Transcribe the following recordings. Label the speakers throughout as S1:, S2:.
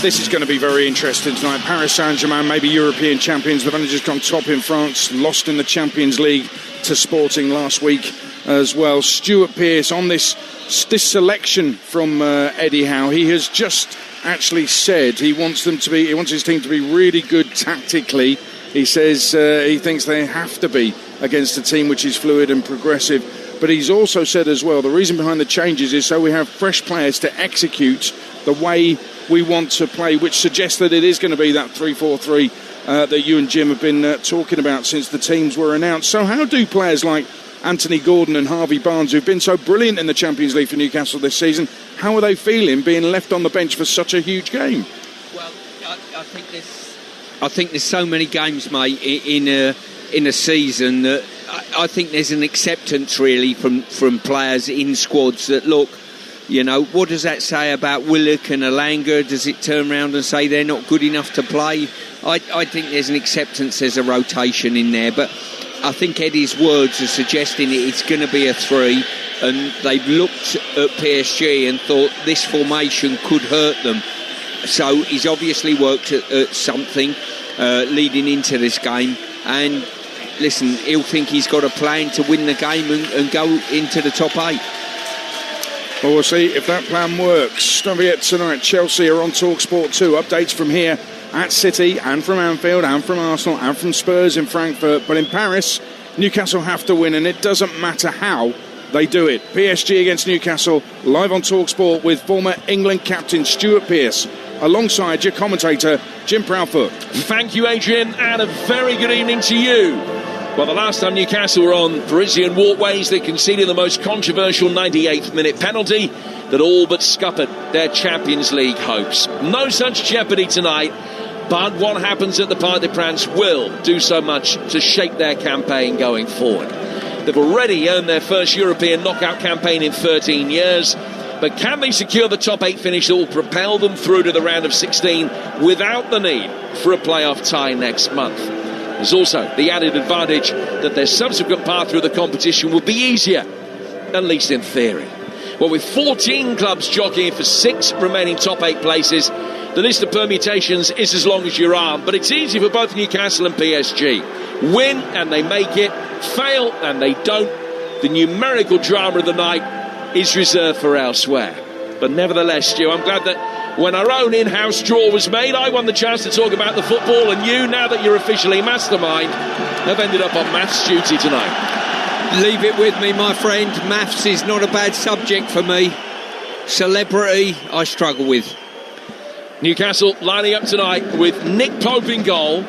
S1: this is going to be very interesting tonight. Paris Saint-Germain, maybe European champions. They've only just gone top in France, lost in the Champions League to Sporting last week as well. Stuart Pearce on this selection from Eddie Howe. He has just actually said he wants his team to be really good tactically. He says he thinks they have to be against a team which is fluid and progressive. But he's also said as well, the reason behind the changes is so we have fresh players to execute the way we want to play, which suggests that it is going to be that 3-4-3 that you and Jim have been talking about since the teams were announced. So how do players like Anthony Gordon and Harvey Barnes, who've been so brilliant in the Champions League for Newcastle this season, how are they feeling being left on the bench for such a huge game?
S2: Well, I think there's so many games, mate, in a season that I think there's an acceptance really from players in squads that, look, you know, what does that say about Willock and Elanga? Does it turn around and say they're not good enough to play? I think there's an acceptance, there's a rotation in there, but I think Eddie's words are suggesting it's going to be a 3, and they've looked at PSG and thought this formation could hurt them. So he's obviously worked at something leading into this game, and listen, he'll think he's got a plan to win the game and go into the top 8.
S1: Well, we'll see if that plan works. Don't forget, tonight Chelsea are on Talksport 2. Updates from here at City and from Anfield and from Arsenal and from Spurs in Frankfurt. But in Paris, Newcastle have to win, and it doesn't matter how they do it. PSG against Newcastle, live on Talksport with former England captain Stuart Pearce, alongside your commentator, Jim Proudfoot.
S3: Thank you, Adrian, and a very good evening to you. Well, the last time Newcastle were on Parisian walkways, they conceded the most controversial 98th minute penalty that all but scuppered their Champions League hopes. No such jeopardy tonight, but what happens at the Parc des Princes will do so much to shape their campaign going forward. They've already earned their first European knockout campaign in 13 years, but can they secure the top 8 finish that will propel them through to the round of 16 without the need for a playoff tie next month? There's also the added advantage that their subsequent path through the competition will be easier, at least in theory. Well, with 14 clubs jockeying for 6 remaining top 8 places, the list of permutations is as long as your arm, but it's easy for both Newcastle and PSG. Win and they make it, fail and they don't. The numerical drama of the night is reserved for elsewhere. But nevertheless, Stu, I'm glad that when our own in-house draw was made, I won the chance to talk about the football, and you, now that you're officially mastermind, have ended up on maths duty tonight.
S2: Leave it with me, my friend. Maths is not a bad subject for me. Celebrity, I struggle with.
S3: Newcastle lining up tonight with Nick Pope in goal.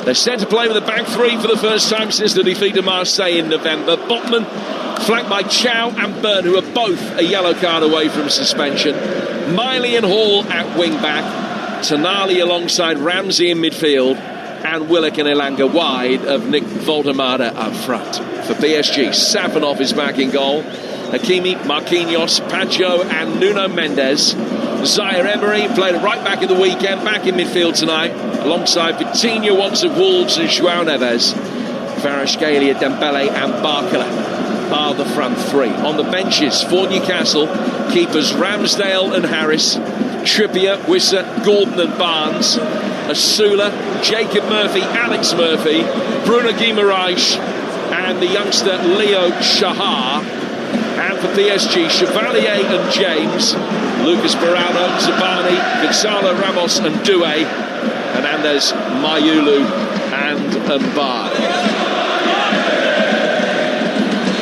S3: They're set to play with a back 3 for the first time since the defeat of Marseille in November. Botman flanked by Chow and Byrne, who are both a yellow card away from suspension. Miley and Hall at wing-back. Tonali alongside Ramsey in midfield. And Willock and Elanga wide of Nick Voldemada up front. For PSG, Safanov is back in goal. Hakimi, Marquinhos, Paggio and Nuno Mendes. Zaire Emery played right back in the weekend, back in midfield tonight, alongside Vitinha once of Wolves and João Neves. Kvaratskhelia, Dembele and Barcola are the front 3. On the benches for Newcastle, keepers Ramsdale and Harris, Trippier, Wissa, Gordon and Barnes, Asula, Jacob Murphy, Alex Murphy, Bruno Guimaraes and the youngster Leo Shahar. And for PSG, Chevalier and James, Lucas Baraldo, Zabani, Gonzalo Ramos and Doué, Hernandez, Mayulu and Mbaye.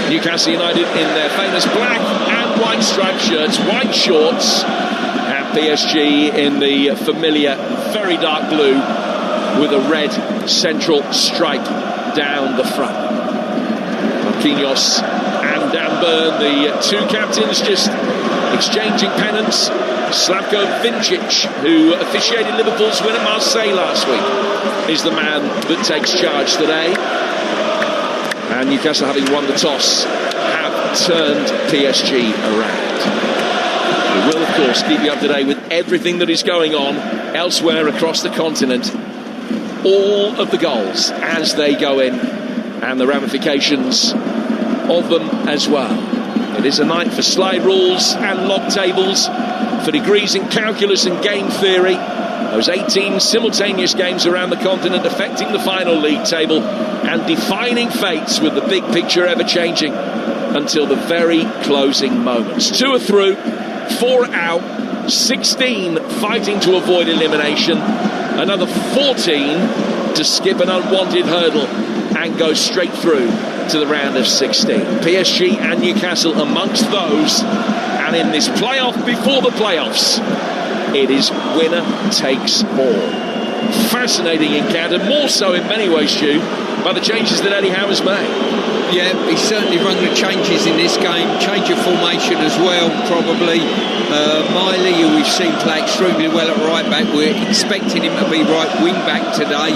S3: Newcastle United in their famous black and white striped shirts, white shorts, and PSG in the familiar, very dark blue with a red central stripe down the front. Marquinhos and Dan Burn, the 2 captains, just exchanging pennants. Slavko Vincic, who officiated Liverpool's win at Marseille last week, is the man that takes charge today. And Newcastle, having won the toss, have turned PSG around. We will, of course, keep you up to date with everything that is going on elsewhere across the continent. All of the goals as they go in and the ramifications of them as well. It is a night for slide rules and log tables, for degrees in calculus and game theory, Those 18 simultaneous games around the continent affecting the final league table and defining fates, with the big picture ever changing until the very closing moments. 2 are through, 4 out, 16 fighting to avoid elimination, another 14 to skip an unwanted hurdle and go straight through to the round of 16. PSG and Newcastle amongst those, and in this playoff before the playoffs, it is winner takes all. Fascinating encounter, more so in many ways, Stu, by the changes that Eddie Howe has made.
S2: Yeah, he's certainly run the changes in this game, change of formation as well, probably. Miley, who we've seen play extremely well at right back, we're expecting him to be right wing back today.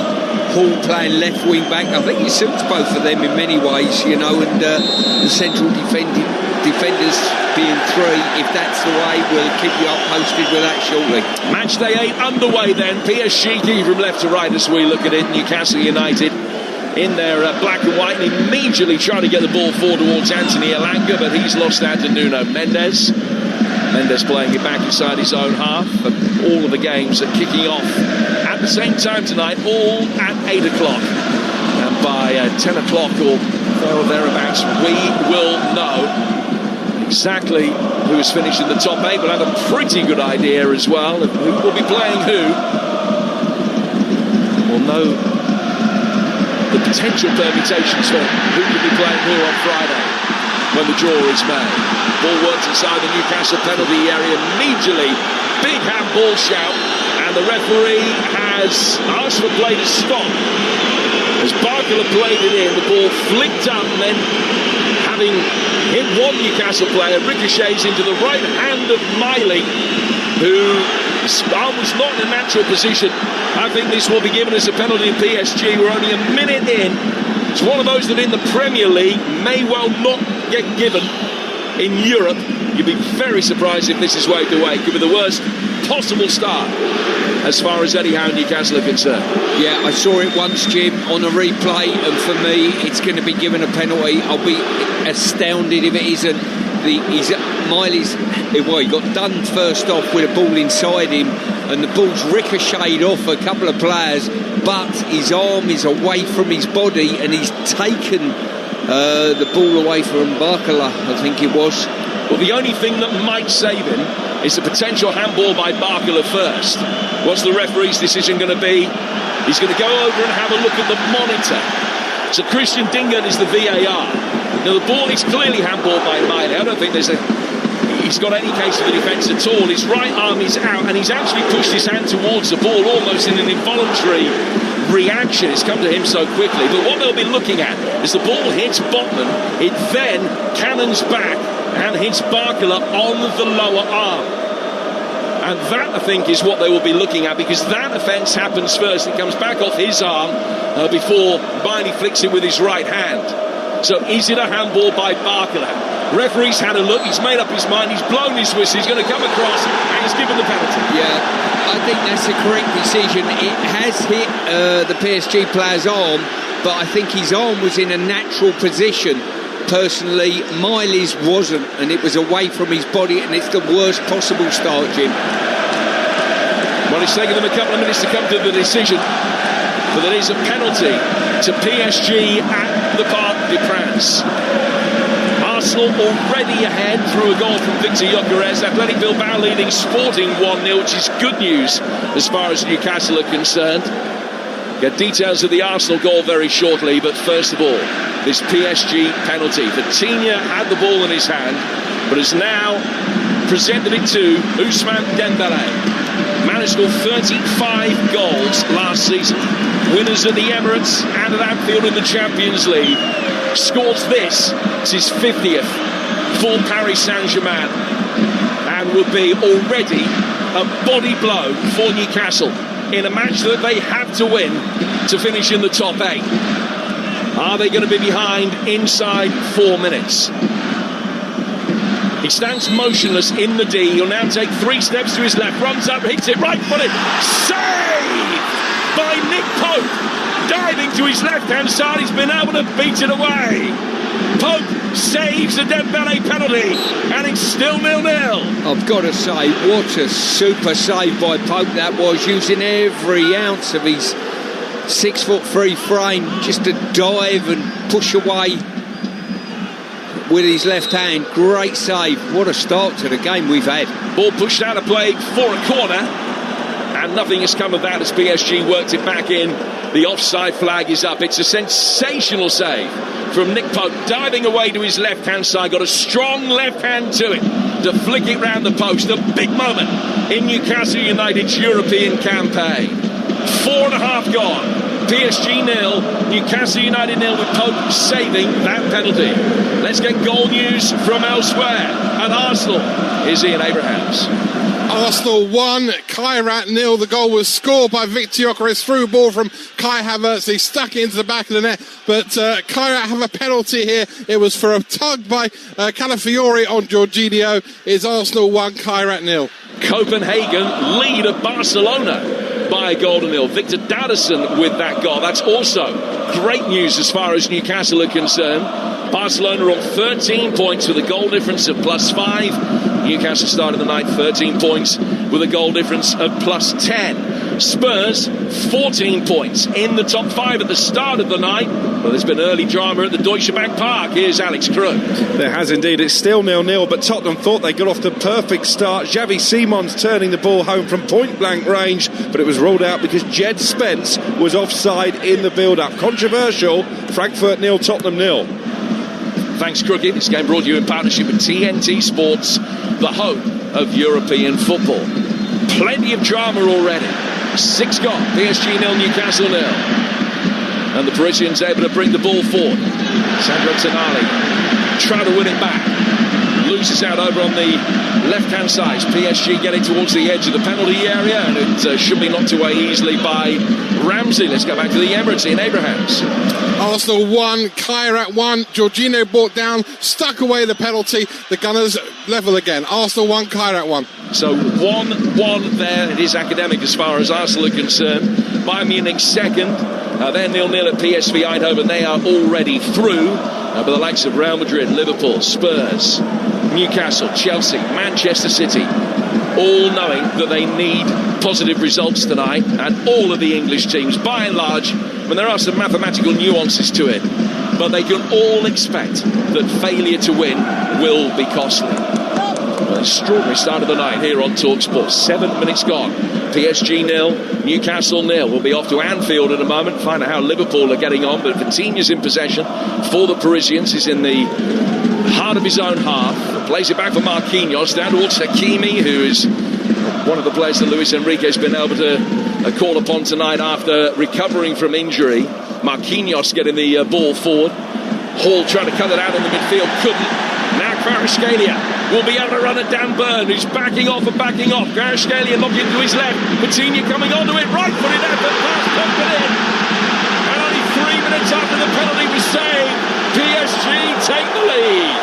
S2: Hall playing left wing back. I think it suits both of them in many ways, you know, and the central defenders being 3. If that's the way, we'll keep you up posted with that shortly.
S3: Match day 8 underway then. PSG from left to right as we look at it. Newcastle United in their black and white, and immediately trying to get the ball forward towards Anthony Elanga, but he's lost out to Nuno Mendes. Mendes playing it back inside his own half. And all of the games are kicking off at the same time tonight, all at 8 o'clock. And by 10 o'clock or thereabouts, we will know exactly who is finishing the top 8. We'll have a pretty good idea as well of who will be playing who. We'll know the potential permutations for who could be playing who on Friday when the draw is made. Ball works inside the Newcastle penalty area immediately. Big handball shout, and the referee has asked for play to stop. As Barkala played it in, the ball flicked up, and then having hit one Newcastle player, ricochets into the right hand of Miley, whose arm was not in a natural position. I think this will be given as a penalty in PSG. We're only a minute in. It's one of those that in the Premier League may well not get given. In Europe, you'd be very surprised if this is waved away. It could be the worst possible start as far as Eddie Howe and Newcastle are concerned.
S2: Yeah, I saw it once, Jim, on a replay, and for me, it's going to be given a penalty. I'll be astounded if it isn't. Miley's, well, he got done first off with a ball inside him, and the ball's ricocheted off a couple of players, but his arm is away from his body, and he's taken the ball away from Barkala, I think it was.
S3: Well, the only thing that might save him is the potential handball by Barkala first. What's the referee's decision going to be? He's going to go over and have a look at the monitor. So Christian Dingen is the VAR. Now the ball is clearly handballed by Miley. I don't think he's got any case of the defence at all. His right arm is out, and he's actually pushed his hand towards the ball almost in an involuntary reaction. It's come to him so quickly. But what they'll be looking at is the ball hits Botman, it then cannons back and hits Barkala on the lower arm. And that, I think, is what they will be looking at, because that offence happens first. It comes back off his arm before Miley flicks it with his right hand. So is it a handball by Barkala? Referee's had a look, he's made up his mind, he's blown his whistle, he's going to come across and he's given the penalty.
S2: Yeah, I think that's the correct decision. It has hit the PSG player's arm, but I think his arm was in a natural position. Personally, Miley's wasn't, and it was away from his body, and it's the worst possible start, Jim.
S3: Well, it's taken them a couple of minutes to come to the decision, but there is a penalty to PSG at the Parc des Princes. Arsenal already ahead through a goal from Victor Gyökeres. Athletic Bilbao leading Sporting 1-0, which is good news as far as Newcastle are concerned. Get details of the Arsenal goal very shortly, but first of all, this PSG penalty. Vitinha had the ball in his hand, but has now presented it to Ousmane Dembélé. Man has scored 35 goals last season. Winners at the Emirates and at Anfield in the Champions League. Scores this. It's his 50th for Paris Saint-Germain, and would be already a body blow for Newcastle in a match that they have to win to finish in the top 8. Are they going to be behind inside 4 minutes? He stands motionless in the D. He'll now take 3 steps to his left, runs up, hits it right footed. Saved by Nick Pope. Diving to his left-hand side, he's been able to beat it away. Pope saves the Dembele penalty, and it's still 0-0.
S2: I've got to say, what a super save by Pope that was, using every ounce of his 6'3" frame just to dive and push away with his left hand. Great save. What a start to the game we've had.
S3: Ball pushed out of play for a corner, and nothing has come of that as PSG worked it back in. The offside flag is up. It's a sensational save from Nick Pope, diving away to his left-hand side, got a strong left hand to it to flick it round the post. A big moment in Newcastle United's European campaign. 4.5 gone. PSG 0, Newcastle United 0, with Pope saving that penalty. Let's get goal news from elsewhere. At Arsenal, here's Ian Abrahams.
S4: Arsenal 1, Kairat 0. The goal was scored by Victor Gyökeres through ball from Kai Havertz. He stuck it into the back of the net, but Kairat have a penalty here. It was for a tug by Calafiori on Jorginho. It's Arsenal 1, Kairat 0.
S3: Copenhagen lead at Barcelona by a goal to 0. Victor Dardison with that goal. That's also great news as far as Newcastle are concerned. Barcelona on 13 points with a goal difference of +5. Newcastle started the night 13 points with a goal difference of +10. Spurs 14 points in the top 5 at the start of the night. Well, there's been early drama at the Deutsche Bank Park. Here's Alex Crook.
S5: There has indeed. It's still 0-0, but Tottenham thought they got off to a perfect start. Xavi Simons turning the ball home from point-blank range, but it was ruled out because Jed Spence was offside in the build-up. Controversial. Frankfurt 0, Tottenham 0.
S3: Thanks, Crookie. This game brought to you in partnership with TNT Sports, the home of European football. Plenty of drama already. 6 gone. PSG 0, Newcastle 0. And the Parisians able to bring the ball forward. Sandro Tonali trying to win it back. Loses out over on the left-hand side. PSG getting towards the edge of the penalty area, and it should be knocked away easily by Ramsey. Let's go back to the Emirates in Abrahams.
S4: Arsenal 1, Kairat 1. Jorginho brought down, stuck away the penalty. The Gunners level again. Arsenal 1, Kairat 1.
S3: So 1-1 there. It is academic as far as Arsenal are concerned. Bayern Munich second. They're 0-0 at PSV Eindhoven. They are already through. But the likes of Real Madrid, Liverpool, Spurs, Newcastle, Chelsea, Manchester City, all knowing that they need positive results tonight, and all of the English teams, by and large, when there are some mathematical nuances to it, but they can all expect that failure to win will be costly. An extraordinary start of the night here on Talksport. 7 minutes gone. PSG 0, Newcastle 0. We'll be off to Anfield in a moment, find out how Liverpool are getting on, but Vitinha's in possession for the Parisians. He's in the heart of his own half. Plays it back for Marquinhos, down towards Hakimi, who is one of the players that Luis Enrique has been able to call upon tonight after recovering from injury. Marquinhos getting the ball forward. Hall trying to cut it out in the midfield, couldn't. Now Kvaratskhelia will be able to run at Dan Burn, who's backing off and backing off. Kvaratskhelia looking to his left. Vitinha coming onto it, right-footed effort, pass pumped it in. And only 3 minutes after the penalty was saved, PSG take the lead.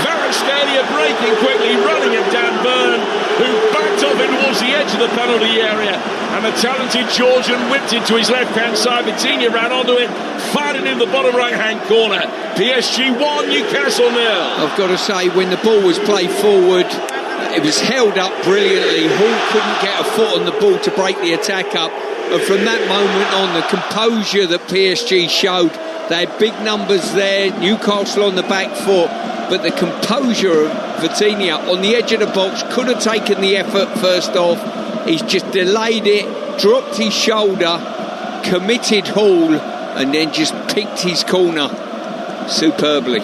S3: Kvaratskhelia breaking quickly, running at Dan Burn, who backed off in towards the edge of the penalty area. And the talented Georgian whipped it to his left-hand side. Vitinha ran onto it, fired it in the bottom right-hand corner. PSG 1, Newcastle 0.
S2: I've got to say, when the ball was played forward, it was held up brilliantly. Hall couldn't get a foot on the ball to break the attack up. And from that moment on, the composure that PSG showed, they had big numbers there, Newcastle on the back foot, but the composure of Vitinha on the edge of the box could have taken the effort first off. He's just delayed it, dropped his shoulder, committed Hall, and then just picked his corner superbly.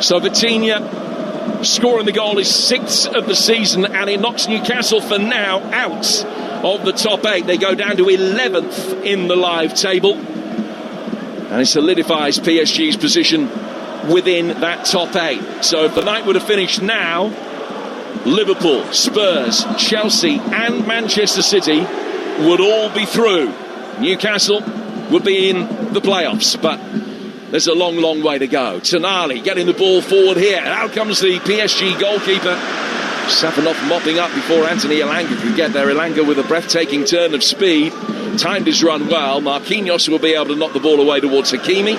S3: So Vitinha scoring the goal, is 6th of the season, and it knocks Newcastle for now out of the top 8. They go down to 11th in the live table, and it solidifies PSG's position within that top 8. So if the night would have finished now, Liverpool, Spurs, Chelsea and Manchester City would all be through. Newcastle would be in the playoffs, but there's a long, long way to go. Tonali getting the ball forward here. Out comes the PSG goalkeeper. Safanov mopping up before Anthony Elanga could get there. Elanga with a breathtaking turn of speed. Timed his run well. Marquinhos will be able to knock the ball away towards Hakimi.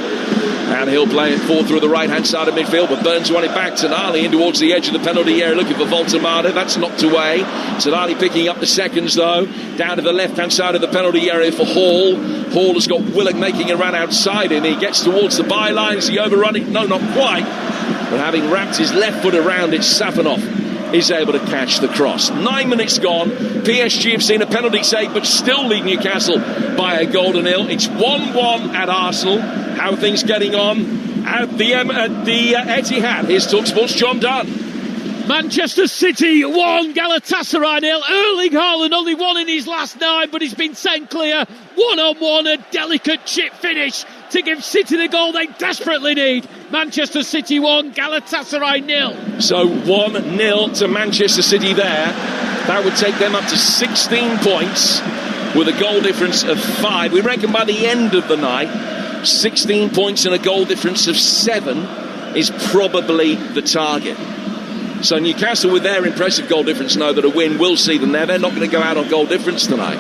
S3: And he'll play it forward through the right-hand side of midfield, but Burns won it back. Tonali in towards the edge of the penalty area, looking for Voltemada. That's knocked away. Tonali picking up the seconds, though. Down to the left-hand side of the penalty area for Hall. Hall has got Willock making a run outside him. He gets towards the bylines. He overrunning. No, not quite. But having wrapped his left foot around it, Safanov is able to catch the cross. 9 minutes gone. PSG have seen a penalty save, but still lead Newcastle by a goal to nil. It's 1-1 at Arsenal. How are things getting on at the Etihad? Here's Talksport's John Dunn.
S6: Manchester City 1, Galatasaray 0. Erling Haaland only won in his last 9, but he's been sent clear. 1-on-1, a delicate chip finish to give City the goal they desperately need. Manchester City 1, Galatasaray 0.
S3: So 1-0 to Manchester City there. That would take them up to 16 points with a goal difference of 5. We reckon by the end of the night, 16 points and a goal difference of 7 is probably the target. So Newcastle, with their impressive goal difference, know that a win will see them there. They're not going to go out on goal difference tonight,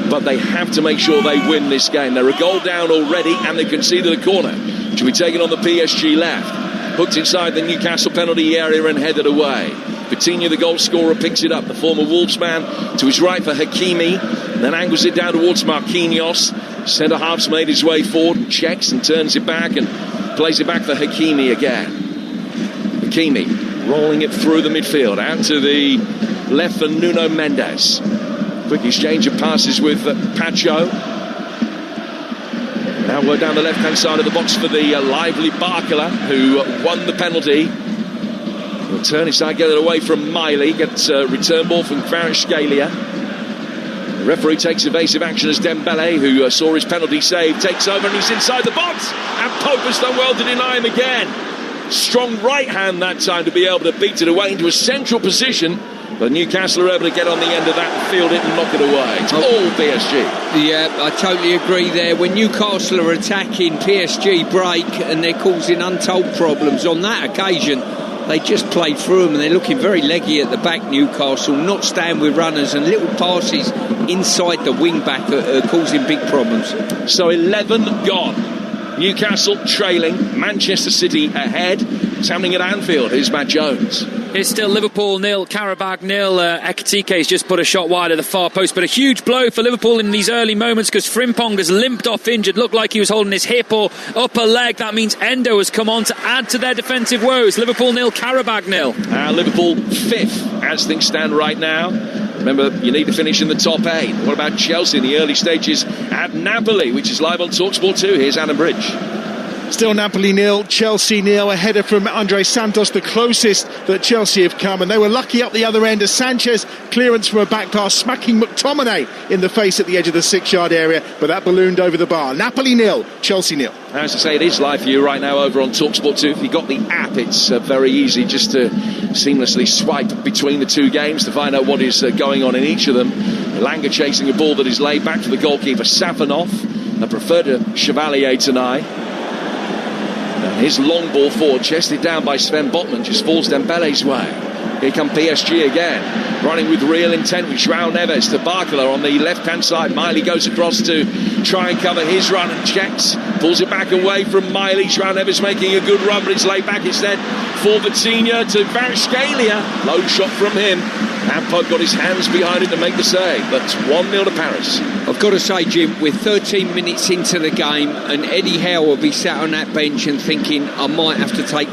S3: but they have to make sure they win this game. They're a goal down already, and they conceded a corner, which will be taken on the PSG left. Hooked inside the Newcastle penalty area and headed away. Coutinho, the goal scorer, picks it up. The former Wolves man to his right for Hakimi, then angles it down towards Marquinhos. Centre-half's made his way forward, checks and turns it back and plays it back for Hakimi again. Hakimi rolling it through the midfield, out to the left for Nuno Mendes. Quick exchange of passes with Pacho. Now we're down the left-hand side of the box for the lively Barcola, who won the penalty. He'll turn inside, get it away from Miley, gets a return ball from Kvaratskhelia. The referee takes evasive action as Dembele, who saw his penalty save, takes over and he's inside the box. And Pope has done well to deny him again. Strong right hand that time to be able to beat it away into a central position, but Newcastle are able to get on the end of that and field it and knock it away. It's all PSG.
S2: Yeah, I totally agree there. When Newcastle are attacking, PSG break and they're causing untold problems. On that occasion, they just played through them and they're looking very leggy at the back, Newcastle, not staying with runners, and little passes inside the wing back are causing big problems.
S3: So 11 gone. Newcastle trailing, Manchester City ahead. It's happening at Anfield. Here's Matt Jones.
S7: It's still Liverpool 0, Karabakh 0. Ekitiké's just put a shot wide of the far post, but a huge blow for Liverpool in these early moments because Frimpong has limped off injured. Looked like he was holding his hip or upper leg. That means Endo has come on to add to their defensive woes. Liverpool 0, Karabakh 0.
S3: Liverpool 5th as things stand right now. Remember, you need to finish in the top 8. What about Chelsea in the early stages at Napoli, which is live on Talksport 2? Here's Adam Bridge.
S5: Still Napoli 0, Chelsea 0. A header from Andre Santos, the closest that Chelsea have come, and they were lucky up the other end as Sanchez clearance from a back pass, smacking McTominay in the face at the edge of the 6-yard area, but that ballooned over the bar. Napoli 0, Chelsea 0.
S3: As I say, it is live for you right now over on Talksport 2. If you've got the app, it's very easy just to seamlessly swipe between the two games to find out what is going on in each of them. Elanga chasing a ball that is laid back for the goalkeeper Safanov. I prefer to Chevalier tonight. His long ball forward, chested down by Sven Botman, just falls Dembele's way. Here come PSG again, running with real intent with João Neves to Barcola on the left-hand side. Miley goes across to try and cover his run and checks, pulls it back away from Miley. João Neves making a good run, but it's laid back instead for Vitinha to Kvaratskhelia. Low shot from him. And Pope got his hands behind it to make the save. That's 1-0 to Paris.
S2: I've got to say, Jim, we're 13 minutes into the game and Eddie Howe will be sat on that bench and thinking, I might have to take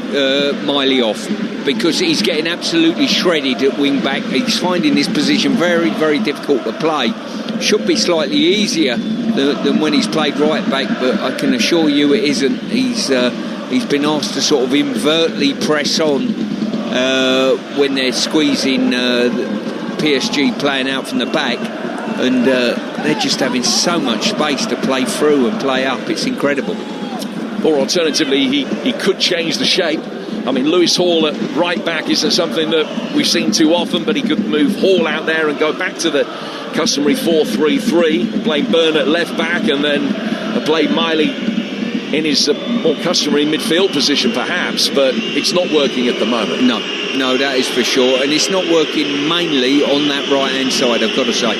S2: Miley off, because he's getting absolutely shredded at wing back. He's finding this position very, very difficult to play. Should be slightly easier than when he's played right back, but I can assure you it isn't. He's been asked to sort of invertly press on when they're squeezing PSG playing out from the back, and they're just having so much space to play through and play up. It's incredible.
S3: Or alternatively, he could change the shape. I mean, Lewis Hall at right back isn't something that we've seen too often, but he could move Hall out there and go back to the customary 4-3-3, play Byrne at left back, and then play Miley in his more customary midfield position perhaps, but it's not working at the moment.
S2: No, that is for sure, and it's not working mainly on that right hand side, I've got to say.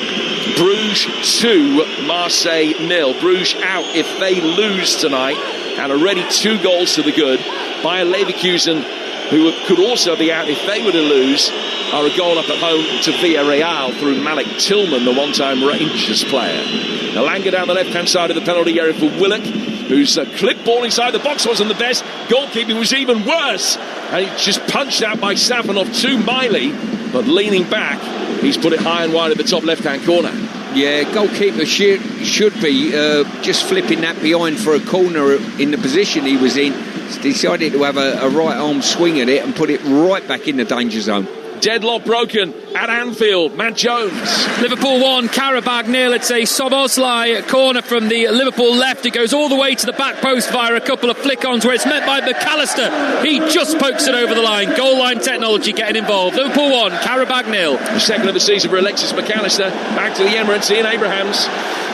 S3: Bruges 2, Marseille 0. Bruges out if they lose tonight. and already 2 goals to the good. Bayer Leverkusen, who could also be out if they were to lose, are a goal up at home to Villarreal through Malik Tillman, the one-time Rangers player. Elanga down the left-hand side of the penalty area for Willock, whose clip ball inside the box wasn't the best. Goalkeeping was even worse. And he just punched out by Safanov to Miley, but leaning back, he's put it high and wide at the top left-hand corner.
S2: Yeah, goalkeeper should be just flipping that behind for a corner in the position he was in. He's decided to have a right-arm swing at it and put it right back in the danger zone.
S3: Deadlock broken at Anfield. Matt Jones.
S7: Liverpool 1, Karabakh 0. It's a Szoboszlai corner from the Liverpool left. It goes all the way to the back post via a couple of flick-ons where it's met by McAllister. He just pokes it over the line. Goal line technology getting involved. Liverpool 1, Karabakh 0.
S3: The second of the season for Alexis McAllister. Back to the Emirates, Ian Abrahams.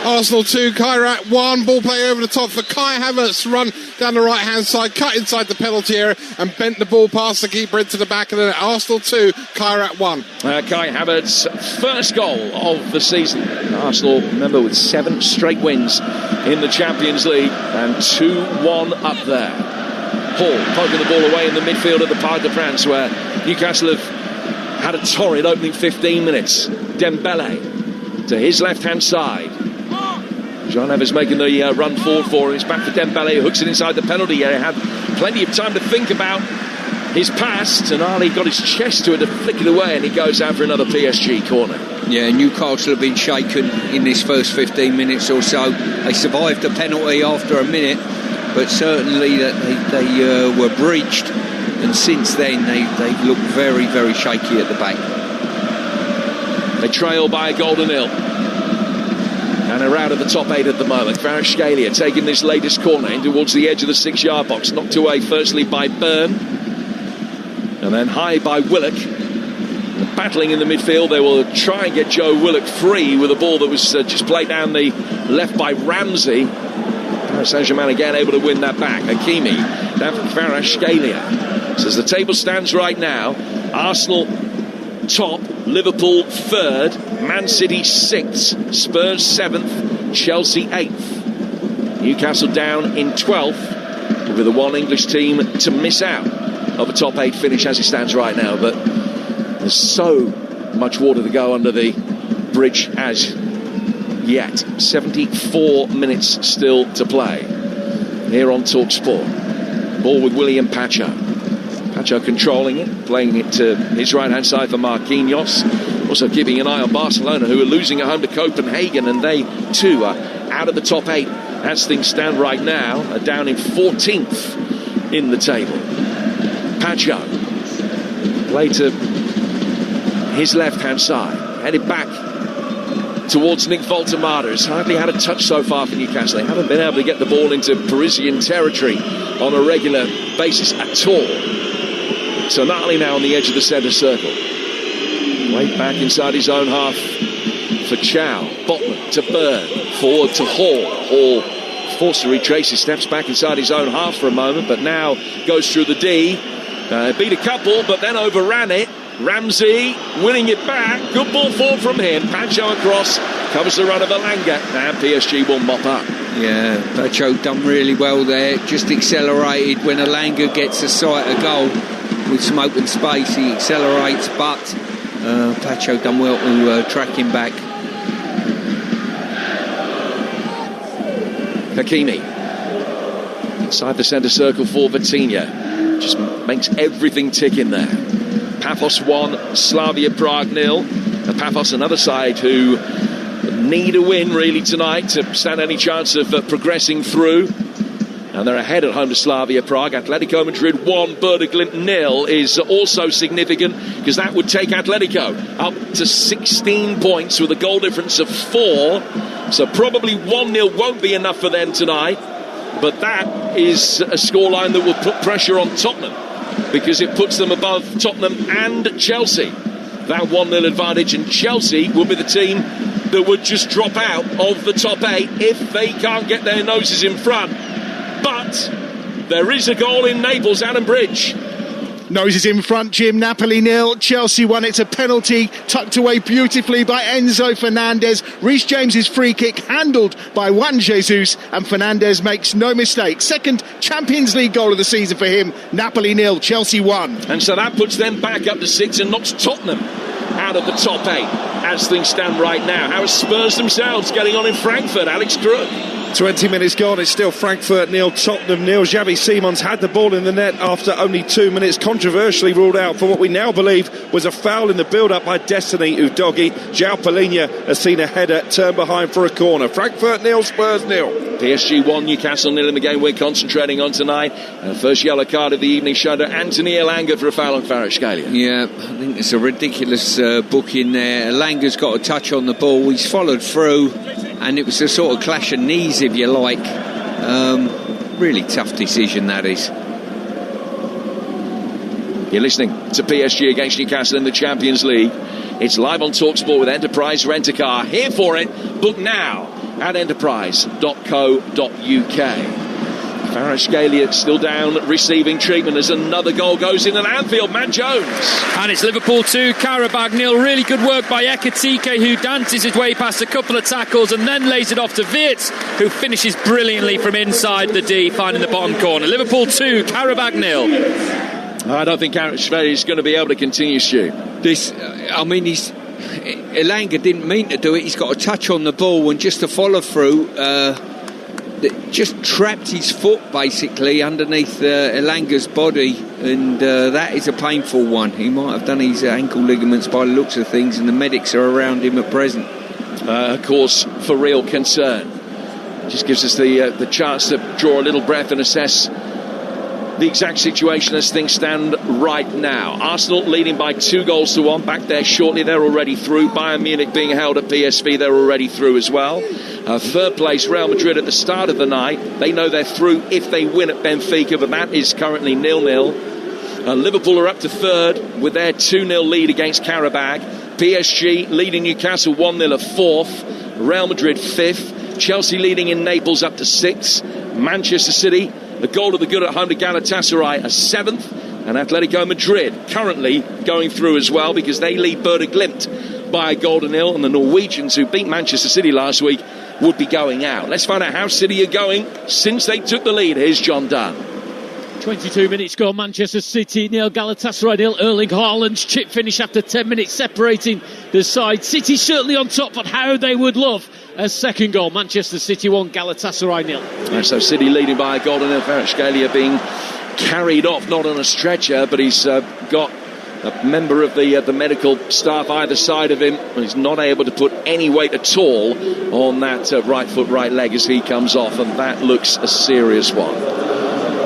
S4: Arsenal 2, Kairat 1. Ball play over the top for Kai Havertz. Run down the right-hand side, cut inside the penalty area and bent the ball past the keeper into the back of the net. Arsenal 2, Kairat 1.
S3: Kai Havertz's first goal of the season. Arsenal, remember, with 7 straight wins in the Champions League and 2-1 up there. Hall poking the ball away in the midfield of the Parc de France, where Newcastle have had a torrid opening 15 minutes. Dembele to his left-hand side. John Evans making the run forward for him. It's back to Dembele, who hooks it inside the penalty area. Had plenty of time to think about his pass, and Ali got his chest to it to flick it away, and he goes out for another PSG corner.
S2: Yeah, Newcastle have been shaken in this first 15 minutes or so. They survived the penalty after a minute, but certainly that they were breached, and since then they've looked very, very shaky at the back.
S3: They trail by a goal to 0. And are out of the top 8 at the moment. Kvaratskhelia taking this latest corner in towards the edge of the 6-yard box. Knocked away firstly by Byrne, and then high by Willock. And battling in the midfield, they will try and get Joe Willock free with a ball that was just played down the left by Ramsey. Saint-Germain again able to win that back. Hakimi down for Kvaratskhelia. So as the table stands right now, Arsenal top, Liverpool 3rd, Man City 6th, Spurs 7th, Chelsea 8th. Newcastle down in 12th, will be the one English team to miss out of a top 8 finish as it stands right now. But there's so much water to go under the bridge as yet. 74 minutes still to play here on Talksport. Ball with William Pacho. Pacho controlling it, playing it to his right-hand side for Marquinhos. Also keeping an eye on Barcelona, who are losing at home to Copenhagen, and they too are out of the top 8 as things stand right now, are down in 14th in the table. Pacho play to his left-hand side, headed back towards Nick Voltemada, who's hardly had a touch so far for Newcastle. They haven't been able to get the ball into Parisian territory on a regular basis at all. Tonali now on the edge of the centre circle. Way back inside his own half for Chow. Botman to Byrne. Forward to Hall. Hall forced to retrace his steps back inside his own half for a moment, but now goes through the D. Beat a couple, but then overran it. Ramsey winning it back. Good ball forward from him. Pacho across. Covers the run of Elanga. And PSG will mop up.
S2: Yeah, Pacho done really well there. Just accelerated when Elanga gets a sight of goal. With some open space, he accelerates, but Pacho done well to track him back.
S3: Hakimi inside the centre circle for Vitinha. Just makes everything tick in there. Paphos 1, Slavia Prague 0. Paphos, another side who need a win really tonight to stand any chance of progressing through. And they're ahead at home to Slavia Prague. Atletico Madrid 1, Werder Glint 0 is also significant, because that would take Atletico up to 16 points with a goal difference of 4. So probably 1-0 won't be enough for them tonight. But that is a scoreline that will put pressure on Tottenham, because it puts them above Tottenham and Chelsea. That 1-0 advantage, and Chelsea will be the team that would just drop out of the top 8 if they can't get their noses in front. But there is a goal in Naples, Adam Bridge.
S8: Noses in front, Jim. Napoli 0, Chelsea 1. It's a penalty tucked away beautifully by Enzo Fernandez. Reece James's free kick handled by Juan Jesus, and Fernandez makes no mistake. Second Champions League goal of the season for him. Napoli 0, Chelsea 1.
S3: And so that puts them back up to 6 and knocks Tottenham out of the top 8 as things stand right now. How are Spurs themselves getting on in Frankfurt? Alex Crook.
S5: 20 minutes gone, it's still Frankfurt 0, Tottenham 0. Xavi Simons had the ball in the net after only 2 minutes, controversially ruled out for what we now believe was a foul in the build-up by Destiny Udogie. João Palhinha has seen a header turn behind for a corner. Frankfurt 0, Spurs 0.
S3: PSG 1, Newcastle 0 in the game we're concentrating on tonight. First yellow card of the evening showed Anthony Elanga for a foul on Kvaratskhelia.
S2: Yeah, I think it's a ridiculous booking there. Elanga's got a touch on the ball, he's followed through, and it was a sort of clash of knees, if you like. Really tough decision, that is.
S3: You're listening to PSG against Newcastle in the Champions League. It's live on Talksport with Enterprise Rent-A-Car. Here for it. Book now at enterprise.co.uk. Kvaratskhelia still down, receiving treatment as another goal goes in at Anfield. Matt Jones.
S7: And it's Liverpool 2, Qarabag 0. Really good work by Ekitike, who dances his way past a couple of tackles and then lays it off to Wirtz, who finishes brilliantly from inside the D, finding the bottom corner. Liverpool 2, Qarabag 0.
S3: I don't think Kvaratskhelia is going to be able to continue, Stu.
S2: Elanga didn't mean to do it. He's got a touch on the ball, and just to follow through, just trapped his foot basically underneath Elanga's body, and that is a painful one. He might have done his ankle ligaments by the looks of things, and the medics are around him at present.
S3: Of course, for real concern. Just gives us the chance to draw a little breath and assess the exact situation as things stand right now. Arsenal leading by 2-1 back there shortly. They're already through. Bayern Munich being held at PSV. They're already through as well. Third place Real Madrid at the start of the night. They know they're through if they win at Benfica, but that is currently 0-0. Liverpool are up to third with their 2-0 lead against Qarabag. PSG leading Newcastle 1-0 at fourth. Real Madrid fifth. Chelsea leading in Naples up to sixth. Manchester City, the goal of the good at home to Galatasaray, a seventh. And Atletico Madrid currently going through as well, because they lead Werder Glimt by a goal to nil, and the Norwegians, who beat Manchester City last week, would be going out. Let's find out how City are going since they took the lead. Here's John Dunn.
S6: 22 minutes gone, Manchester City 0, Galatasaray 0. Erling Haaland's chip finish after 10 minutes separating the side. City certainly on top, but how they would love a second goal. Manchester City 1, Galatasaray 0.
S3: And so City leading by a goal to nil. Kvaratskhelia being carried off, not on a stretcher, but he's got a member of the medical staff either side of him, and he's not able to put any weight at all on that right foot, right leg as he comes off, and that looks a serious one.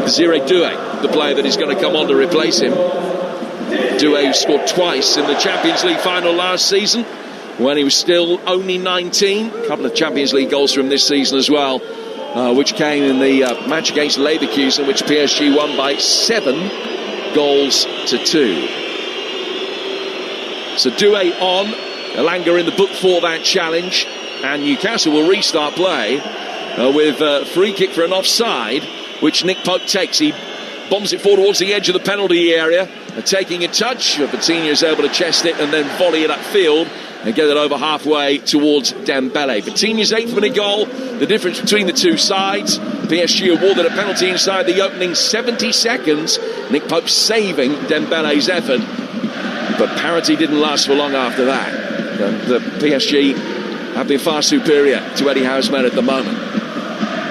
S3: Desiree Doué, the player that is going to come on to replace him. Doué, who scored twice in the Champions League final last season when he was still only 19. A couple of Champions League goals from this season as well, which came in the match against Leverkusen, which PSG won by 7-2. So Doué on, Elanga in the book for that challenge, and Newcastle will restart play with a free kick for an offside, which Nick Pope takes. He bombs it forward towards the edge of the penalty area, taking a touch. Vitinha is able to chest it and then volley it upfield and get it over halfway towards Dembele. Vitinha's 8th minute goal, the difference between the two sides. PSG awarded a penalty inside the opening 70 seconds. Nick Pope saving Dembele's effort, but parity didn't last for long after that. The PSG have been far superior to Eddie Howe's men at the moment.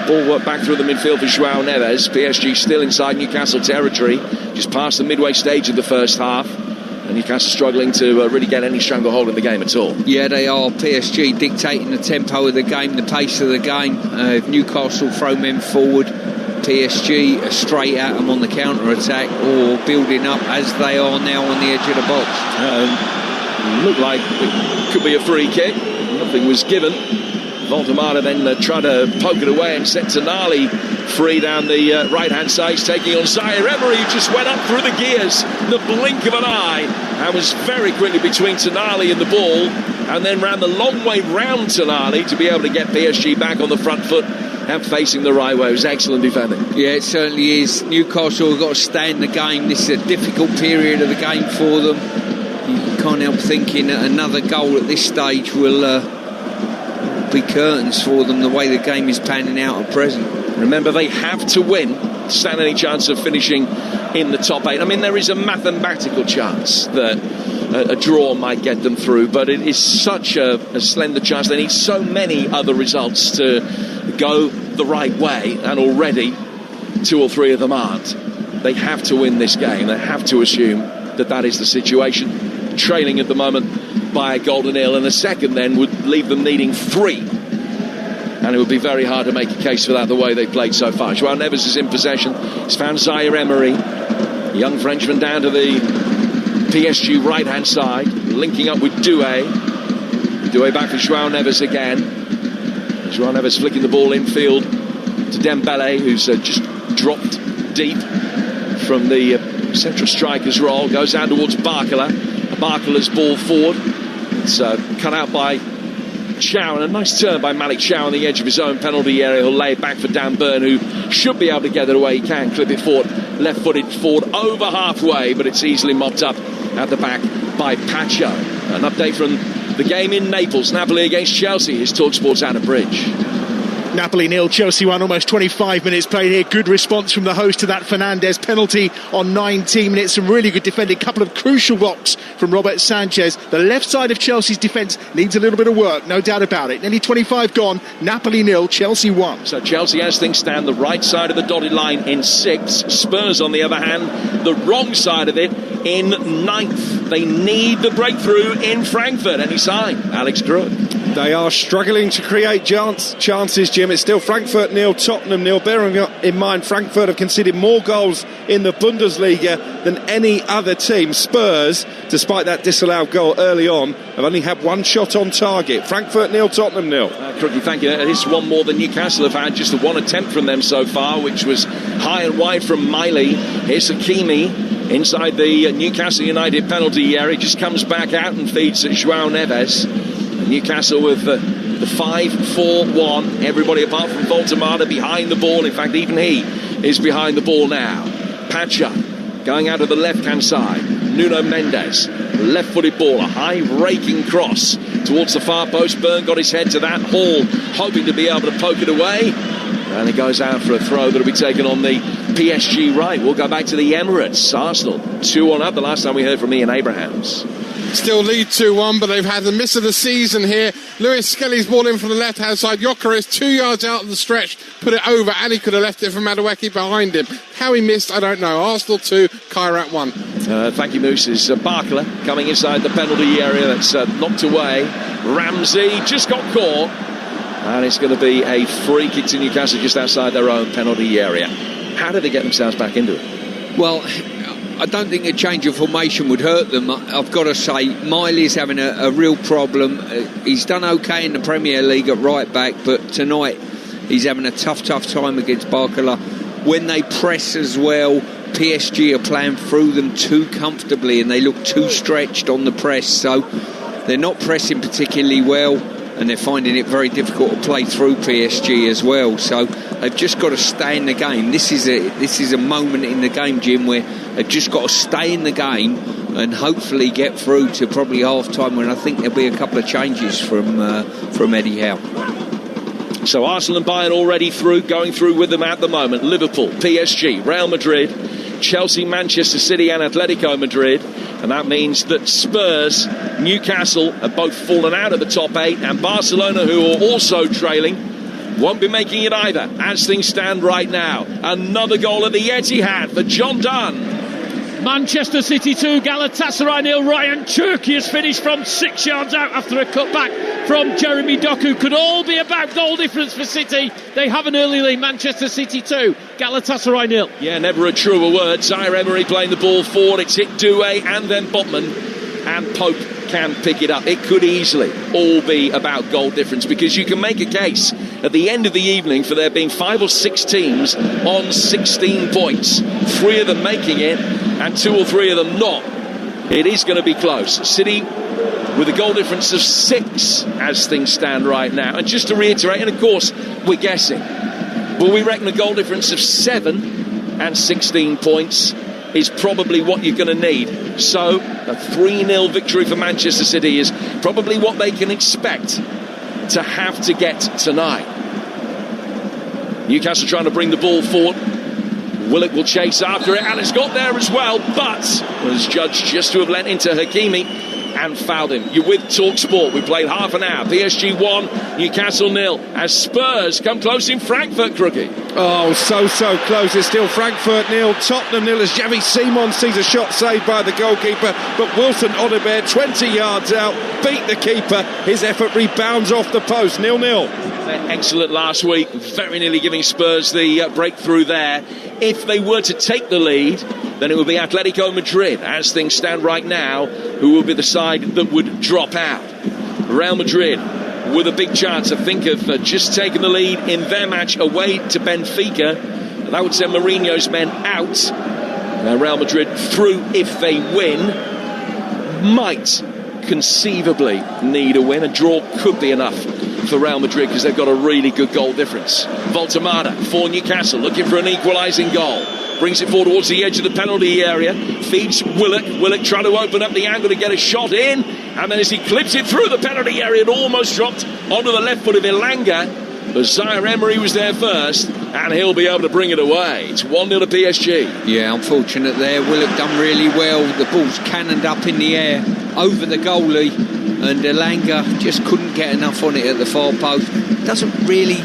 S3: Ball work back through the midfield for João Neves. PSG still inside Newcastle territory, just past the midway stage of the first half, and Newcastle struggling to really get any stranglehold in the game at all.
S2: Yeah, they are. PSG dictating the tempo of the game, the pace of the game. If Newcastle throw men forward, PSG are straight at them on the counter-attack, or building up as they are now on the edge of the box.
S3: Looked like it could be a free kick. Nothing was given. Voldemar then tried to poke it away and set Tonali free down the right-hand side. He's taking on Zaire Emery, who just went up through the gears in the blink of an eye and was very quickly between Tonali and the ball. and then ran the long way round Tonali to be able to get PSG back on the front foot and facing the right way. It was excellent defending.
S2: Yeah, it certainly is. Newcastle have got to stay in the game. This is a difficult period of the game for them. You can't help thinking that another goal at this stage will be curtains for them, the way the game is panning out at present.
S3: Remember, they have to win to stand any chance of finishing in the top 8. I mean, there is a mathematical chance that a draw might get them through, but it is such a slender chance. They need so many other results to go the right way, and already 2 or 3 of them aren't. They have to win this game. They have to assume that is the situation. Trailing at the moment by a goal to nil, and a second then would leave them needing 3. And it would be very hard to make a case for that the way they've played so far. João Neves is in possession. He's found Zaire Emery, young Frenchman, down to the PSG right-hand side, linking up with Doué. Doué back for João Neves again. João Neves flicking the ball infield to Dembele, who's just dropped deep from the central striker's role. Goes down towards Barcola. Barcola's ball forward. It's cut out by Chow, and a nice turn by Malik Chow on the edge of his own penalty area. He'll lay it back for Dan Burn, who should be able to get it away. He can clip it forward, left-footed forward over halfway, but it's easily mopped up at the back by Pacho. An update from the game in Naples. Napoli against Chelsea. His Talksport's Anna Bridge.
S8: Napoli 0, Chelsea 1, almost 25 minutes played here. Good response from the host to that Fernandes penalty on 19 minutes. Some really good defending. Couple of crucial blocks from Robert Sanchez. The left side of Chelsea's defence needs a little bit of work, no doubt about it. Nearly 25 gone. Napoli 0, Chelsea 1.
S3: So Chelsea, as things stand, the right side of the dotted line in 6th. Spurs, on the other hand, the wrong side of it in 9th. They need the breakthrough in Frankfurt. Any sign? Alex Krug.
S5: They are struggling to create chances, Jim. It's still Frankfurt 0, Tottenham 0. Bearing in mind, Frankfurt have conceded more goals in the Bundesliga than any other team. Spurs, despite that disallowed goal early on, have only had 1 shot on target. Frankfurt 0, Tottenham 0.
S3: Crookie, thank you. It is one more than Newcastle have had. Just the 1 attempt from them so far, which was high and wide from Miley. Here's Hakimi inside the Newcastle United penalty area. He just comes back out and feeds at João Neves. Newcastle with the 5-4-1. Everybody apart from Voltemada behind the ball. In fact, even he is behind the ball now. Pacha going out of the left-hand side. Nuno Mendes, left-footed ball, a high raking cross towards the far post. Byrne got his head to that. Hall hoping to be able to poke it away. And it goes out for a throw that'll be taken on the PSG right. We'll go back to the Emirates. Arsenal 2-1 up. The last time we heard from Ian Abrahams.
S4: Still lead 2-1, but they've had the miss of the season here. Lewis Skelly's ball in from the left-hand side. Gyökeres 2 yards out of the stretch, put it over, and he could have left it for Madueke behind him. How he missed, I don't know. Arsenal 2, Kairat 1.
S3: Thank you, Moose. Is Barcola coming inside the penalty area. That's knocked away. Ramsey just got caught, and it's going to be a free kick to Newcastle just outside their own penalty area. How did they get themselves back into it?
S2: Well, I don't think a change of formation would hurt them. I've got to say, Miley's having a real problem. He's done okay in the Premier League at right back, but tonight he's having a tough time against Barcola. When they press as well, PSG are playing through them too comfortably and they look too stretched on the press, so they're not pressing particularly well and they're finding it very difficult to play through PSG as well. So they've just got to stay in the game. This is a moment in the game, Jim, where they've just got to stay in the game and hopefully get through to probably half-time, when I think there'll be a couple of changes from Eddie Howe.
S3: So Arsenal and Bayern already through, going through with them at the moment. Liverpool, PSG, Real Madrid, Chelsea, Manchester City and Atletico Madrid. And that means that Spurs, Newcastle have both fallen out of the top 8, and Barcelona, who are also trailing, won't be making it either as things stand right now. Another goal at the Etihad for John Dunn.
S6: Manchester City 2, Galatasaray 0. Ryan Cherki has finished from 6 yards out after a cutback from Jeremy Doku. Could all be about goal difference for City. They have an early lead. Manchester City 2, Galatasaray 0.
S3: Yeah, never a truer word. Zaire Emery playing the ball forward. It's hit Doué and then Botman, and Pope can pick it up. It could easily all be about goal difference, because you can make a case at the end of the evening for there being 5 or 6 teams on 16 points. 3 of them making it and 2 or 3 of them not. It is going to be close. City with a goal difference of 6 as things stand right now. And just to reiterate, and of course we're guessing, but we reckon a goal difference of 7 and 16 points is probably what you're going to need. So a 3-0 victory for Manchester City is probably what they can expect to have to get tonight. Newcastle trying to bring the ball forward. Willock will chase after it, and it's got there as well, but was judged just to have lent into Hakimi and fouled him. You're with Talksport. We played half an hour. PSG 1, Newcastle 0, as Spurs come close in Frankfurt, Crookie.
S5: Oh, so close. It's still Frankfurt 0, Tottenham 0 as Xavi Simons sees a shot saved by the goalkeeper, but Wilson Odobert 20 yards out, beat the keeper. His effort rebounds off the post, 0-0.
S3: Excellent last week, very nearly giving Spurs the breakthrough there. If they were to take the lead, then it would be Atletico Madrid, as things stand right now, who will be the side that would drop out. Real Madrid with a big chance, I think, of just taking the lead in their match away to Benfica. That would send Mourinho's men out. Now Real Madrid through if they win, might conceivably need a win. A draw could be enough for Real Madrid because they've got a really good goal difference. Voltemada for Newcastle, looking for an equalising goal. Brings it forward towards the edge of the penalty area. Feeds Willock. Willock trying to open up the angle to get a shot in. And then as he clips it through the penalty area, it almost dropped onto the left foot of Elanga. But Zaire-Emery was there first, and he'll be able to bring it away. It's 1-0 to PSG.
S2: Yeah, unfortunate there. Willock done really well. The ball's cannoned up in the air over the goalie, and Elanga just couldn't get enough on it at the far post. Doesn't really...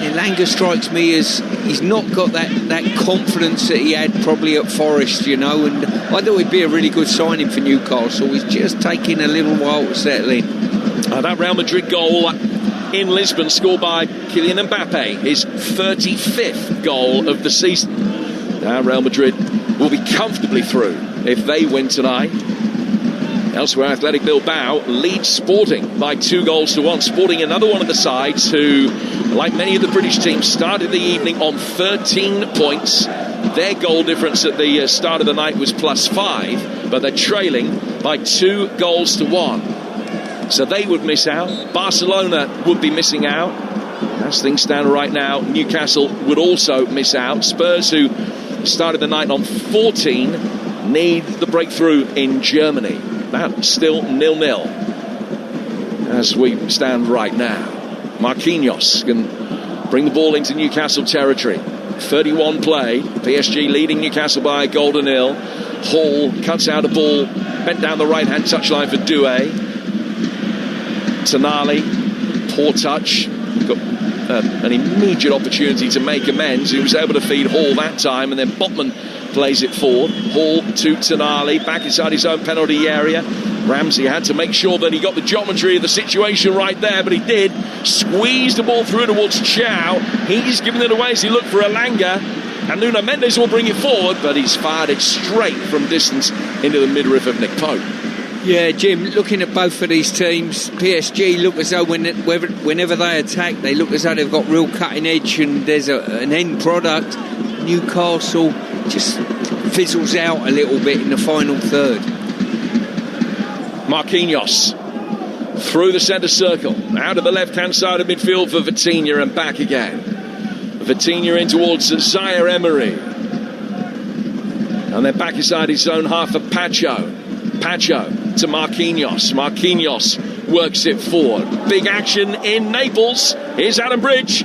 S2: Elanga strikes me as he's not got that confidence that he had probably at Forest, you know, and I thought he'd be a really good signing for Newcastle. He's just taking a little while to settle in.
S3: That Real Madrid goal in Lisbon, scored by Kylian Mbappe, his 35th goal of the season. Now Real Madrid will be comfortably through if they win tonight. Elsewhere, Athletic Bilbao leads Sporting by 2-1. Sporting, another one of the sides who, like many of the British teams, started the evening on 13 points. Their goal difference at the start of the night was +5, but they're trailing by 2-1. So they would miss out. Barcelona would be missing out. As things stand right now, Newcastle would also miss out. Spurs, who started the night on 14, need the breakthrough in Germany. That's still 0-0 as we stand right now. Marquinhos can bring the ball into Newcastle territory. 31 play. PSG leading Newcastle by a goal to 0. Hall cuts out a ball, bent down the right-hand touchline for Doué. Tonali, poor touch. Got an immediate opportunity to make amends. He was able to feed Hall that time, and then Botman plays it forward. Hall to Tonali, back inside his own penalty area. Ramsey had to make sure that he got the geometry of the situation right there, but he did. Squeezed the ball through towards Chow. He's giving it away as he looked for Elanga. And Nuno Mendes will bring it forward, but he's fired it straight from distance into the midriff of Nick Pope.
S2: Yeah, Jim, looking at both of these teams, PSG look as though whenever they attack, they look as though they've got real cutting edge and there's an end product. Newcastle just fizzles out a little bit in the final third.
S3: Marquinhos through the centre circle, out of the left-hand side of midfield for Vitinha and back again. Vitinha in towards Zaire-Emery. And then back inside his own half for Pacho. Pacho to Marquinhos. Marquinhos works it forward. Big action in Naples. Here's Adam Bridge.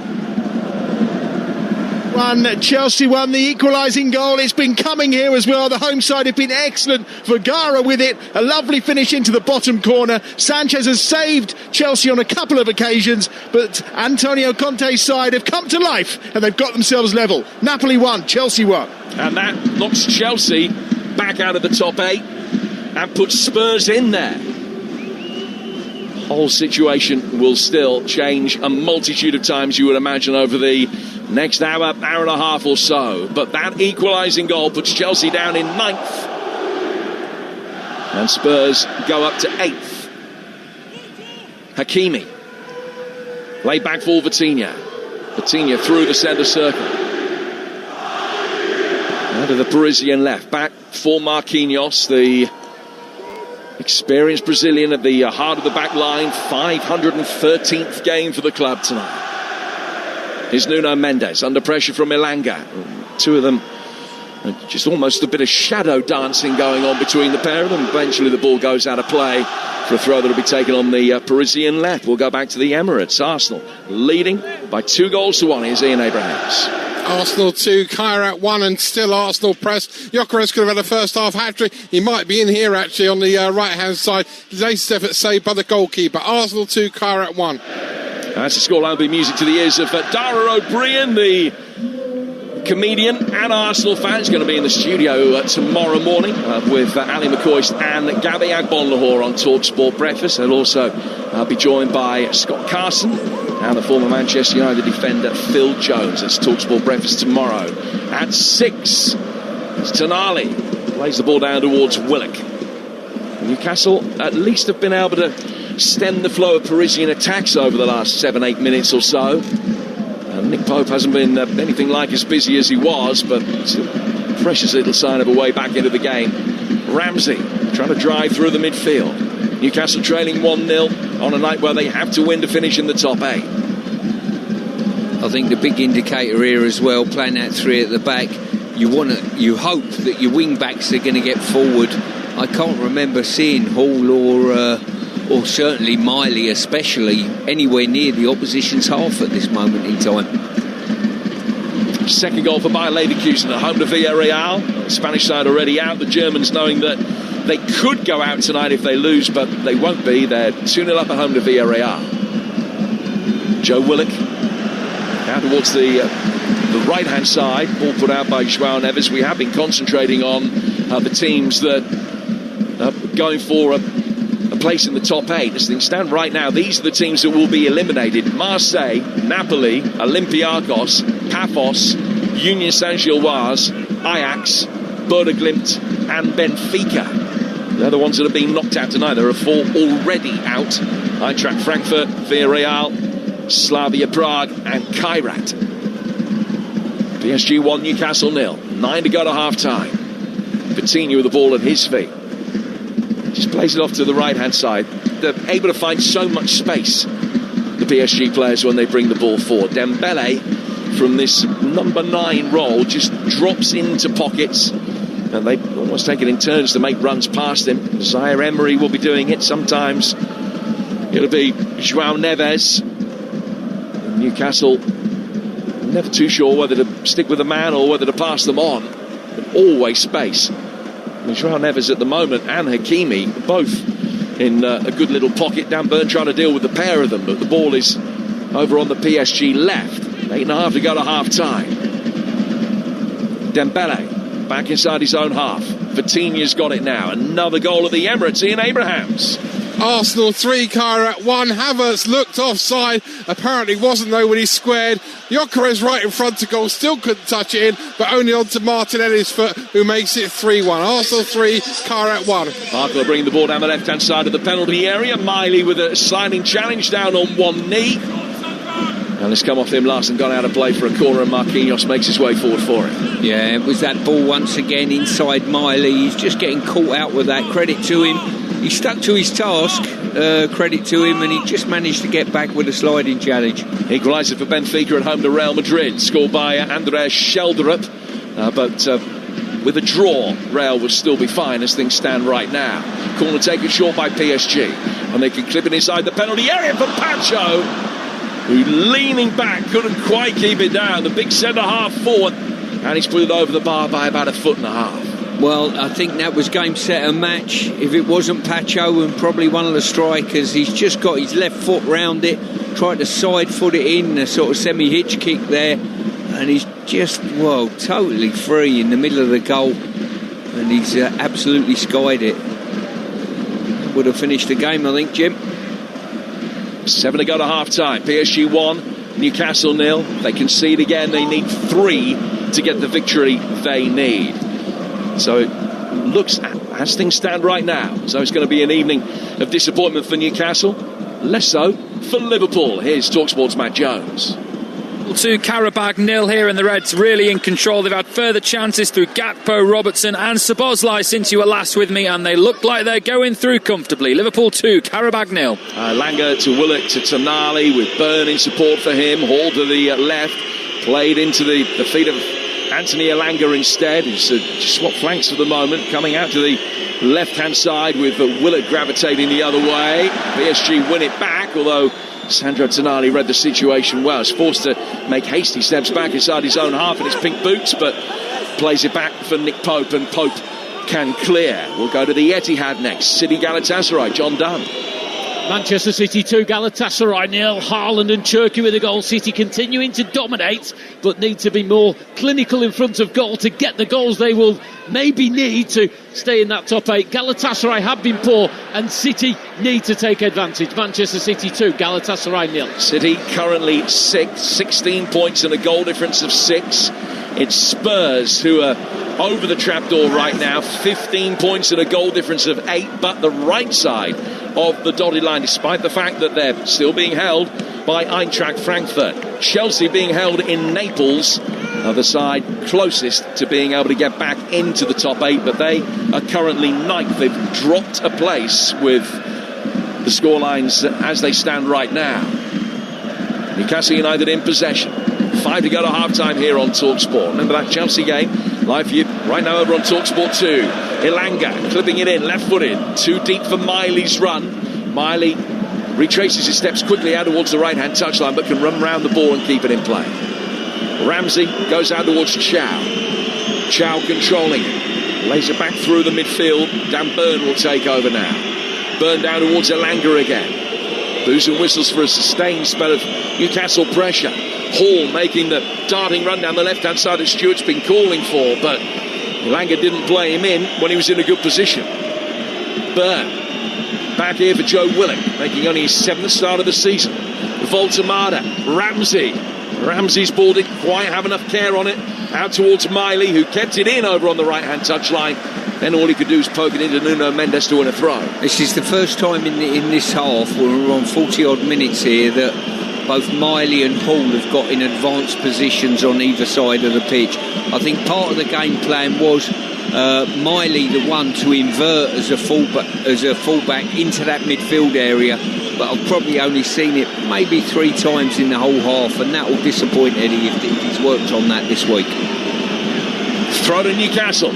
S8: Chelsea won the equalising goal. It's been coming here as well. The home side have been excellent. Vergara with it. A lovely finish into the bottom corner. Sanchez has saved Chelsea on a couple of occasions, but Antonio Conte's side have come to life and they've got themselves level. Napoli won, Chelsea won.
S3: And that knocks Chelsea back out of the top 8 and puts Spurs in there. Whole situation will still change a multitude of times, you would imagine, over the next hour and a half or so. But that equalising goal puts Chelsea down in 9th. And Spurs go up to 8th. Hakimi. Laid back for Vitinha. Vitinha through the centre circle. Out of the Parisian left. Back for Marquinhos. The Experienced Brazilian at the heart of the back line. 513th game for the club tonight. Here's Nuno Mendes under pressure from Elanga. Two of them, just almost a bit of shadow dancing going on between the pair of them. Eventually the ball goes out of play for a throw that will be taken on the Parisian left. We'll go back to the Emirates. Arsenal leading by 2-1. Here's Ian Abrahams.
S4: Arsenal 2, Kairat 1, and still Arsenal press. Gyökeres could have had a first half hat-trick. He might be in here actually on the right-hand side. Latest effort saved by the goalkeeper. Arsenal 2, Kairat 1.
S3: That's the scoreline. Will be music to the ears of Dara O'Brien, the comedian and Arsenal fan. He's going to be in the studio tomorrow morning with Ali McCoist and Gabby Agbonlahor on Talksport Breakfast. They'll also be joined by Scott Carson and the former Manchester United defender Phil Jones. That's Talksport Breakfast tomorrow at 6. Tonali plays the ball down towards Willock. Newcastle at least have been able to stem the flow of Parisian attacks over the last 7-8 minutes or so. Nick Pope hasn't been anything like as busy as he was, but it's a precious little sign of a way back into the game. Ramsey trying to drive through the midfield. Newcastle trailing 1-0 on a night where they have to win to finish in the top 8.
S2: I think the big indicator here as well, playing that 3 at the back, you hope that your wing backs are going to get forward. I can't remember seeing Hall or certainly Miley especially anywhere near the opposition's half at this moment in time.
S3: Second goal for Bayer Leverkusen at home to Villarreal. The Spanish side already out. The Germans knowing that they could go out tonight if they lose, but they won't be. They're 2-0 up at home to Villarreal. Joe Willock out towards the right-hand side. Ball put out by João Neves. We have been concentrating on the teams that are going for a place in the top 8. As things stand right now, these are the teams that will be eliminated: Marseille, Napoli, Olympiacos, Paphos, Union Saint-Gilloise, Ajax, Bodo Glimt and Benfica. They're the ones that have been knocked out tonight. There are 4 already out: Eintracht Frankfurt, Villarreal, Slavia Prague and Kairat. PSG 1, Newcastle 0. 9 to go to half-time. Coutinho with the ball at his feet. Just plays it off to the right-hand side. They're able to find so much space, the PSG players, when they bring the ball forward. Dembele, from this number 9 role, just drops into pockets, and they almost take it in turns to make runs past him. Zaire Emery will be doing it. Sometimes it'll be João Neves. Newcastle never too sure whether to stick with the man or whether to pass them on. But always space. João Neves at the moment and Hakimi both in a good little pocket. Dan Burn trying to deal with the pair of them, but the ball is over on the PSG left. 8.5 to go to half-time. Dembele back inside his own half. Vitinha's got it now. Another goal at the Emirates. Ian Abrahams.
S4: Arsenal 3, Kairat 1. Havertz looked offside. Apparently wasn't though when he squared. Gyökeres right in front of goal. Still couldn't touch it in, but only onto Martinelli's foot, who makes it 3-1. Arsenal 3, Kairat 1.
S3: Barker bringing the ball down the left-hand side of the penalty area. Miley with a sliding challenge down on one knee. And it's come off him last and gone out of play for a corner, and Marquinhos makes his way forward for it.
S2: Yeah, it was that ball once again inside Miley. He's just getting caught out with that. Credit to him. He stuck to his task, credit to him, and he just managed to get back with a sliding challenge.
S3: Equaliser for Benfica at home to Real Madrid, scored by Andreas Scheldrup, but with a draw, Real would still be fine as things stand right now. Corner taken short by PSG, and they can clip it inside the penalty area for Pacho, who leaning back couldn't quite keep it down. The big centre-half forward, and he's put it over the bar by about 1.5 feet.
S2: Well, I think that was game, set and match. If it wasn't Pacho and probably one of the strikers, he's just got his left foot round it, tried to side foot it in, a sort of semi-hitch kick there, and he's just, well, totally free in the middle of the goal, and he's absolutely skied it. Would have finished the game, I think, Jim.
S3: 7 to go to half-time. PSG 1, Newcastle 0. They concede again. They need 3 to get the victory they need. So it looks, as things stand right now, so it's going to be an evening of disappointment for Newcastle. Less so for Liverpool. Here's Talksport's Matt Jones.
S7: 2, Karabakh 0 here, and the Reds really in control. They've had further chances through Gakpo, Robertson and Szoboszlai since you were last with me, and they look like they're going through comfortably. Liverpool 2, Karabakh 0.
S3: Langer to Willock to Tonali with Byrne in support for him. Hall to the left, played into the feet of Anthony Elanga instead. He's just swapped flanks for the moment, coming out to the left-hand side with Willock gravitating the other way. PSG win it back, although Sandro Tonali read the situation well. He's forced to make hasty steps back inside his own half in his pink boots, but plays it back for Nick Pope, and Pope can clear. We'll go to the Etihad next. City Galatasaray, John Dunn.
S6: Manchester City 2, Galatasaray 0. Haaland and Cherki with a goal. City continuing to dominate, but need to be more clinical in front of goal to get the goals they will maybe need to stay in that top 8. Galatasaray have been poor, and City need to take advantage. Manchester City 2, Galatasaray 0.
S3: City currently 6th, 16 points and a goal difference of 6. It's Spurs who are over the trapdoor right now, 15 points and a goal difference of 8, but the right side of the dotted line, despite the fact that they're still being held by Eintracht Frankfurt. Chelsea being held in Naples, other side closest to being able to get back into the top 8, but they are currently 9th. They've dropped a place with the scorelines as they stand right now. Newcastle United in possession. 5 to go to half-time here on Talksport. Remember that Chelsea game? Live for you right now over on Talksport 2. Elanga clipping it in, left-footed. Too deep for Miley's run. Miley retraces his steps quickly out towards the right-hand touchline, but can run round the ball and keep it in play. Ramsey goes out towards Chow. Chow controlling it. Lays it back through the midfield. Dan Byrne will take over now. Byrne down towards Elanga again. Boos and whistles for a sustained spell of Newcastle pressure. Hall making the darting run down the left-hand side that Stewart's been calling for, but Elanga didn't play him in when he was in a good position. Byrne back here for Joe Willock, making only his 7th start of the season. Voltemada, Ramsey's ball didn't quite have enough care on it. Out towards Miley, who kept it in over on the right-hand touchline. Then all he could do is poke it into Nuno Mendes to win a throw.
S2: This is the first time in this half, we're on 40-odd minutes here, that both Miley and Hall have got in advanced positions on either side of the pitch. I think part of the game plan was Miley the one to invert as a fullback into that midfield area, but I've probably only seen it maybe 3 times in the whole half, and that will disappoint Eddie if he's worked on that this week.
S3: Throw to Newcastle,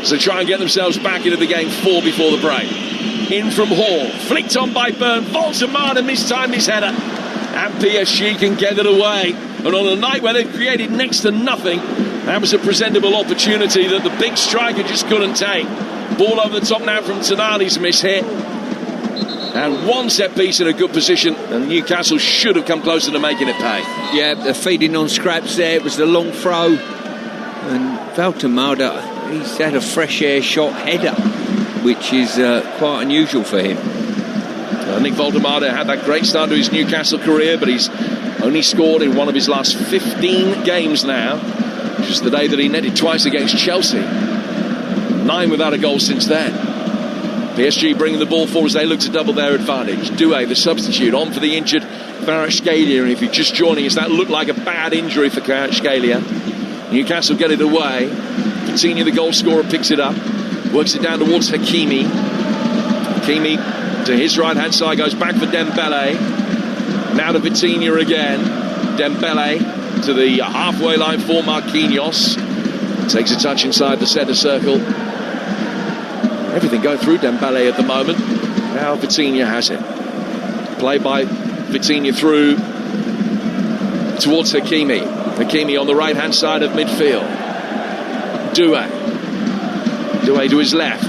S3: so try and get themselves back into the game 4 before the break. In from Hall, flicked on by Byrne. Voltemada mistimed his header, and PSG can get it away. And on a night where they've created next to nothing, that was a presentable opportunity that the big striker just couldn't take. Ball over the top now from Tonali's miss hit. And one set piece in a good position, and Newcastle should have come closer to making it pay.
S2: Yeah, they're feeding on scraps there. It was the long throw, and Voltemada, he's had a fresh air shot header, which is quite unusual for him.
S3: Nick Voltemada had that great start to his Newcastle career, but he's only scored in one of his last 15 games now, which is the day that he netted twice against Chelsea. 9 without a goal since then. PSG bringing the ball forward as they look to double their advantage. Doué, the substitute, on for the injured Kvaratskhelia, and if you're just joining us, that looked like a bad injury for Kvaratskhelia. Newcastle get it away. Coutinho, the goal scorer, picks it up, works it down towards Hakimi. Hakimi to his right-hand side, goes back for Dembele. Now to Vitinha again. Dembele to the halfway line for Marquinhos. Takes a touch inside the centre circle. Everything going through Dembele at the moment. Now Vitinha has it. Play by Vitinha through towards Hakimi. Hakimi on the right-hand side of midfield. Doué to his left.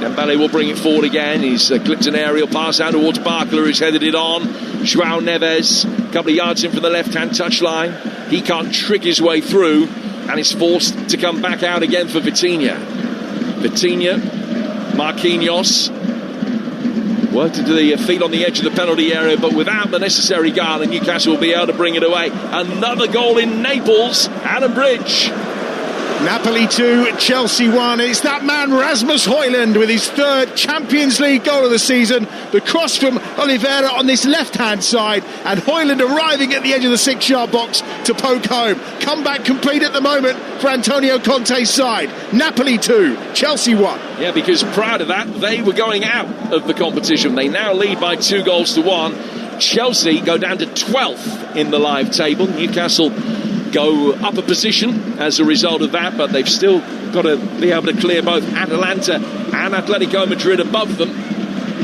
S3: Dembele will bring it forward again. He's clipped an aerial pass out towards Barkler, who's headed it on. João Neves, a couple of yards in from the left-hand touchline. He can't trick his way through, and is forced to come back out again for Vitinha. Vitinha, Marquinhos, worked into the feet on the edge of the penalty area, but without the necessary guard, and Newcastle will be able to bring it away. Another goal in Naples. Adam Bridge.
S8: Napoli 2, Chelsea 1. It's that man Rasmus Højlund with his third Champions League goal of the season. The cross from Oliveira on this left-hand side, and Højlund arriving at the edge of the 6-yard box to poke home. Comeback complete at the moment for Antonio Conte's side. Napoli 2, Chelsea 1.
S3: Yeah, because prior to that, they were going out of the competition. They now lead by 2-1. Chelsea go down to 12th in the live table. Newcastle go up a position as a result of that, but they've still got to be able to clear both Atalanta and Atletico Madrid above them.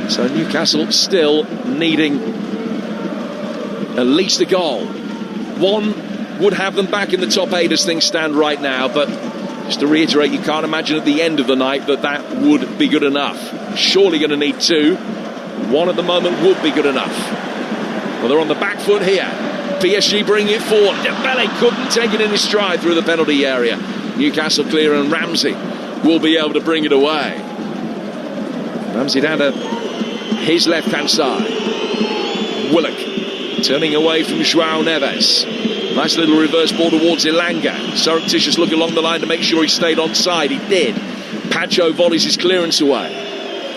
S3: So Newcastle still needing at least a goal. One would have them back in the top 8 as things stand right now, but just to reiterate, you can't imagine at the end of the night that would be good enough. Surely going to need 2. 1 at the moment would be good enough. Well, they're on the back foot here. PSG bringing it forward. Dembele couldn't take it in his stride through the penalty area. Newcastle clear, and Ramsey will be able to bring it away. Ramsey down to his left-hand side. Willock turning away from João Neves. Nice little reverse ball towards Elanga. Surreptitious look along the line to make sure he stayed on side. He did. Pacho volleys his clearance away.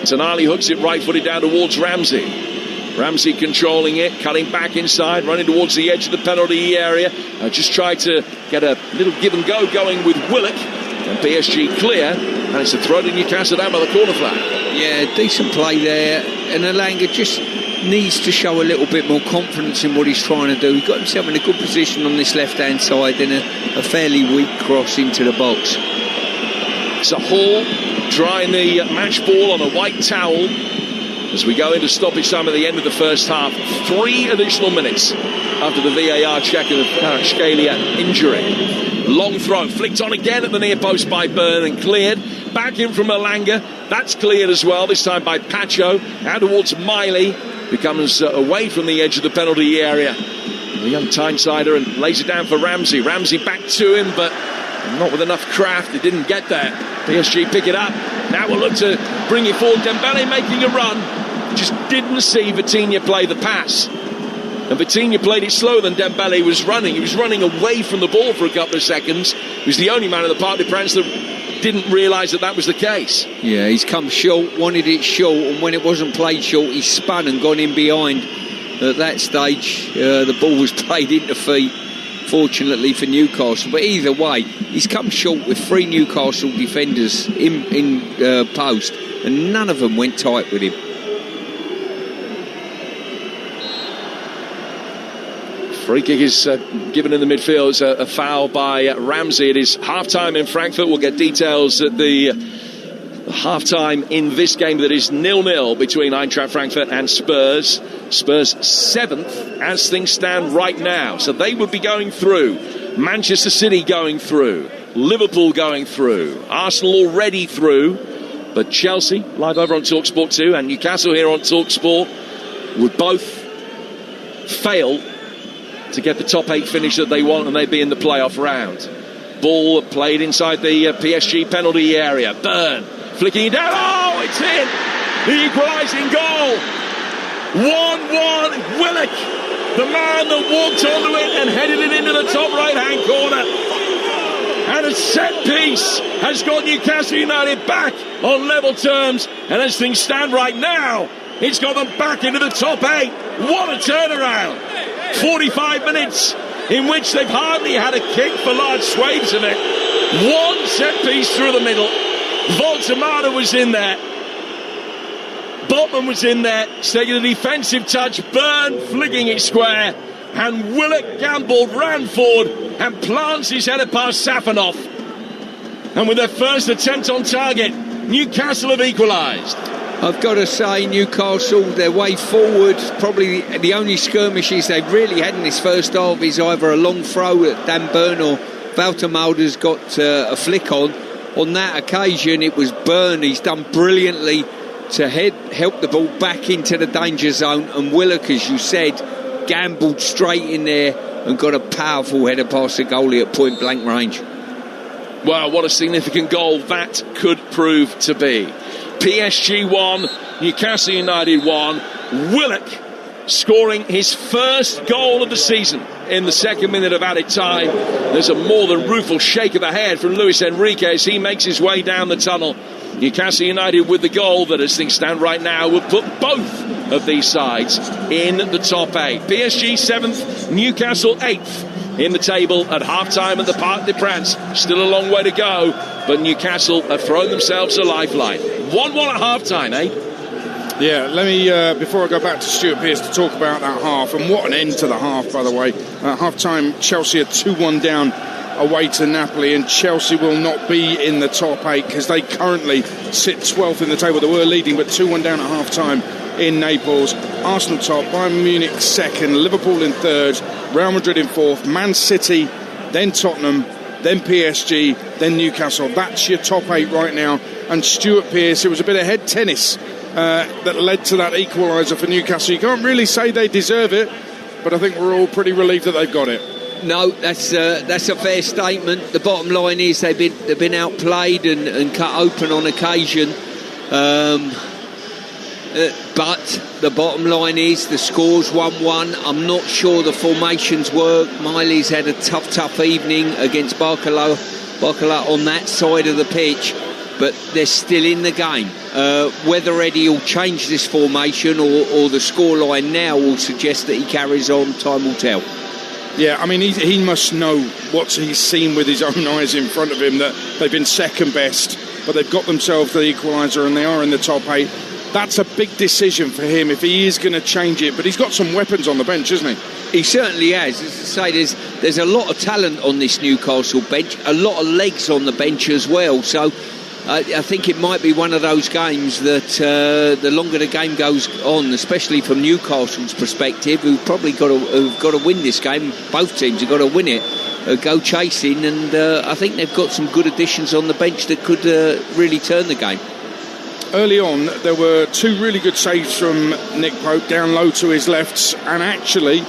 S3: Tonali hooks it right-footed down towards Ramsey. Ramsey controlling it, cutting back inside, running towards the edge of the penalty area. Just tried to get a little give and go going with Willock. And PSG clear, and it's a throw to Newcastle down by the corner flag.
S2: Yeah, decent play there. And Elanga just needs to show a little bit more confidence in what he's trying to do. He got himself in a good position on this left-hand side, then a fairly weak cross into the box.
S3: It's a Hall drying the match ball on a white towel as we go into stoppage time at the end of the first half. 3 additional minutes after the VAR check of the Kvaratskhelia injury. Long throw, flicked on again at the near post by Byrne and cleared. Back in from Elanga, that's cleared as well, this time by Pacho. Out towards Miley, who comes away from the edge of the penalty area. The young Tyneside and lays it down for Ramsey. Ramsey back to him, but not with enough craft. He didn't get there. PSG pick it up. Now we'll look to bring it forward. Dembele making a run. Just didn't see Vitinha play the pass. And Vitinha played it slower than Dembele was running. He was running away from the ball for a couple of seconds. He was the only man in the Parc des Princes that didn't realise that was the case.
S2: Yeah, he's come short, wanted it short, and when it wasn't played short, he spun and gone in behind. At that stage, the ball was played into feet, fortunately for Newcastle. But either way, he's come short with 3 Newcastle defenders in post, and none of them went tight with him.
S3: Free kick is given in the midfield. It's a foul by Ramsey. It is half-time in Frankfurt. We'll get details at the half-time in this game that is 0-0 between Eintracht Frankfurt and Spurs. Spurs 7th as things stand right now. So they would be going through. Manchester City going through. Liverpool going through. Arsenal already through. But Chelsea, live over on Talksport 2, and Newcastle here on Talksport, would both fail to get the top 8 finish that they want, and they'd be in the playoff round. Ball played inside the PSG penalty area. Byrne flicking it down. Oh, it's in! The equalising goal. 1-1. Willock, the man that walked onto it and headed it into the top right-hand corner. And a set piece has got Newcastle United back on level terms. And as things stand right now, it's got them back into the top 8. What a turnaround. 45 minutes in which they've hardly had a kick for large swathes of it. One set piece through the middle. Voltemada was in there. Botman was in there, taking a defensive touch. Byrne flicking it square. And Willock gambled, ran forward and plants his header past Safanov. And with their first attempt on target, Newcastle have equalised.
S2: I've got to say, Newcastle, their way forward, probably the only skirmishes they've really had in this first half is either a long throw at Dan Byrne or Valtemada's got a flick on. On that occasion, it was Byrne. He's done brilliantly to help the ball back into the danger zone. And Willock, as you said, gambled straight in there and got a powerful header past the goalie at point blank range.
S3: Wow, what a significant goal that could prove to be. PSG 1, Newcastle United 1. Willock scoring his first goal of the season in the second minute of added time. There's a more than rueful shake of the head from Luis Enrique as he makes his way down the tunnel. Newcastle United with the goal that, as things stand right now, will put both of these sides in the top 8. PSG 7th, Newcastle 8th in the table at half-time at the Parc des Princes. Still a long way to go, but Newcastle have thrown themselves a lifeline. 1-1 at half-time, eh?
S1: Yeah, let me, before I go back to Stuart Pearce to talk about that half, and what an end to the half, by the way. Half-time, Chelsea are 2-1 down away to Napoli, and Chelsea will not be in the top 8 because they currently sit 12th in the table. They were leading, but 2-1 down at half-time in Naples. Arsenal top, Bayern Munich 2nd, Liverpool in 3rd, Real Madrid in 4th, Man City, then Tottenham, then PSG, then Newcastle. That's your top 8 right now. And Stuart Pearce, it was a bit of head tennis that led to that equaliser for Newcastle. You can't really say they deserve it, but I think we're all pretty relieved that they've got it.
S2: No, that's a fair statement. The bottom line is they've been outplayed and cut open on occasion. But the bottom line is the score's 1-1. I'm not sure the formations work. Miley's had a tough evening against Barcola on that side of the pitch, but they're still in the game. Whether Eddie will change this formation or the scoreline now will suggest that he carries on, time will tell.
S1: Yeah, I mean, he must know what he's seen with his own eyes in front of him, that they've been second best, but they've got themselves the equaliser and they are in the top 8. That's a big decision for him if he is going to change it, but he's got some weapons on the bench, isn't he?
S2: He certainly has. As I say, there's a lot of talent on this Newcastle bench, a lot of legs on the bench as well, so I think it might be one of those games that the longer the game goes on, especially from Newcastle's perspective, who've got to win this game. Both teams have got to win it, go chasing, and I think they've got some good additions on the bench that could really turn the game.
S1: Early on, there were 2 really good saves from Nick Pope down low to his lefts, and actually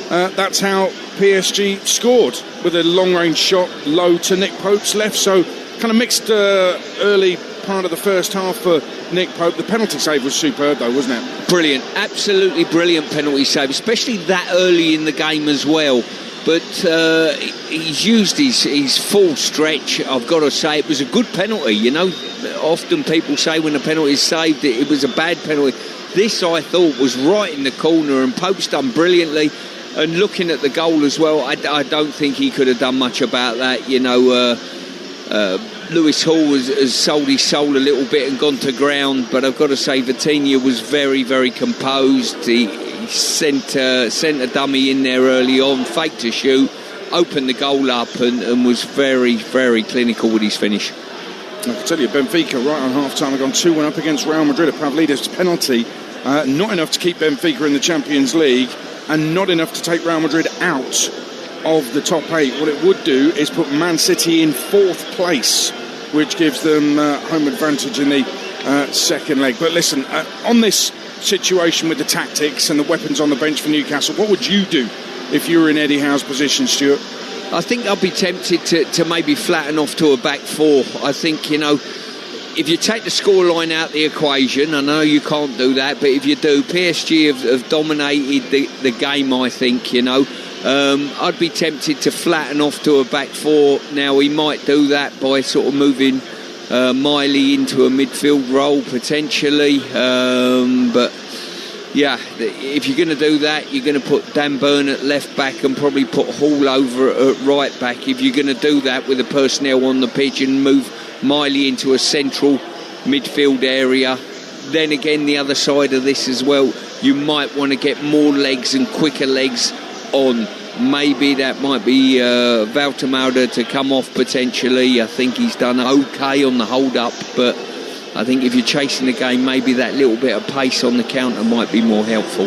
S1: that's how PSG scored, with a long-range shot low to Nick Pope's left. So kind of mixed early part of the first half for Nick Pope. The penalty save was superb though, wasn't it?
S2: Brilliant, absolutely brilliant penalty save, especially that early in the game as well. But he's used his full stretch. I've got to say, it was a good penalty. You know, often people say when a penalty is saved, it was a bad penalty. This, I thought, was right in the corner, and Pope's done brilliantly. And looking at the goal as well, I don't think he could have done much about that. You know, Lewis Hall has sold his soul a little bit and gone to ground, but I've got to say Vitinha was very, very composed. He sent a dummy in there early on, faked a shoot, opened the goal up, and was very, very clinical with his finish.
S1: I can tell you, Benfica right on half-time have gone 2-1 up against Real Madrid. A Pavlidis penalty, not enough to keep Benfica in the Champions League, and not enough to take Real Madrid out of the top 8. What it would do is put Man City in 4th place, which gives them home advantage in the second leg. But listen, on this situation with the tactics and the weapons on the bench for Newcastle, what would you do if you were in Eddie Howe's position, Stuart?
S2: I think I'd be tempted to maybe flatten off to a back 4. I think, you know, if you take the scoreline out the equation, I know you can't do that, but if you do, PSG have dominated the game, I think, you know. I'd be tempted to flatten off to a back 4. Now, he might do that by sort of moving Miley into a midfield role, potentially. But, yeah, if you're going to do that, you're going to put Dan Burn at left back and probably put Hall over at right back. If you're going to do that with the personnel on the pitch and move Miley into a central midfield area, then again, the other side of this as well, you might want to get more legs and quicker legs on. Maybe that might be Valtemauda to come off potentially. I think he's done okay on the hold-up, but I think if you're chasing the game, maybe that little bit of pace on the counter might be more helpful.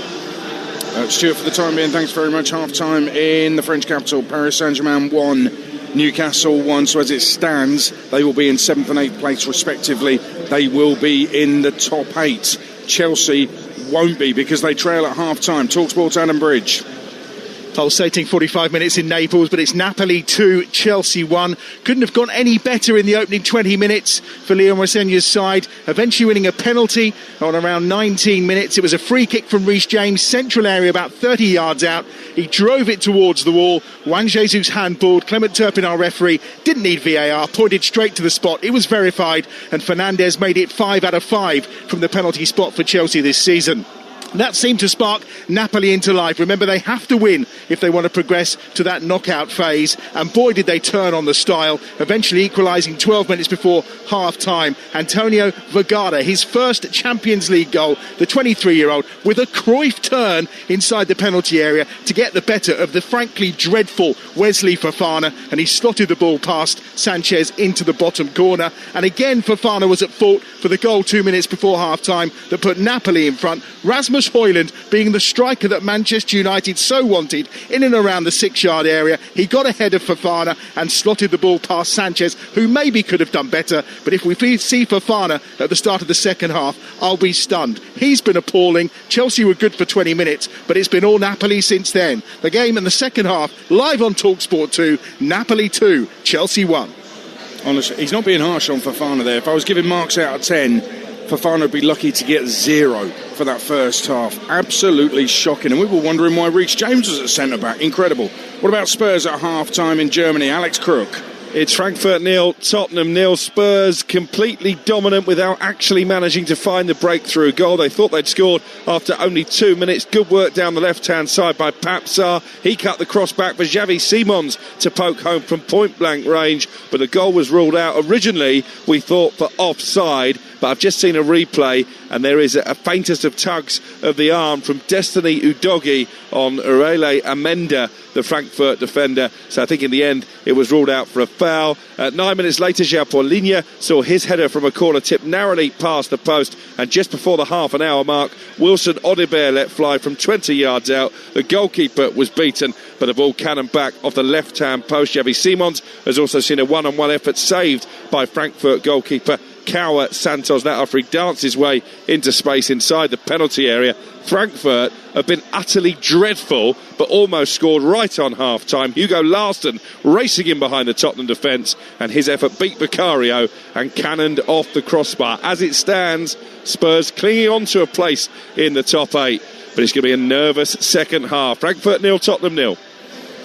S1: Stuart, for the time being, thanks very much. Half-time in the French capital. Paris Saint-Germain 1, Newcastle 1. So as it stands, they will be in 7th and 8th place respectively. They will be in the top 8. Chelsea won't be because they trail at half-time. Talksport, Adam Bridge.
S8: Pulsating 45 minutes in Naples, but it's Napoli 2, Chelsea 1. Couldn't have gone any better in the opening 20 minutes for Leo Moussenia's side, eventually winning a penalty on around 19 minutes. It was a free kick from Reece James, central area about 30 yards out. He drove it towards the wall. Juan Jesus handballed. Clement Turpin, our referee, didn't need VAR, pointed straight to the spot. It was verified, and Fernandes made it 5 out of 5 from the penalty spot for Chelsea this season. That seemed to spark Napoli into life. Remember, they have to win if they want to progress to that knockout phase. And boy, did they turn on the style, eventually equalising 12 minutes before half-time. Antonio Vergara, his first Champions League goal, the 23-year-old, with a Cruyff turn inside the penalty area to get the better of the frankly dreadful Wesley Fofana. And he slotted the ball past Sanchez into the bottom corner. And again, Fofana was at fault for the goal 2 minutes before half-time that put Napoli in front. Rasmus Højlund being the striker that Manchester United so wanted in and around the 6-yard area. He got ahead of Fofana and slotted the ball past Sanchez, who maybe could have done better. But if we see Fofana at the start of the second half, I'll be stunned. He's been appalling. Chelsea were good for 20 minutes, but it's been all Napoli since then. The game in the second half, live on Talksport 2, Napoli 2, Chelsea 1.
S1: Honestly, he's not being harsh on Fofana there. If I was giving marks out of 10, Fofana would be lucky to get 0 for that first half. Absolutely shocking. And we were wondering why Reece James was at centre-back. Incredible. What about Spurs at half-time in Germany? Alex Crook.
S5: It's Frankfurt 0, Tottenham 0. Spurs completely dominant without actually managing to find the breakthrough goal. They thought they'd scored after only 2 minutes. Good work down the left-hand side by Papsar. He cut the cross back for Xavi Simons to poke home from point-blank range, but the goal was ruled out. Originally, we thought for offside, but I've just seen a replay, and there is a faintest of tugs of the arm from Destiny Udogie on Aurele Amenda, the Frankfurt defender. So I think in the end it was ruled out for a foul. 9 minutes later, João Paulinho saw his header from a corner tip narrowly past the post, and just before the half an hour mark, Wilson Odobert let fly from 20 yards out. The goalkeeper was beaten, but the ball cannoned back off the left-hand post. Xavi Simons has also seen a one-on-one effort saved by Frankfurt goalkeeper Kawa Santos, that after he danced his way into space inside the penalty area. Frankfurt have been utterly dreadful, but almost scored right on half-time. Hugo Larsson racing in behind the Tottenham defence, and his effort beat Vicario and cannoned off the crossbar. As it stands, Spurs clinging on to a place in the top 8, but it's going to be a nervous second half. Frankfurt 0, Tottenham 0.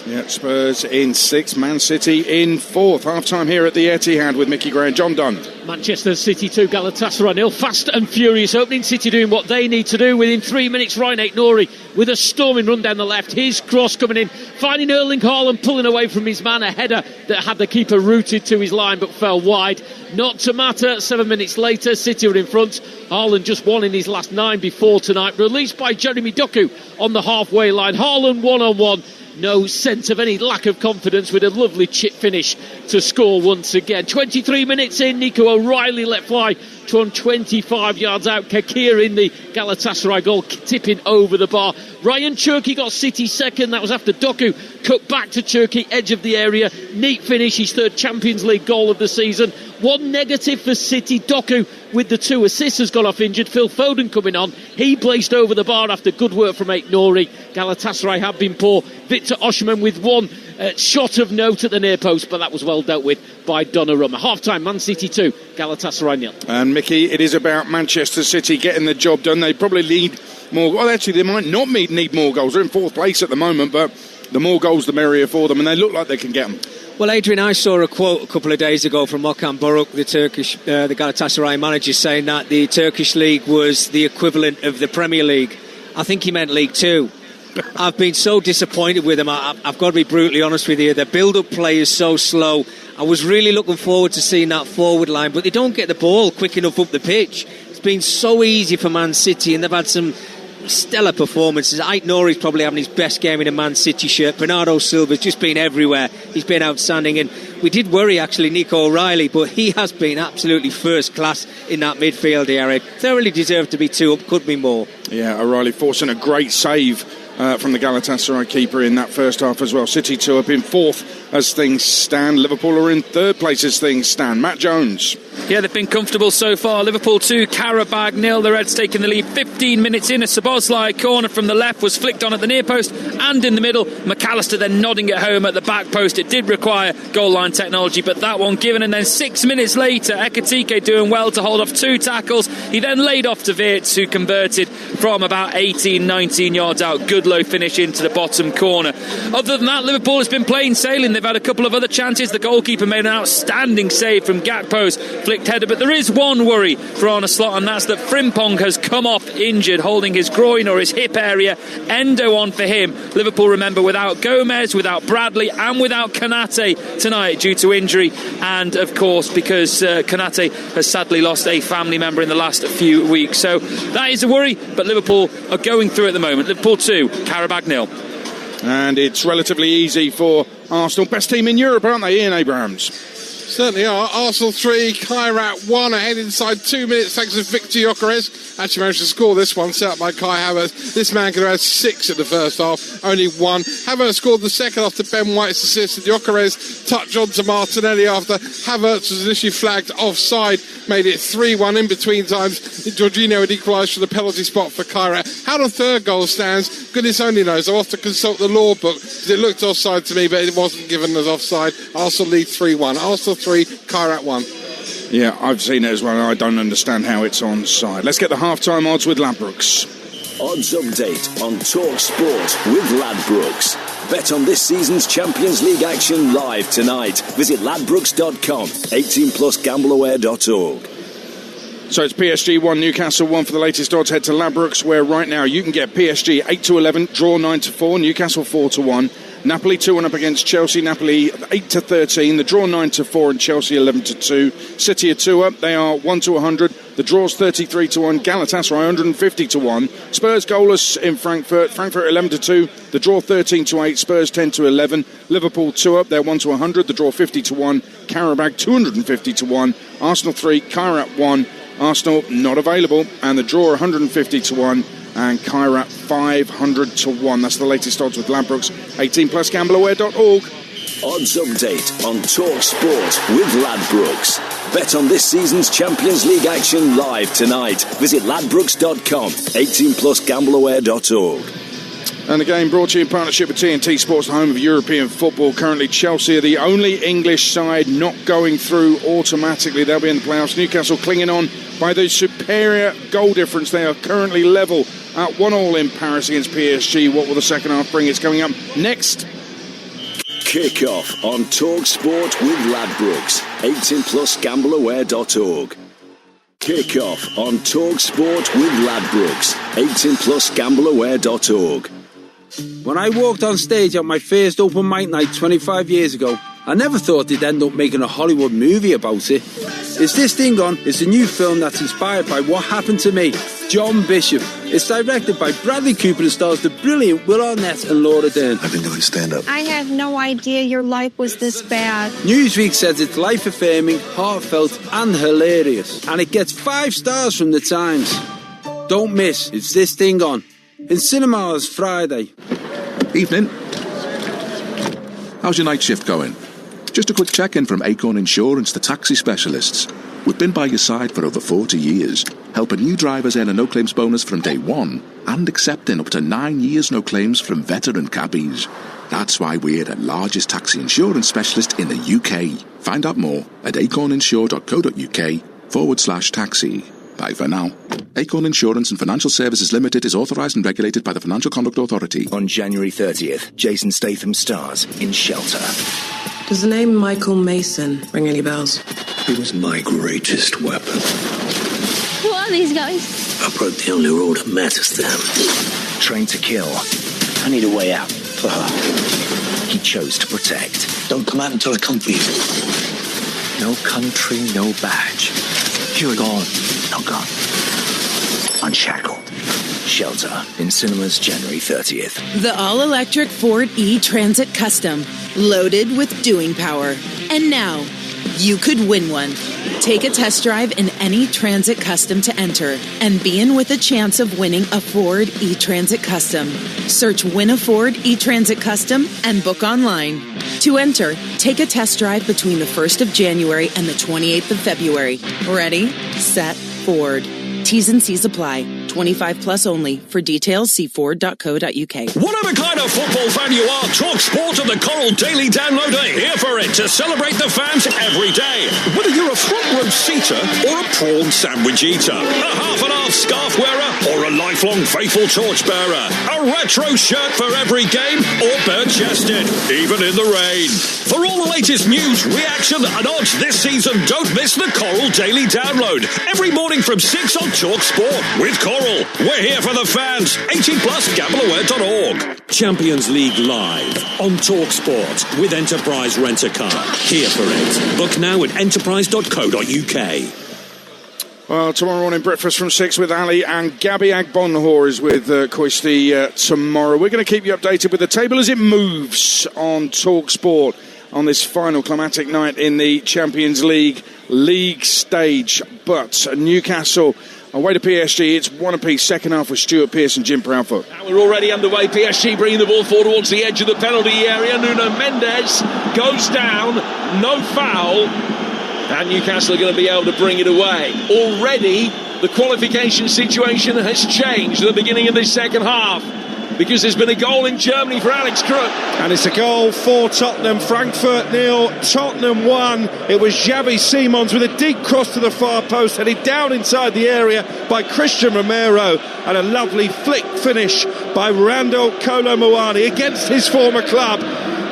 S1: Yeah, Spurs in 6th, Man City in 4th. Half-time here at the Etihad with Mickey Gray and John Dunn.
S6: Manchester City 2, Galatasaray 0. Fast and furious opening. City doing what they need to do. Within 3 minutes, Ryan Aït-Nouri with a storming run down the left. His cross coming in, finding Erling Haaland pulling away from his man. A header that had the keeper rooted to his line but fell wide. Not to matter. 7 minutes later, City were in front. Haaland just won in his last 9 before tonight. Released by Jeremy Doku on the halfway line. Haaland one-on-one. No sense of any lack of confidence with a lovely chip finish to score once again. 23 minutes in, Nico O'Reilly let fly from 25 yards out. Kekir in the Galatasaray goal, tipping over the bar. Ryan Cherki got City second. That was after Doku cut back to Cherki, edge of the area. Neat finish, his 3rd Champions League goal of the season. One negative for City. Doku with the 2 assists has gone off injured. Phil Foden coming on. He blazed over the bar after good work from Aït-Nouri. Galatasaray have been poor. Victor Osimhen with one shot of note at the near post, but that was well dealt with by Donnarumma. Half-time, Man City 2, Galatasaray 0.
S1: And Mickey, it is about Manchester City getting the job done. They probably need more. Well, actually, they might not need more goals. They're in 4th place at the moment, but the more goals, the merrier for them, and they look like they can get them.
S2: Well, Adrian, I saw a quote a couple of days ago from Okan Buruk, the Galatasaray manager, saying that the Turkish league was the equivalent of the Premier League. I think he meant League 2. I've been so disappointed with them. I've got to be brutally honest with you. The build-up play is so slow. I was really looking forward to seeing that forward line, but they don't get the ball quick enough up the pitch. It's been so easy for Man City, and they've had some stellar performances. Aït-Nouri's probably having his best game in a Man City shirt. Bernardo Silva's just been everywhere. He's been outstanding, and we did worry actually Nico O'Reilly, but he has been absolutely first class in that midfield area. Thoroughly deserved to be 2 up, could be more.
S1: Yeah, O'Reilly forcing a great save from the Galatasaray keeper in that first half as well. City 2 up in 4th as things stand. Liverpool are in 3rd place as things stand. Matt Jones.
S7: Yeah, they've been comfortable so far. Liverpool 2, Qarabağ 0. The Reds taking the lead 15 minutes in. A Szoboszlai corner from the left was flicked on at the near post and in the middle. McAllister then nodding it home at the back post. It did require goal line technology, but that one given. And then 6 minutes later, Ekitike doing well to hold off 2 tackles. He then laid off to Wirtz, who converted from about 18, 19 yards out. Good low finish into the bottom corner. Other than that, Liverpool has been plain sailing. They've had a couple of other chances. The goalkeeper made an outstanding save from Gakpo's flicked header, but there is one worry for Arne Slot, and that's that Frimpong has come off injured, holding his groin or his hip area. Endo on for him. Liverpool, remember, without Gomez, without Bradley and without Konate tonight due to injury, and of course because Konate has sadly lost a family member in the last few weeks. So that is a worry, but Liverpool are going through at the moment. Liverpool 2, Qarabağ 0.
S1: And it's relatively easy for Arsenal. Best team in Europe, aren't they, Ian Abrahams?
S4: Certainly are. Arsenal 3, Kairat 1, ahead inside 2 minutes thanks to Victor Gyökeres. Actually managed to score this one, set up by Kai Havertz. This man could have had 6 in the first half, only 1. Havertz scored the second after Ben White's assist. Gyökeres touched on to Martinelli after Havertz was initially flagged offside, made it 3-1 in between times. Jorginho had equalised from the penalty spot for Kairat. How the third goal stands, goodness only knows. I'll have to consult the law book because it looked offside to me, but it wasn't given as offside. Arsenal lead 3-1. Arsenal 3, Kairat 1.
S1: Yeah, I've seen it as well. I don't understand how it's onside. Let's get the half-time odds with Ladbrokes.
S9: Odds update on Talksport with Ladbrokes. Bet on this season's Champions League action live tonight. Visit ladbrokes.com. 18+ gambleaware.org.
S1: So it's PSG 1, Newcastle 1 for the latest odds. Head to Ladbrokes, where right now you can get PSG 8-11, draw 9-4, Newcastle 4-1. Napoli 2-1 up against Chelsea. Napoli 8-13, the draw 9-4 and Chelsea 11-2. City are 2 up, they are 1-100. The draw's 33-1. Galatasaray 150-1. Spurs goalless in Frankfurt. Frankfurt 11-2. The draw 13-8. Spurs 10-11. Liverpool 2 up, they're 1-100. The draw 50-1. Qarabağ 250-1. Arsenal 3, Kairat 1. Arsenal not available, and the draw 150-1. And Kairat 500-1. That's the latest odds with Ladbrokes. 18+ gambleaware.org.
S9: Odds update on Talksport with Ladbrokes. Bet on this season's Champions League action live tonight. Visit ladbrokes.com. 18+ gambleaware.org.
S1: And the game brought to you in partnership with TNT Sports, the home of European football. Currently, Chelsea are the only English side not going through automatically. They'll be in the playoffs. Newcastle clinging on by the superior goal difference. They are currently level at 1-1 in Paris against PSG. What will the second half bring? It's coming up next.
S9: Kick-off on Talksport with Ladbrokes. 18+ gambleaware.org. Kick-off on Talksport with Ladbrokes. 18+ gambleaware.org.
S10: When I walked on stage at my first open mic night 25 years ago, I never thought they'd end up making a Hollywood movie about it. Is This Thing On? It's a new film that's inspired by what happened to me, John Bishop. It's directed by Bradley Cooper and stars the brilliant Will Arnett and Laura Dern.
S11: I've been doing stand-up.
S12: I had no idea your life was this bad.
S10: Newsweek says it's life-affirming, heartfelt and hilarious. And it gets 5 stars from the Times. Don't miss It's This Thing On. In cinemas Friday.
S11: Evening. How's your night shift going? Just a quick check-in from Acorn Insurance, the taxi specialists. We've been by your side for over 40 years, helping new drivers earn a no-claims bonus from day one and accepting up to 9 years no claims from veteran cabbies. That's why we're the largest taxi insurance specialist in the UK. Find out more at acorninsure.co.uk/taxi. Bye for now. Acorn Insurance and Financial Services Limited is authorised and regulated by the Financial Conduct Authority.
S13: On January 30th, Jason Statham stars in Shelter.
S14: Does the name Michael Mason ring any bells?
S13: He was my greatest weapon.
S15: Who are these guys?
S13: I broke the only rule that matters to them. Trained to kill. I need a way out for her. He chose to protect. Don't come out until I come for you. No country, no badge. You're gone. Not gone. Unshackled. Shelter in cinemas January 30th.
S16: The all-electric Ford E-Transit Custom. Loaded with doing power. And now, you could win one. Take a test drive in any Transit Custom to enter and be in with a chance of winning a Ford E-Transit Custom. Search Win a Ford E-Transit Custom and book online. To enter, take a test drive between the 1st of January and the 28th of February. Ready, set, Ford. T's and C's apply. 25 plus only. For details, see ford.co.uk.
S17: Whatever kind of football fan you are, Talksport and the Coral Daily Download are here for it to celebrate the fans every day. Whether you're a front row seater or a prawn sandwich eater, a half and half scarf wearer or a lifelong faithful torchbearer, a retro shirt for every game or bare-chested, even in the rain. For all the latest news, reaction and odds this season, don't miss the Coral Daily Download every morning from 6 on Talksport with Coral. We're here for the fans. 18 plus, gambleaware.org. Champions League live on Talksport with Enterprise Rent-A-Car. Here for it. Book now at enterprise.co.uk.
S1: Well, tomorrow morning, breakfast from 6 with Ali, and Gabby Agbonhor is with Koisty tomorrow. We're going to keep you updated with the table as it moves on Talksport on this final climatic night in the Champions League stage. But Newcastle away to PSG. It's one apiece, second half with Stuart Pearce and Jim Proudfoot.
S3: Now we're already underway. PSG bringing the ball forward towards the edge of the penalty area. Nuno Mendes goes down, no foul, and Newcastle are going to be able to bring it away. Already the qualification situation has changed at the beginning of this second half, because there's been a goal in Germany for Alex Crook.
S5: And it's a goal for Tottenham. Frankfurt 0, Tottenham 1. It was Xavi Simons with a deep cross to the far post, headed down inside the area by Christian Romero, and a lovely flick finish by Randall Kolo Muani against his former club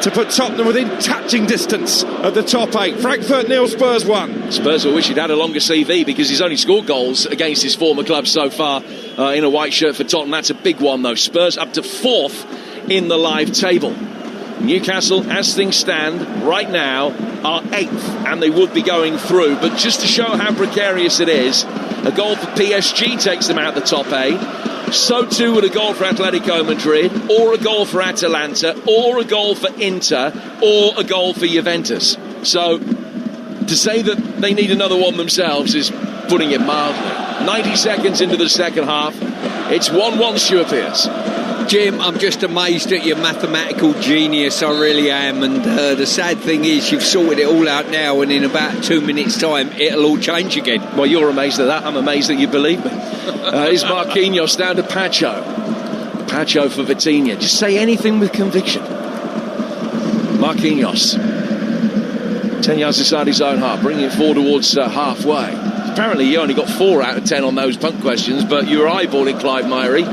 S5: to put Tottenham within touching distance of the top 8. Frankfurt 0, Spurs 1.
S3: Spurs will wish he'd had a longer CV, because he's only scored goals against his former club so far in a white shirt for Tottenham. That's a big one, though. Spurs up to 4th in the live table. Newcastle, as things stand right now, are 8th, and they would be going through. But just to show how precarious it is, a goal for PSG takes them out the top 8. So too would a goal for Atletico Madrid, or a goal for Atalanta, or a goal for Inter, or a goal for Juventus. So to say that they need another one themselves is putting it mildly. 90 seconds into the second half, it's 1-1 Stuart Pearce.
S2: Jim, I'm just amazed at your mathematical genius, I really am, and the sad thing is you've sorted it all out now, and in about 2 minutes' time it'll all change again.
S3: Well, you're amazed at that, I'm amazed that you believe me. Is Marquinhos down to Pacho for Vitinha. Just say anything with conviction. Marquinhos, 10 yards inside his own half, bringing it forward towards halfway. Apparently you only got 4 out of 10 on those punt questions, but you were eyeballing Clive Myrie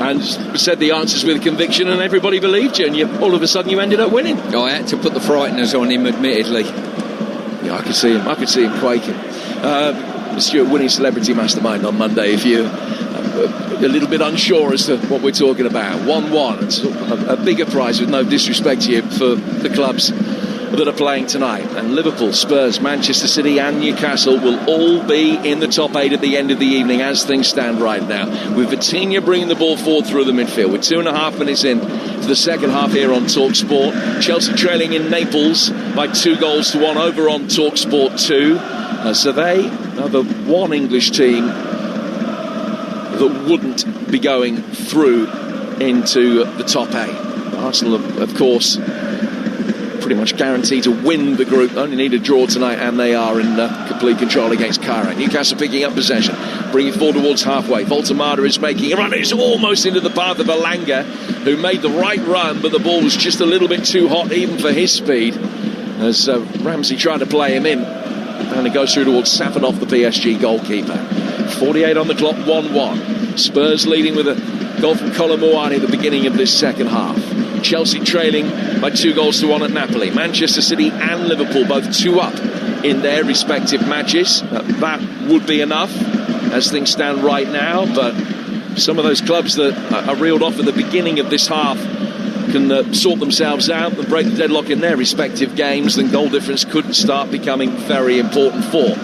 S3: and said the answers with conviction, and everybody believed you, and all of a sudden you ended up winning.
S2: I had to put the frighteners on him, admittedly.
S3: Yeah, I could see him quaking. Stuart winning Celebrity Mastermind on Monday if you're a little bit unsure as to what we're talking about. 1-1. It's a bigger prize, with no disrespect to you, for the clubs that are playing tonight. And Liverpool, Spurs, Manchester City and Newcastle will all be in the top 8 at the end of the evening as things stand right now, with Vitinha bringing the ball forward through the midfield. We're 2.5 minutes in to the second half here on Talksport. Chelsea trailing in Naples by 2-1 over on Talksport 2. So they are the one English team that wouldn't be going through into the top 8. Arsenal, of course, pretty much guaranteed to win the group. Only need a draw tonight, and they are in complete control against Cairo. Newcastle picking up possession, bringing it forward towards halfway. Voltemada is making a run. It's almost into the path of Elanga, who made the right run, but the ball was just a little bit too hot even for his speed, as Ramsey tried to play him in, and it goes through towards Safanov, the PSG goalkeeper. 48 on the clock, 1-1. Spurs leading with a goal from Kolo Muani at the beginning of this second half. Chelsea trailing by 2-1 at Napoli. Manchester City and Liverpool both 2 up in their respective matches. That would be enough as things stand right now, but some of those clubs that are reeled off at the beginning of this half can sort themselves out and break the deadlock in their respective games, then goal difference could start becoming very important for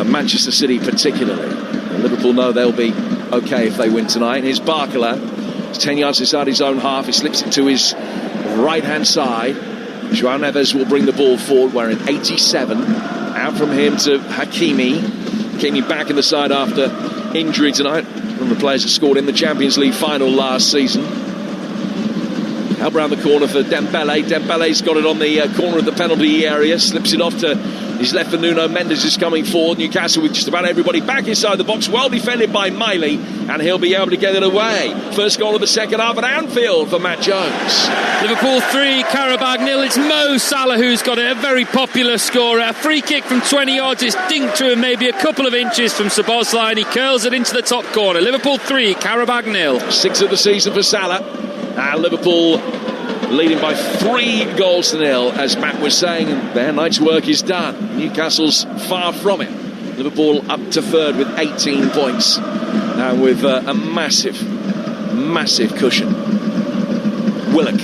S3: Manchester City particularly. Liverpool know they'll be okay if they win tonight. And here's Barcola. He's 10 yards inside his own half. He slips it to his right-hand side. João Neves will bring the ball forward. We're in 87. Out from him to Hakimi. Hakimi back in the side after injury tonight. One of the players that scored in the Champions League final last season. Help round the corner for Dembele. Dembele's got it on the corner of the penalty area, slips it off to his left for Nuno Mendes is coming forward. Newcastle with just about everybody back inside the box, well defended by Miley, and he'll be able to get it away. First goal of the second half at Anfield for Matt Jones.
S6: Liverpool 3, Qarabağ 0. It's Mo Salah who's got it, a very popular scorer. A free kick from 20 yards is dinked to him, maybe a couple of inches from Szoboszlai, and he curls it into the top corner. Liverpool 3, Qarabağ 0.
S3: 6th of the season for Salah, and Liverpool leading by 3-0, as Matt was saying, and their night's work is done. Newcastle's far from it. Liverpool up to third with 18 points, and with a massive cushion. Willock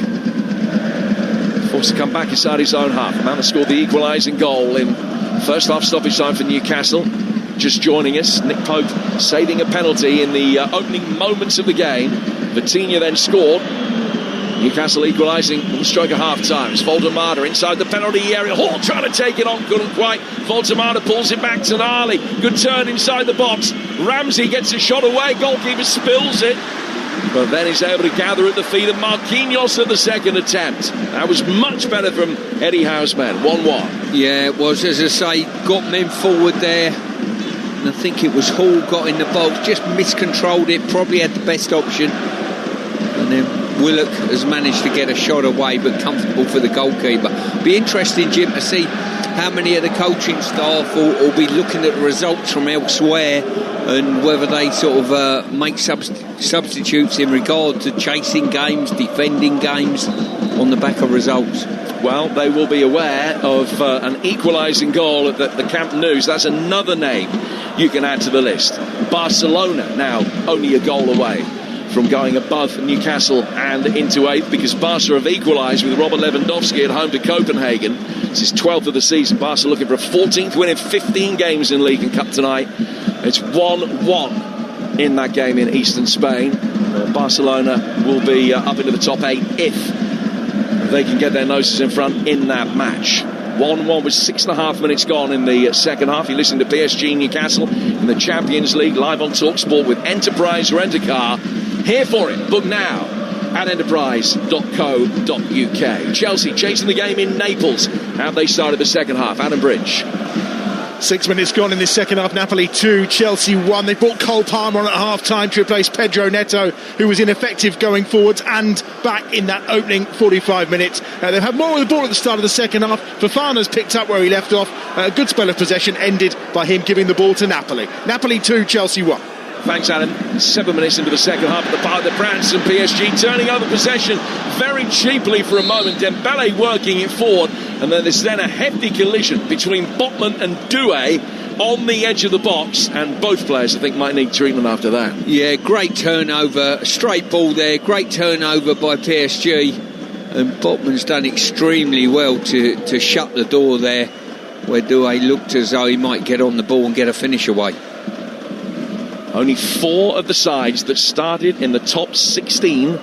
S3: forced to come back inside his own half. The man that scored the equalising goal in first half stoppage time for Newcastle. Just joining us, Nick Pope saving a penalty in the opening moments of the game. Vitinha then scored. Newcastle equalising on the stroke of half-time. It's Voldemada inside the penalty area. Hall trying to take it on, couldn't quite. Voldemada pulls it back to Nali. Good turn inside the box. Ramsey gets a shot away. Goalkeeper spills it. But then he's able to gather at the feet of Marquinhos at the second attempt. That was much better from Eddie Howe's men. 1-1.
S2: Yeah, it was, as I say, got men forward there. And I think it was Hall got in the box, just miscontrolled it, probably had the best option. And then Willock has managed to get a shot away, but comfortable for the goalkeeper. Be interesting, Jim, to see how many of the coaching staff will be looking at the results from elsewhere and whether they sort of make substitutes in regard to chasing games, defending games on the back of results.
S3: Well, they will be aware of an equalising goal at the Camp Nou. That's another name you can add to the list. Barcelona now only a goal away from going above Newcastle and into 8th, because Barca have equalised with Robert Lewandowski at home to Copenhagen. This is 12th of the season. Barca looking for a 14th win in 15 games in League and Cup tonight. It's 1-1 in that game in eastern Spain. Barcelona will be up into the top 8 if they can get their noses in front in that match. 1-1 with 6.5 minutes gone in the second half. You're listening to PSG Newcastle in the Champions League, live on Talksport with Enterprise Rent-A-Car. Here for it. Book now at enterprise.co.uk. Chelsea chasing the game in Naples. Have they started the second half? Adam Bridge.
S8: 6 minutes gone in this second half. Napoli 2, Chelsea 1. They brought Cole Palmer on at half-time to replace Pedro Neto, who was ineffective going forwards and back in that opening 45 minutes. They've had more of the ball at the start of the second half. Fofana's picked up where he left off. A good spell of possession ended by him giving the ball to Napoli. Napoli 2, Chelsea 1.
S3: Thanks, Adam. 7 minutes into the second half at the Parc des Princes, and PSG turning over possession very cheaply for a moment. Dembele working it forward, and then there's a hefty collision between Botman and Doué on the edge of the box, and both players, I think, might need treatment after that.
S2: Yeah, great turnover, straight ball there, great turnover by PSG, and Botman's done extremely well to shut the door there, where Doué looked as though he might get on the ball and get a finish away.
S3: Only 4 of the sides that started in the top 16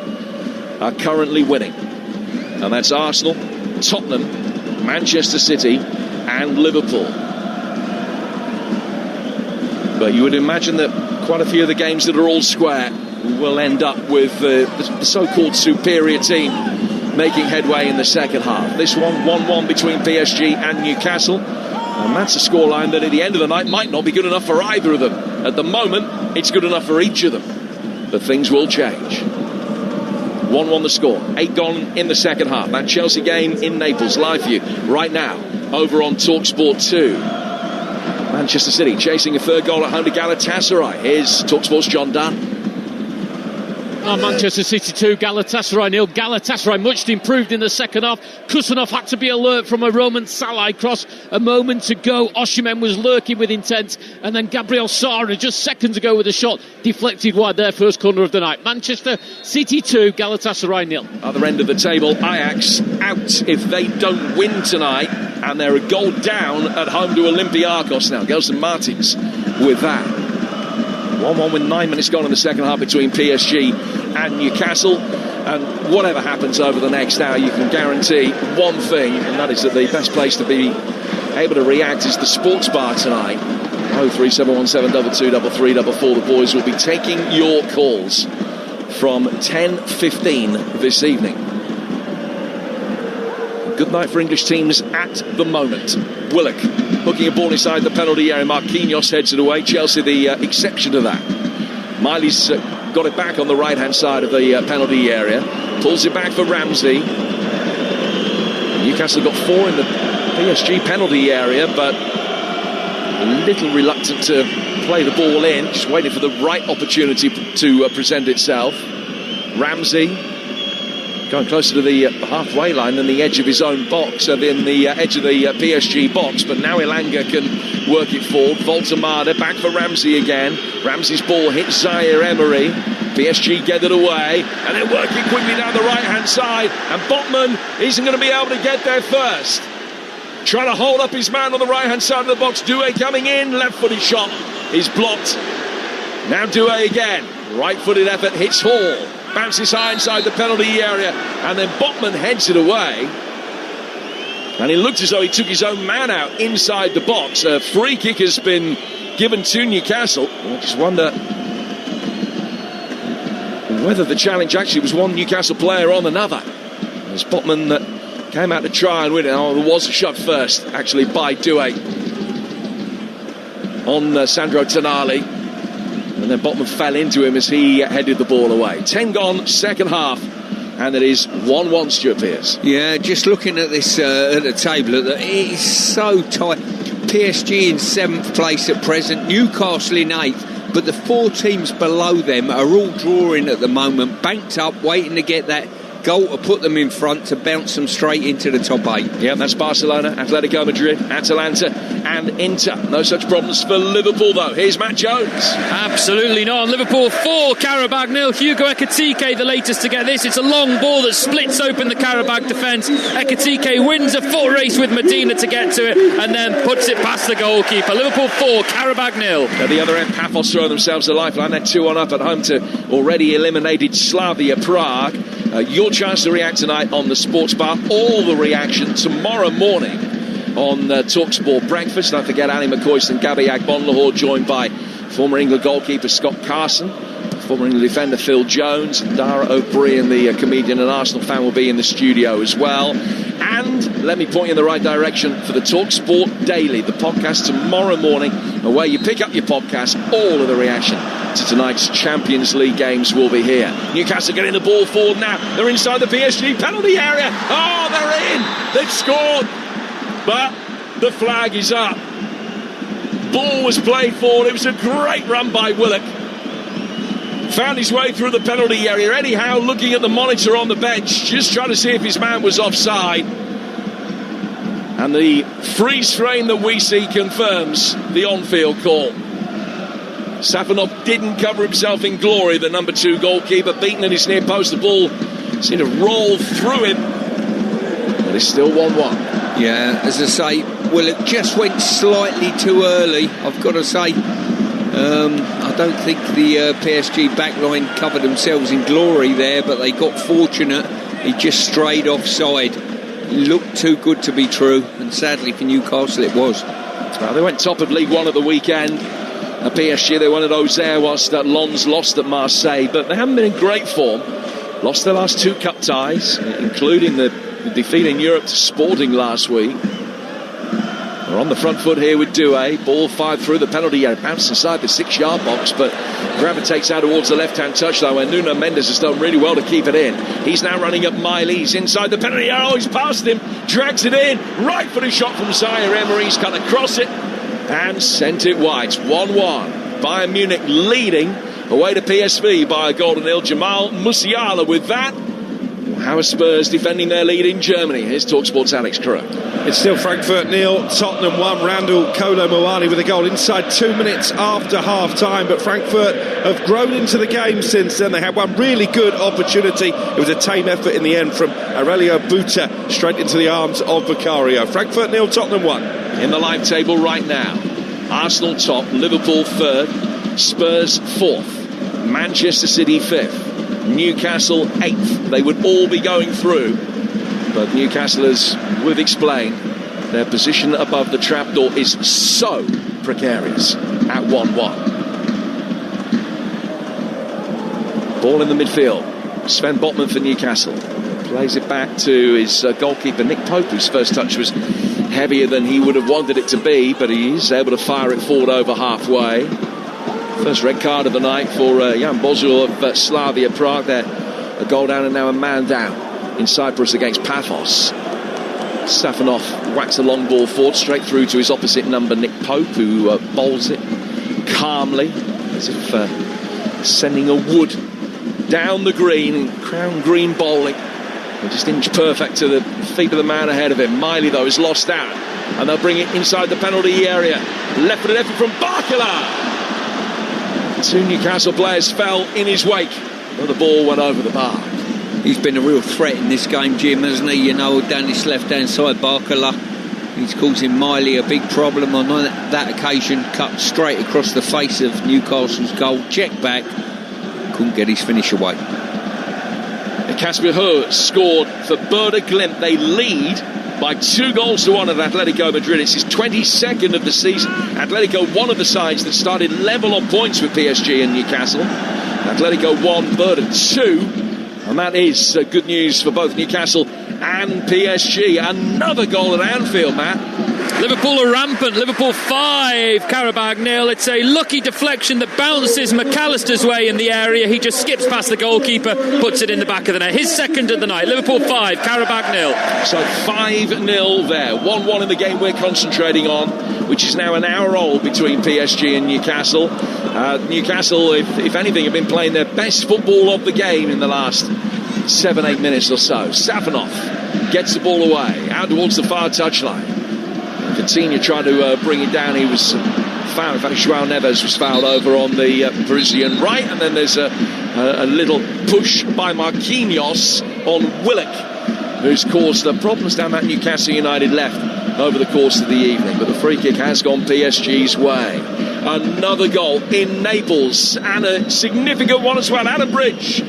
S3: are currently winning. And that's Arsenal, Tottenham, Manchester City and Liverpool. But you would imagine that quite a few of the games that are all square will end up with the so-called superior team making headway in the second half. This one, 1-1 between PSG and Newcastle. And that's a scoreline that at the end of the night might not be good enough for either of them. At the moment, it's good enough for each of them. But things will change. 1-1 the score. 8 gone in the second half. That Chelsea game in Naples, live for you right now over on Talksport 2. Manchester City chasing a third goal at home to Galatasaray. Here's Talksport's John Dunn.
S6: Manchester City 2, Galatasaray 0. Galatasaray much improved in the second half. Kusanov had to be alert from a Roman Salah cross a moment ago. Osimhen was lurking with intent, and then Gabriel Sara just seconds ago with a shot deflected wide, their first corner of the night. Manchester City 2, Galatasaray 0.
S3: Other end of the table, Ajax out if they don't win tonight, and they're a goal down at home to Olympiacos now. Gelson Martins with that. 1-1 with 9 minutes gone in the second half between PSG and Newcastle. And whatever happens over the next hour, you can guarantee one thing, and that is that the best place to be able to react is the sports bar tonight. 03717223344. The boys will be taking your calls from 10:15 this evening. Good night for English teams at the moment. Willock hooking a ball inside the penalty area. Marquinhos heads it away. Chelsea the exception to that. Miley's got it back on the right-hand side of the penalty area. Pulls it back for Ramsey. Newcastle got 4 in the PSG penalty area, but a little reluctant to play the ball in. Just waiting for the right opportunity to present itself. Ramsey going closer to the halfway line than the edge of his own box, than the edge of the PSG box, but now Elanga can work it forward. Voltemada back for Ramsey again. Ramsey's ball hits Zaire Emery. PSG get it away, and they're working quickly down the right-hand side, and Botman isn't going to be able to get there first. Trying to hold up his man on the right-hand side of the box. Doué coming in, left-footed shot is blocked. Now Doué again. Right-footed effort hits Hall. Bounces high inside the penalty area, and then Botman heads it away. And it looked as though he took his own man out inside the box. A free kick has been given to Newcastle. I just wonder whether the challenge actually was one Newcastle player on another. As Botman came out to try and win it. Oh, there was a shot first, actually, by Doué on Sandro Tonali. And then Botman fell into him as he headed the ball away. 10 gone, second half. And it is 1-1, Stuart Pearce.
S2: Yeah, just looking at this at the table, it is so tight. PSG in 7th place at present, Newcastle in 8th. But the 4 teams below them are all drawing at the moment, banked up, waiting to get that goal to put them in front to bounce them straight into the top 8.
S3: Yeah, that's Barcelona, Atletico Madrid, Atalanta and Inter. No such problems for Liverpool, though. Here's Matt Jones.
S7: Absolutely not. Liverpool 4, Qarabag 0. Hugo Ekitike, the latest to get this. It's a long ball that splits open the Qarabag defence. Ekitike wins a foot race with Medina to get to it and then puts it past the goalkeeper. Liverpool 4, Qarabag 0.
S3: At the other end, Paphos throwing themselves a lifeline. They're 2-1 up at home to already eliminated Slavia Prague. Your chance to react tonight on the Sports Bar. All the reaction tomorrow morning on Talksport Breakfast. Don't forget Ali McCoist and Gabby Agbonlahor, joined by former England goalkeeper Scott Carson, former England defender Phil Jones, Dara O'Brien, the comedian and Arsenal fan, will be in the studio as well. And let me point you in the right direction for the Talksport Daily, the podcast tomorrow morning, where you pick up your podcast. All of the reaction to tonight's Champions League games will be here. Newcastle getting the ball forward now. They're inside the PSG penalty area. Oh, they're in. They've scored. But the flag is up. Ball was played forward. It was a great run by Willock. Found his way through the penalty area. Eddie Howe looking at the monitor on the bench, just trying to see if his man was offside. And the freeze frame that we see confirms the on-field call. Safanov didn't cover himself in glory, the number 2 goalkeeper, beaten at his near post. The ball seemed to roll through him, but it's still 1-1.
S2: Yeah, as I say, Willock just went slightly too early, I've got to say. I don't think the PSG backline covered themselves in glory there, but they got fortunate. He just strayed offside. Looked too good to be true, and sadly for Newcastle it was.
S3: Well, they went top of League One at the weekend. At PSG they won at Auxerre, whilst Lens lost at Marseille, but they haven't been in great form. Lost their last 2 cup ties, including the defeat in Europe to Sporting last week. They're on the front foot here with Doué. Ball fired through the penalty area, bounced inside the 6-yard box, but gravitates out towards the left-hand touchline where Nuno Mendes has done really well to keep it in. He's now running at Miley. He's inside the penalty area. Oh, he's past him, drags it in. Right footed shot from Zaire Emery. He's cut across it and sent it wide. It's 1-1. Bayern Munich leading away to PSV by a goal to nil. Jamal Musiala with that. How are Spurs defending their lead in Germany? Here's Talksport's Alex Crook.
S5: It's still Frankfurt 0, Tottenham 1. Randall Kolo Muani with a goal inside 2 minutes after half-time. But Frankfurt have grown into the game since then. They had one really good opportunity. It was a tame effort in the end from Aurelio Buta straight into the arms of Vicario. Frankfurt 0, Tottenham 1.
S3: In the live table right now, Arsenal top, Liverpool 3rd, Spurs 4th, Manchester City 5th, Newcastle 8th. They would all be going through, but Newcastle, as we've explained, their position above the trapdoor is so precarious at 1-1. Ball in the midfield. Sven Botman for Newcastle. Plays it back to his goalkeeper, Nick Pope, whose first touch was heavier than he would have wanted it to be, but he is able to fire it forward over halfway. First red card of the night for Jan Bozil of Slavia Prague there. A goal down and now a man down in Cyprus against Paphos. Stefanov whacks a long ball forward straight through to his opposite number, Nick Pope, who bowls it calmly as if sending a wood down the green. Crown green bowling, just inch perfect to the feet of the man ahead of him. Miley though is lost out, and they'll bring it inside the penalty area. Left-footed effort from Barkala. 2 Newcastle players fell in his wake, but the ball went over the bar.
S2: He's been a real threat in this game, Jim, hasn't he? You know, down this left-hand side, Barkala. He's causing Miley a big problem on that occasion. Cut straight across the face of Newcastle's goal. Check back. Couldn't get his finish away.
S3: Kasper Höö scored for Werder Glimt. They lead by 2-1 at Atletico Madrid. It's his 22nd of the season. Atletico, one of the sides that started level on points with PSG and Newcastle. Atletico 1, Werder 2. And that is good news for both Newcastle and PSG. Another goal at Anfield, Matt.
S7: Liverpool are rampant. Liverpool 5, Qarabağ 0. It's a lucky deflection that bounces McAllister's way in the area. He just skips past the goalkeeper, puts it in the back of the net. His second of the night. Liverpool 5, Qarabağ 0.
S3: So 5-0 there. 1-1 in the game we're concentrating on, which is now an hour old between PSG and Newcastle. Newcastle, if anything, have been playing their best football of the game in the last 7-8 minutes or so. Safanov gets the ball away, out towards the far touchline. Coutinho tried to bring it down. He was fouled. In fact, João Neves was fouled over on the Parisian right. And then there's a little push by Marquinhos on Willock, who's caused problems down that Newcastle United left over the course of the evening. But the free kick has gone PSG's way. Another goal in Naples, and a significant one as well. Adam Bridge.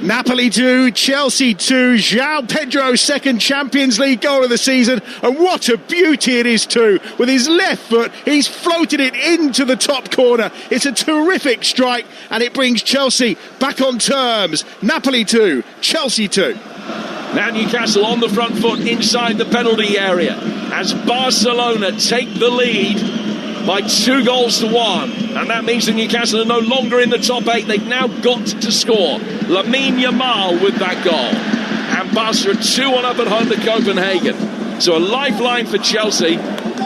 S8: Napoli 2, Chelsea 2, João Pedro's second Champions League goal of the season, and what a beauty it is too. With his left foot, he's floated it into the top corner. It's a terrific strike, and it brings Chelsea back on terms. Napoli 2, Chelsea 2.
S3: Now Newcastle on the front foot inside the penalty area as Barcelona take the lead by 2-1, and that means that Newcastle are no longer in the top 8. They've now got to score. Lamine Yamal with that goal, and Barca are 2-1 up at home to Copenhagen. So a lifeline for Chelsea,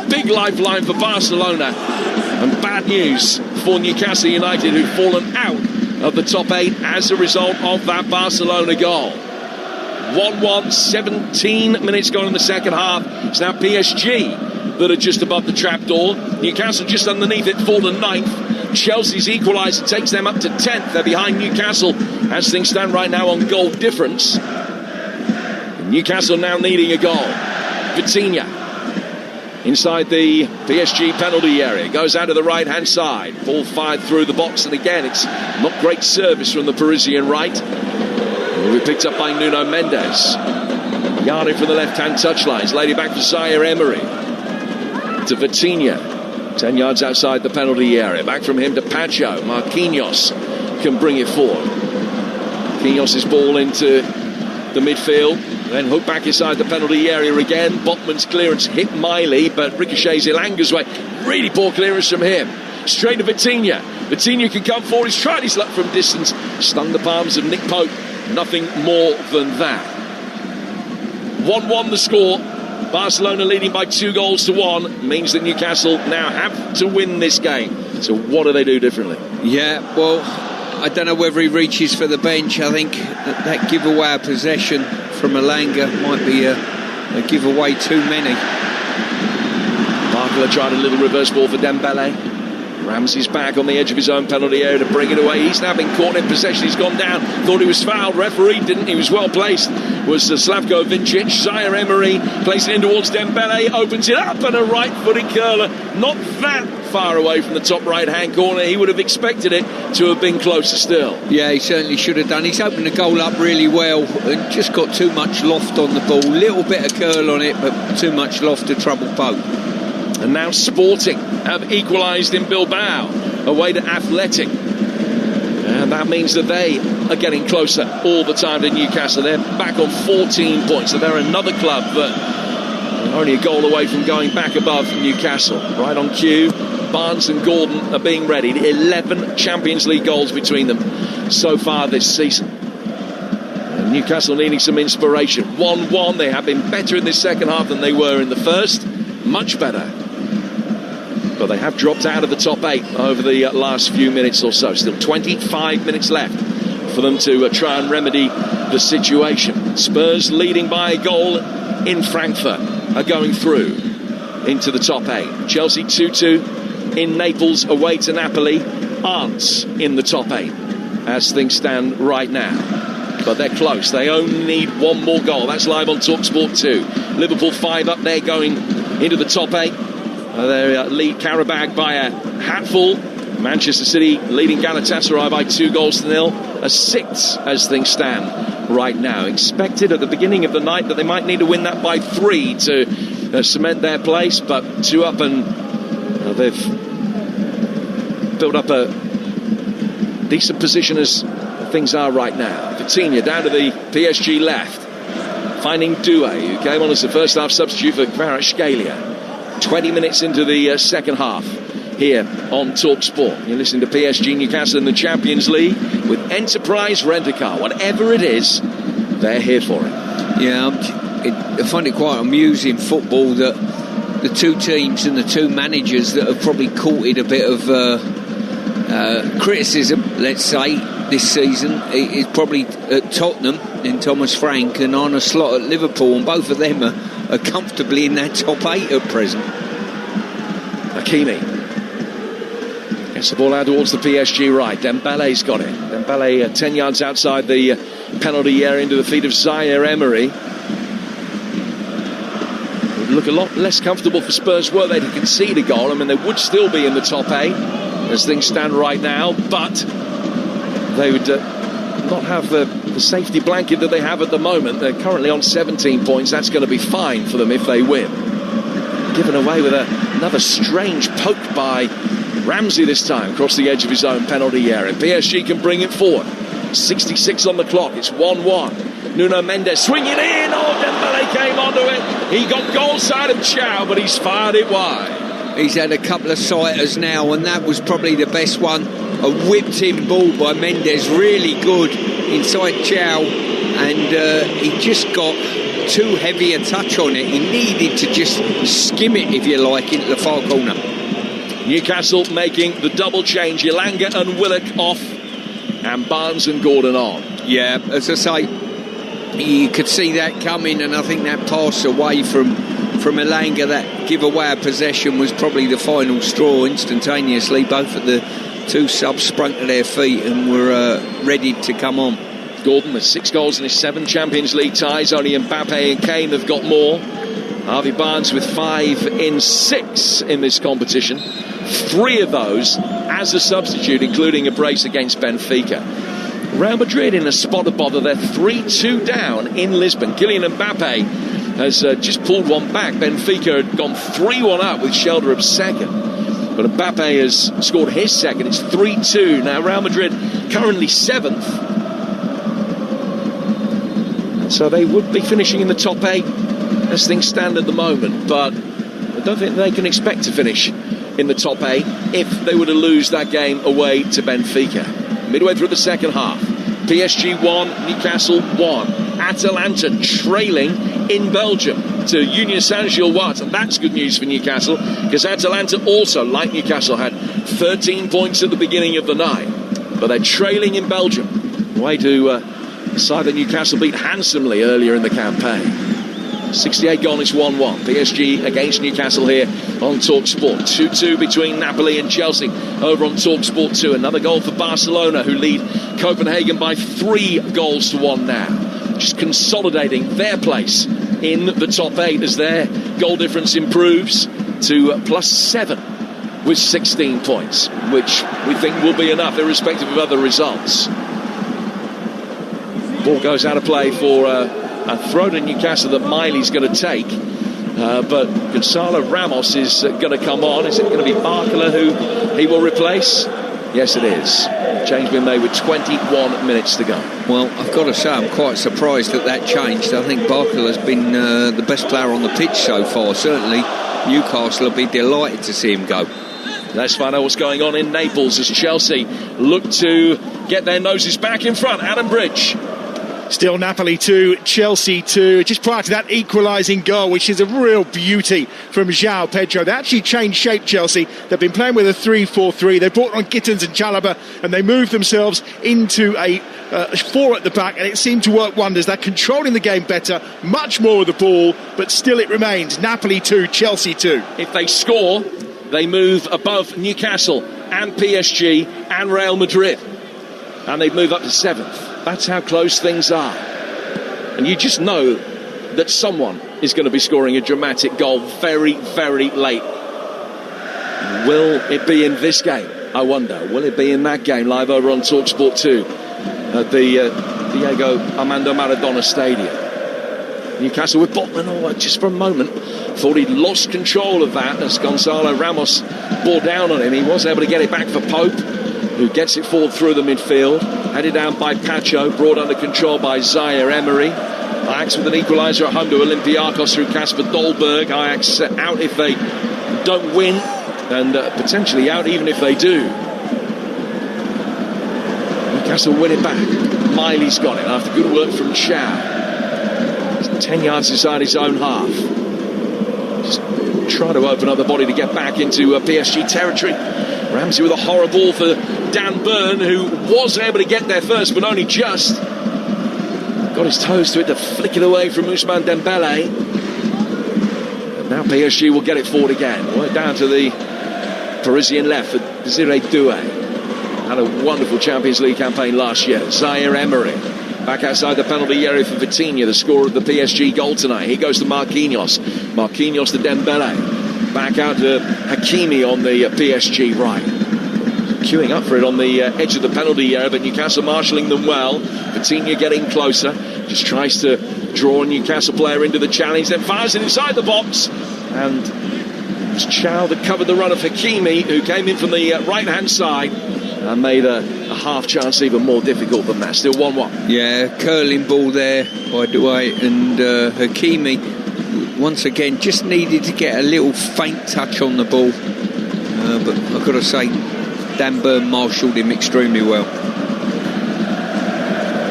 S3: big lifeline for Barcelona, and bad news for Newcastle United, who've fallen out of the top 8 as a result of that Barcelona goal. 1-1, 17 minutes gone in the second half. It's now PSG that are just above the trapdoor. Newcastle just underneath it for the 9th. Chelsea's equaliser takes them up to 10th. They're behind Newcastle as things stand right now on goal difference. Newcastle now needing a goal. Vitinha inside the PSG penalty area. Goes out to the right-hand side. Ball fired through the box, and again, it's not great service from the Parisian right. We're picked up by Nuno Mendes. Yarding from the left-hand touchline. It's laid it back for Zaire Emery. To Vitinha, 10 yards outside the penalty area. Back from him to Pacho. Marquinhos can bring it forward. Marquinhos' ball into the midfield, then hooked back inside the penalty area again. Botman's clearance hit Miley, but ricochets Ilanga's way. Really poor clearance from him. Straight to Vitinha. Vitinha can come forward. He's tried his luck from distance. Stung the palms of Nick Pope. Nothing more than that. 1-1 the score. Barcelona leading by 2-1 means that Newcastle now have to win this game. So what do they do differently?
S2: Yeah, well, I don't know whether he reaches for the bench. I think that giveaway of possession from Ilanga might be a giveaway too many.
S3: Barkala tried a little reverse ball for Dembele. Ramsey's back on the edge of his own penalty area to bring it away. He's now been caught in possession. He's gone down. Thought he was fouled. Referee didn't. He was well placed. Was Slavko Vincic. Zaire Emery placing it in towards Dembele. Opens it up, and a right-footed curler. Not that far away from the top right-hand corner. He would have expected it to have been closer still.
S2: Yeah, he certainly should have done. He's opened the goal up really well and just got too much loft on the ball. Little bit of curl on it, but too much loft to trouble Pope.
S3: And now Sporting have equalised in Bilbao, away to Athletic. And that means that they are getting closer all the time to Newcastle. They're back on 14 points, so they're another club that are only a goal away from going back above Newcastle. Right on cue, Barnes and Gordon are being readied. 11 Champions League goals between them so far this season. And Newcastle needing some inspiration. 1-1, they have been better in this second half than they were in the first. Much better. But they have dropped out of the top 8 over the last few minutes or so. Still 25 minutes left for them to try and remedy the situation. Spurs leading by a goal in Frankfurt are going through into the top 8. Chelsea 2-2 in Naples away to Napoli aren't in the top 8 as things stand right now. But they're close. They only need one more goal. That's live on Talksport 2. Liverpool 5 up there going into the top 8. They lead Karabakh by a hatful. Manchester City leading Galatasaray by 2-0. A 6 as things stand right now. Expected at the beginning of the night that they might need to win that by 3 to cement their place, but 2 up, and they've built up a decent position as things are right now. Coutinho down to the PSG left, finding Doué, who came on as the first half substitute for Kvaratskhelia. 20 minutes into the second half here on Talksport. You're listening to PSG Newcastle in the Champions League with Enterprise Rent-A-Car. Whatever it is, they're here for it.
S2: Yeah, I find it quite amusing, football, that the two teams and the two managers that have probably courted a bit of criticism, let's say, this season, is probably at Tottenham in Thomas Frank and Arne Slot at Liverpool, and both of them are comfortably in that top 8 at present.
S3: Hakimi gets the ball out towards the PSG right. Dembele's got it. Dembele 10 yards outside the penalty area into the feet of Zaire Emery. Would look a lot less comfortable for Spurs were they to concede a goal. I mean, they would still be in the top 8 as things stand right now, but they would not have the safety blanket that they have at the moment. They're currently on 17 points. That's going to be fine for them if they win. Given away with another strange poke by Ramsey this time across the edge of his own penalty area. PSG can bring it forward. 66 on the clock. It's 1-1. Nuno Mendes swinging in. Oh, Dembele came onto it. He got goal side of Chow, but he's fired it wide.
S2: He's had a couple of sighters now, and that was probably the best one. A whipped-in ball by Mendes, really good inside Chow, and he just got too heavy a touch on it. He needed to just skim it, if you like, into the far corner.
S3: Newcastle making the double change. Elanga and Willock off, and Barnes and Gordon on.
S2: Yeah, as I say, you could see that coming, and I think that pass away from Elanga, that giveaway of possession, was probably the final straw. Instantaneously, both of the two subs sprung to their feet and were ready to come on.
S3: Gordon with 6 goals in his 7 Champions League ties. Only Mbappe and Kane have got more. Harvey Barnes with 5 in 6 in this competition. 3 of those as a substitute, including a brace against Benfica. Real Madrid in a spot of bother. They're 3-2 down in Lisbon. Kylian Mbappe has just pulled one back. Benfica had gone 3-1 up with Sheldrup second. But Mbappe has scored his second. It's 3-2. Now Real Madrid currently 7th. So they would be finishing in the top 8 as things stand at the moment. But I don't think they can expect to finish in the top 8 if they were to lose that game away to Benfica. Midway through the second half, PSG 1, Newcastle 1. Atalanta trailing in Belgium to Union Saint-Gilloise, and that's good news for Newcastle, because Atalanta also, like Newcastle, had 13 points at the beginning of the night, but they're trailing in Belgium. Way to the side that Newcastle beat handsomely earlier in the campaign. 68 gone, it's 1-1. PSG against Newcastle here on Talksport. 2-2 between Napoli and Chelsea over on Talksport 2. Another goal for Barcelona, who lead Copenhagen by 3-1 now. Just consolidating their place in the top 8 as their goal difference improves to +7 with 16 points, which we think will be enough irrespective of other results. Ball goes out of play for a throw to Newcastle that Miley's going to take, but Gonzalo Ramos is going to come on. Is it going to be Barcola who he will replace? Yes, it is. Change being made with 21 minutes to go.
S2: Well, I've got to say, I'm quite surprised that changed. I think Barker has been the best player on the pitch so far. Certainly, Newcastle will be delighted to see him go.
S3: Let's find out what's going on in Naples as Chelsea look to get their noses back in front. Adam Bridge.
S8: Still Napoli 2, Chelsea 2. Just prior to that equalising goal, which is a real beauty from João Pedro. They actually changed shape, Chelsea. They've been playing with a 3-4-3. They brought on Gittins and Chalobah, and they moved themselves into a 4 at the back, and it seemed to work wonders. They're controlling the game better, much more with the ball, but still it remains Napoli 2, Chelsea 2.
S3: If they score, they move above Newcastle and PSG and Real Madrid, and they move up to 7th. That's how close things are. And you just know that someone is going to be scoring a dramatic goal very, very late. Will it be in this game? I wonder. Will it be in that game live over on Talksport 2 at the Diego Armando Maradona Stadium? Newcastle with Botman, just for a moment, thought he'd lost control of that as Gonzalo Ramos bore down on him. He was able to get it back for Pope, who gets it forward through the midfield, headed down by Pacho, brought under control by Zaire Emery. Ajax with an equaliser at home to Olympiacos through Kasper Dolberg. Ajax out if they don't win, and potentially out even if they do. Newcastle win it back. Miley's got it after good work from Chow. He's 10 yards inside his own half. Just try to open up the body to get back into PSG territory. Ramsey with a horror ball for Dan Burn, who was able to get there first, but only just. Got his toes to it to flick it away from Ousmane Dembele. And now PSG will get it forward again. Right down to the Parisian left for Desiree Doué. Had a wonderful Champions League campaign last year. Zaire Emery back outside the penalty area for Vitinha, the scorer of the PSG goal tonight. He goes to Marquinhos. Marquinhos to Dembele. Back out to Hakimi on the PSG right. Queuing up for it on the edge of the penalty area, but Newcastle marshalling them well. Vitinha getting closer. Just tries to draw a Newcastle player into the challenge, then fires it inside the box. And it's Chow that covered the run of Hakimi, who came in from the right-hand side and made a half chance even more difficult than that. Still 1-1.
S2: Yeah, curling ball there by Doué, and Hakimi once again just needed to get a little faint touch on the ball, but I've got to say Dan Burn marshalled him extremely well.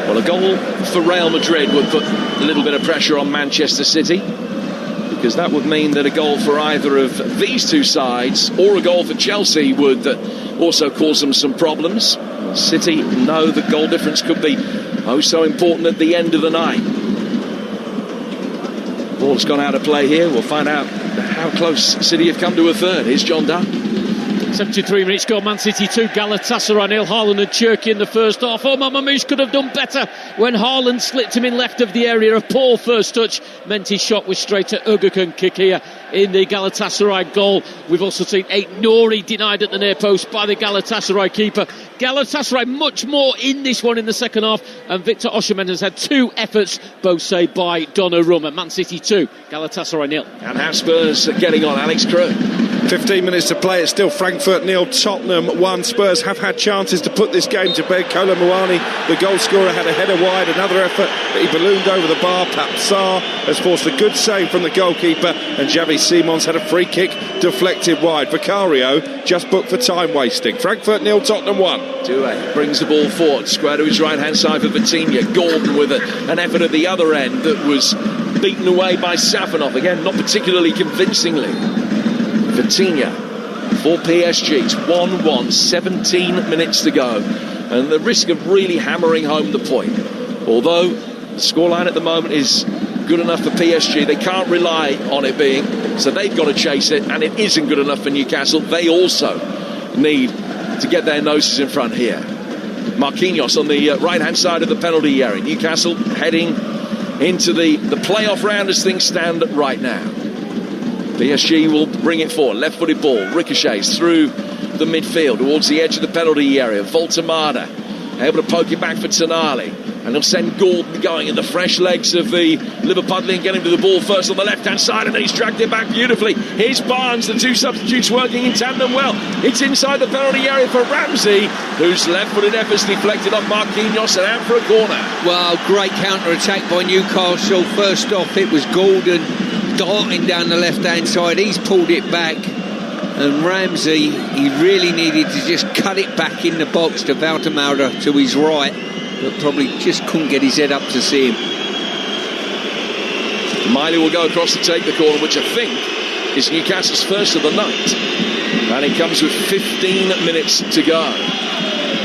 S3: Well, a goal for Real Madrid would put a little bit of pressure on Manchester City, because that would mean that a goal for either of these two sides or a goal for Chelsea would also cause them some problems. City know the goal difference could be so important at the end of the night. Ball's gone out of play here. We'll find out how close City have come to a third. Here's John Dunn.
S6: 73 minutes gone, Man City 2, Galatasaray 0. Haaland and Cherki in the first half. Mamouche could have done better when Haaland slipped him in left of the area. A poor first touch meant his shot was straight at Ugurcan Kikia in the Galatasaray goal. We've also seen Nouri denied at the near post by the Galatasaray keeper. Galatasaray much more in this one in the second half, and Victor Osimhen has had 2 efforts, both saved by Donnarumma. Man City 2, Galatasaray 0.
S3: And how Spurs are getting on, Alex Crew.
S5: 15 minutes to play. It's still Frankfurt 0, Tottenham 1. Spurs have had chances to put this game to bed. Kolo Muani, the goal scorer, had a header wide. Another effort, but he ballooned over the bar. Papsar has forced a good save from the goalkeeper, and Xavi Simons had a free kick deflected wide. Vicario just booked for time wasting. Frankfurt 0, Tottenham 1.
S3: Doué brings the ball forward, square to his right hand side for Vitinha. Gordon with an effort at the other end that was beaten away by Safanov, again not particularly convincingly. Vitinha for PSG. It's 1-1, 17 minutes to go, and the risk of really hammering home the point. Although the scoreline at the moment is good enough for PSG, they can't rely on it being, so they've got to chase it, and it isn't good enough for Newcastle. They also need to get their noses in front here. Marquinhos on the right hand side of the penalty area. Newcastle heading into the playoff round as things stand right now. PSG will bring it forward. Left-footed ball ricochets through the midfield towards the edge of the penalty area. Voltemada able to poke it back for Tonali. And he'll send Gordon going in the fresh legs of the Liverpudlian, get him to the ball first on the left-hand side, and he's dragged it back beautifully. Here's Barnes, the two substitutes working in tandem well. It's inside the penalty area for Ramsey, whose left-footed efforts deflected off Marquinhos and out for a corner.
S2: Well, great counter-attack by Newcastle. First off, it was Gordon darting down the left-hand side. He's pulled it back. And Ramsey, he really needed to just cut it back in the box to Valtemauda to his right, but probably just couldn't get his head up to see him.
S3: Miley will go across to take the corner, which I think is Newcastle's first of the night. And it comes with 15 minutes to go.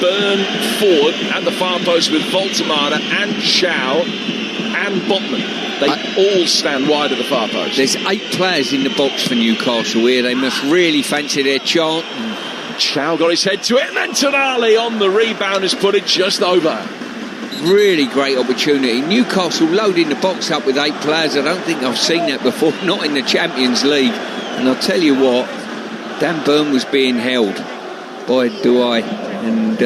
S3: Byrne forward at the far post with Valtemauda and Chow and Botman. They all stand wide at the far post.
S2: There's 8 players in the box for Newcastle here. They must really fancy their chant.
S3: Chow got his head to it, and then Tonali on the rebound has put it just over.
S2: Really great opportunity. Newcastle loading the box up with 8 players. I don't think I've seen that before, not in the Champions League. And I'll tell you what, Dan Byrne was being held by Douai. And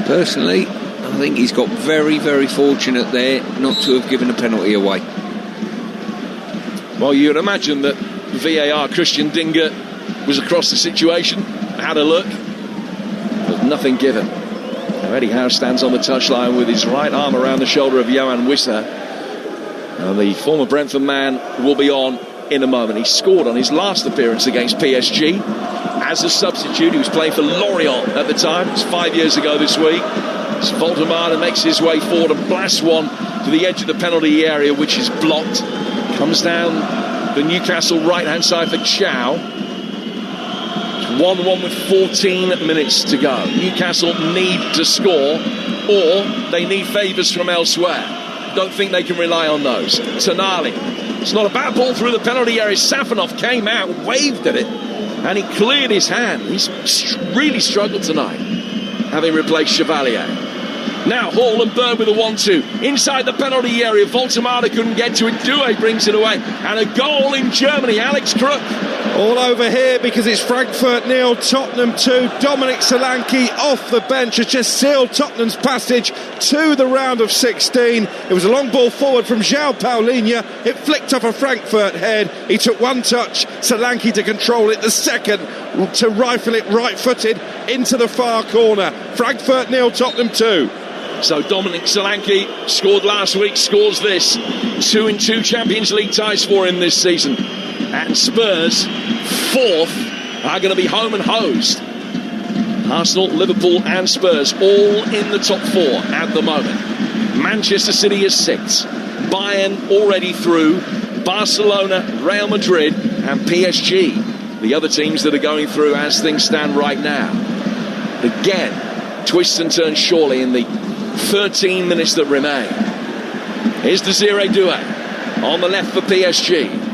S2: personally, I think he's got very, very fortunate there not to have given a penalty away.
S3: Well, you'd imagine that VAR Christian Dinger was across the situation, had a look, but nothing given. Now Eddie Howe stands on the touchline with his right arm around the shoulder of Johan Wissa. And the former Brentford man will be on in a moment. He scored on his last appearance against PSG as a substitute. He was playing for Lorient at the time. It was 5 years ago this week. So Valtemauda makes his way forward and blasts one to the edge of the penalty area, which is blocked. Comes down the Newcastle right-hand side for Chow. 1-1 with 14 minutes to go. Newcastle need to score, or they need favours from elsewhere. Don't think they can rely on those. Tonali. It's not a bad ball through the penalty area. Safanov came out, waved at it, and he cleared his hand. He's really struggled tonight, having replaced Chevalier. Now Hall and Bird with a 1-2 inside the penalty area. Valtemauda couldn't get to it. Douai brings it away, and a goal in Germany. Alex Crook
S5: all over here because it's Frankfurt 0, Tottenham 2. Dominic Solanke off the bench has just sealed Tottenham's passage to the round of 16. It was a long ball forward from João Paulinho. It flicked off a Frankfurt head. He took one touch, Solanke to control it, the second to rifle it right-footed into the far corner. Frankfurt 0, Tottenham 2.
S3: So Dominic Solanke scored last week, scores this. 2-2 Champions League ties for him this season. And Spurs, 4th, are going to be home and hosed. Arsenal, Liverpool and Spurs all in the top 4 at the moment. Manchester City is 6th. Bayern already through. Barcelona, Real Madrid and PSG. The other teams that are going through as things stand right now. Again, twists and turns surely in the 13 minutes that remain. Here's Desiree Douai on the left for PSG.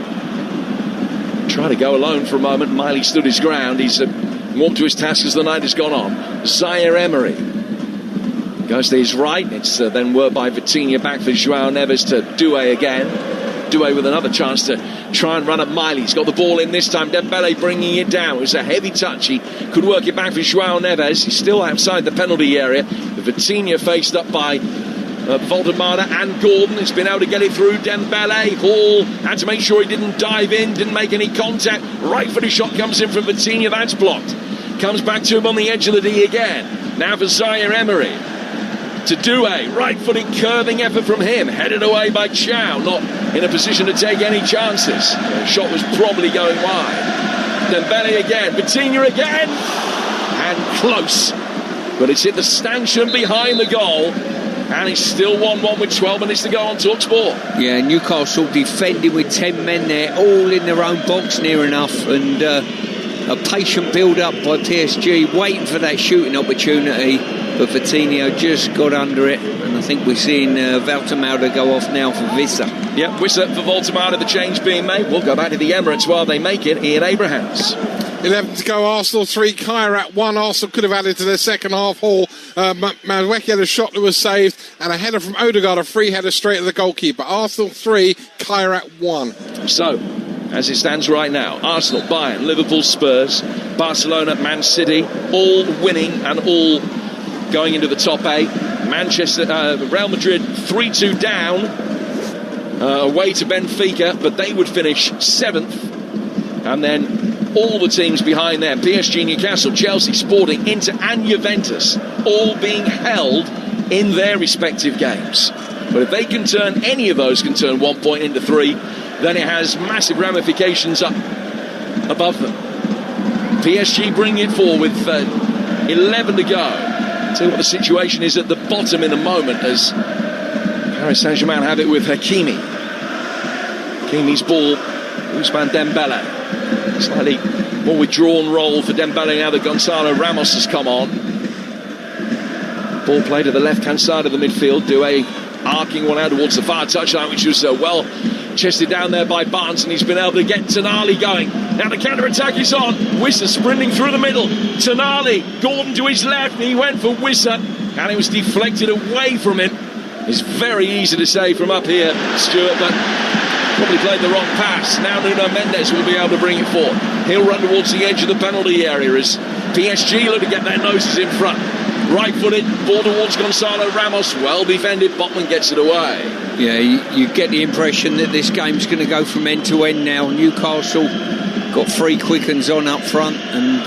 S3: Try to go alone for a moment. Miley stood his ground. He's warmed to his task as the night has gone on. Zaire Emery goes to his right. It's then worked by Vitinha back for João Neves to Douai again. Douai with another chance to try and run at Miley. He's got the ball in this time. Dembele bringing it down. It was a heavy touch. He could work it back for João Neves. He's still outside the penalty area. Vitinha faced up by Valtemauda and Gordon. It's been able to get it through Dembele. Hall had to make sure he didn't dive in, didn't make any contact. Right-footed shot comes in from Vitinha. That's blocked. Comes back to him on the edge of the D again. Now for Zaire Emery. To Douai. Right-footed curving effort from him. Headed away by Chow. Not in a position to take any chances. The shot was probably going wide. Dembele again. Vitinha again. And close. But it's hit the stanchion behind the goal. And it's still 1-1 with 12 minutes to go on Talksport.
S2: Yeah, Newcastle defending with 10 men there, all in their own box near enough. And a patient build-up by PSG, waiting for that shooting opportunity. But Vitinha just got under it. And I think we're seeing Valtemauda go off now for Wissa.
S3: Yep, Wissa for Valtemauda, the change being made. We'll go back to the Emirates while they make it. Ian Abrahams.
S4: 11 to go, Arsenal 3, Kairat 1. Arsenal could have added to their second half. Hall, Madueke had a shot that was saved, and a header from Odegaard, a free header straight at the goalkeeper. Arsenal 3, Kairat 1.
S3: So, as it stands right now, Arsenal, Bayern, Liverpool, Spurs, Barcelona, Man City, all winning and all going into the top 8. Real Madrid 3-2 down away to Benfica, but they would finish 7th. And then all the teams behind them, PSG, Newcastle, Chelsea, Sporting, Inter and Juventus, all being held in their respective games. But if they can turn, any of those can turn 1 point into 3, then it has massive ramifications up above them. PSG bringing it forward with 11 to go. I'll tell you what the situation is at the bottom in a moment, as Paris Saint-Germain have it with Hakimi. Hakimi's ball, Ousmane Dembele. Slightly more withdrawn role for Dembele now that Gonzalo Ramos has come on. Ball played to the left-hand side of the midfield. Doué arcing one out towards the far touchline, which was well chested down there by Barnes, and he's been able to get Tonali going. Now the counter-attack is on. Wissa sprinting through the middle. Tonali, Gordon to his left, and he went for Wissa, and it was deflected away from him. It's very easy to say from up here, Stuart, but probably played the wrong pass. Now Nuno Mendes will be able to bring it forward. He'll run towards the edge of the penalty area as PSG look to get their noses in front. Right-footed, ball towards Gonzalo Ramos, well defended, Botman gets it away.
S2: Yeah, you get the impression that this game's going to go from end to end now. Newcastle got 3 quick uns on up front, and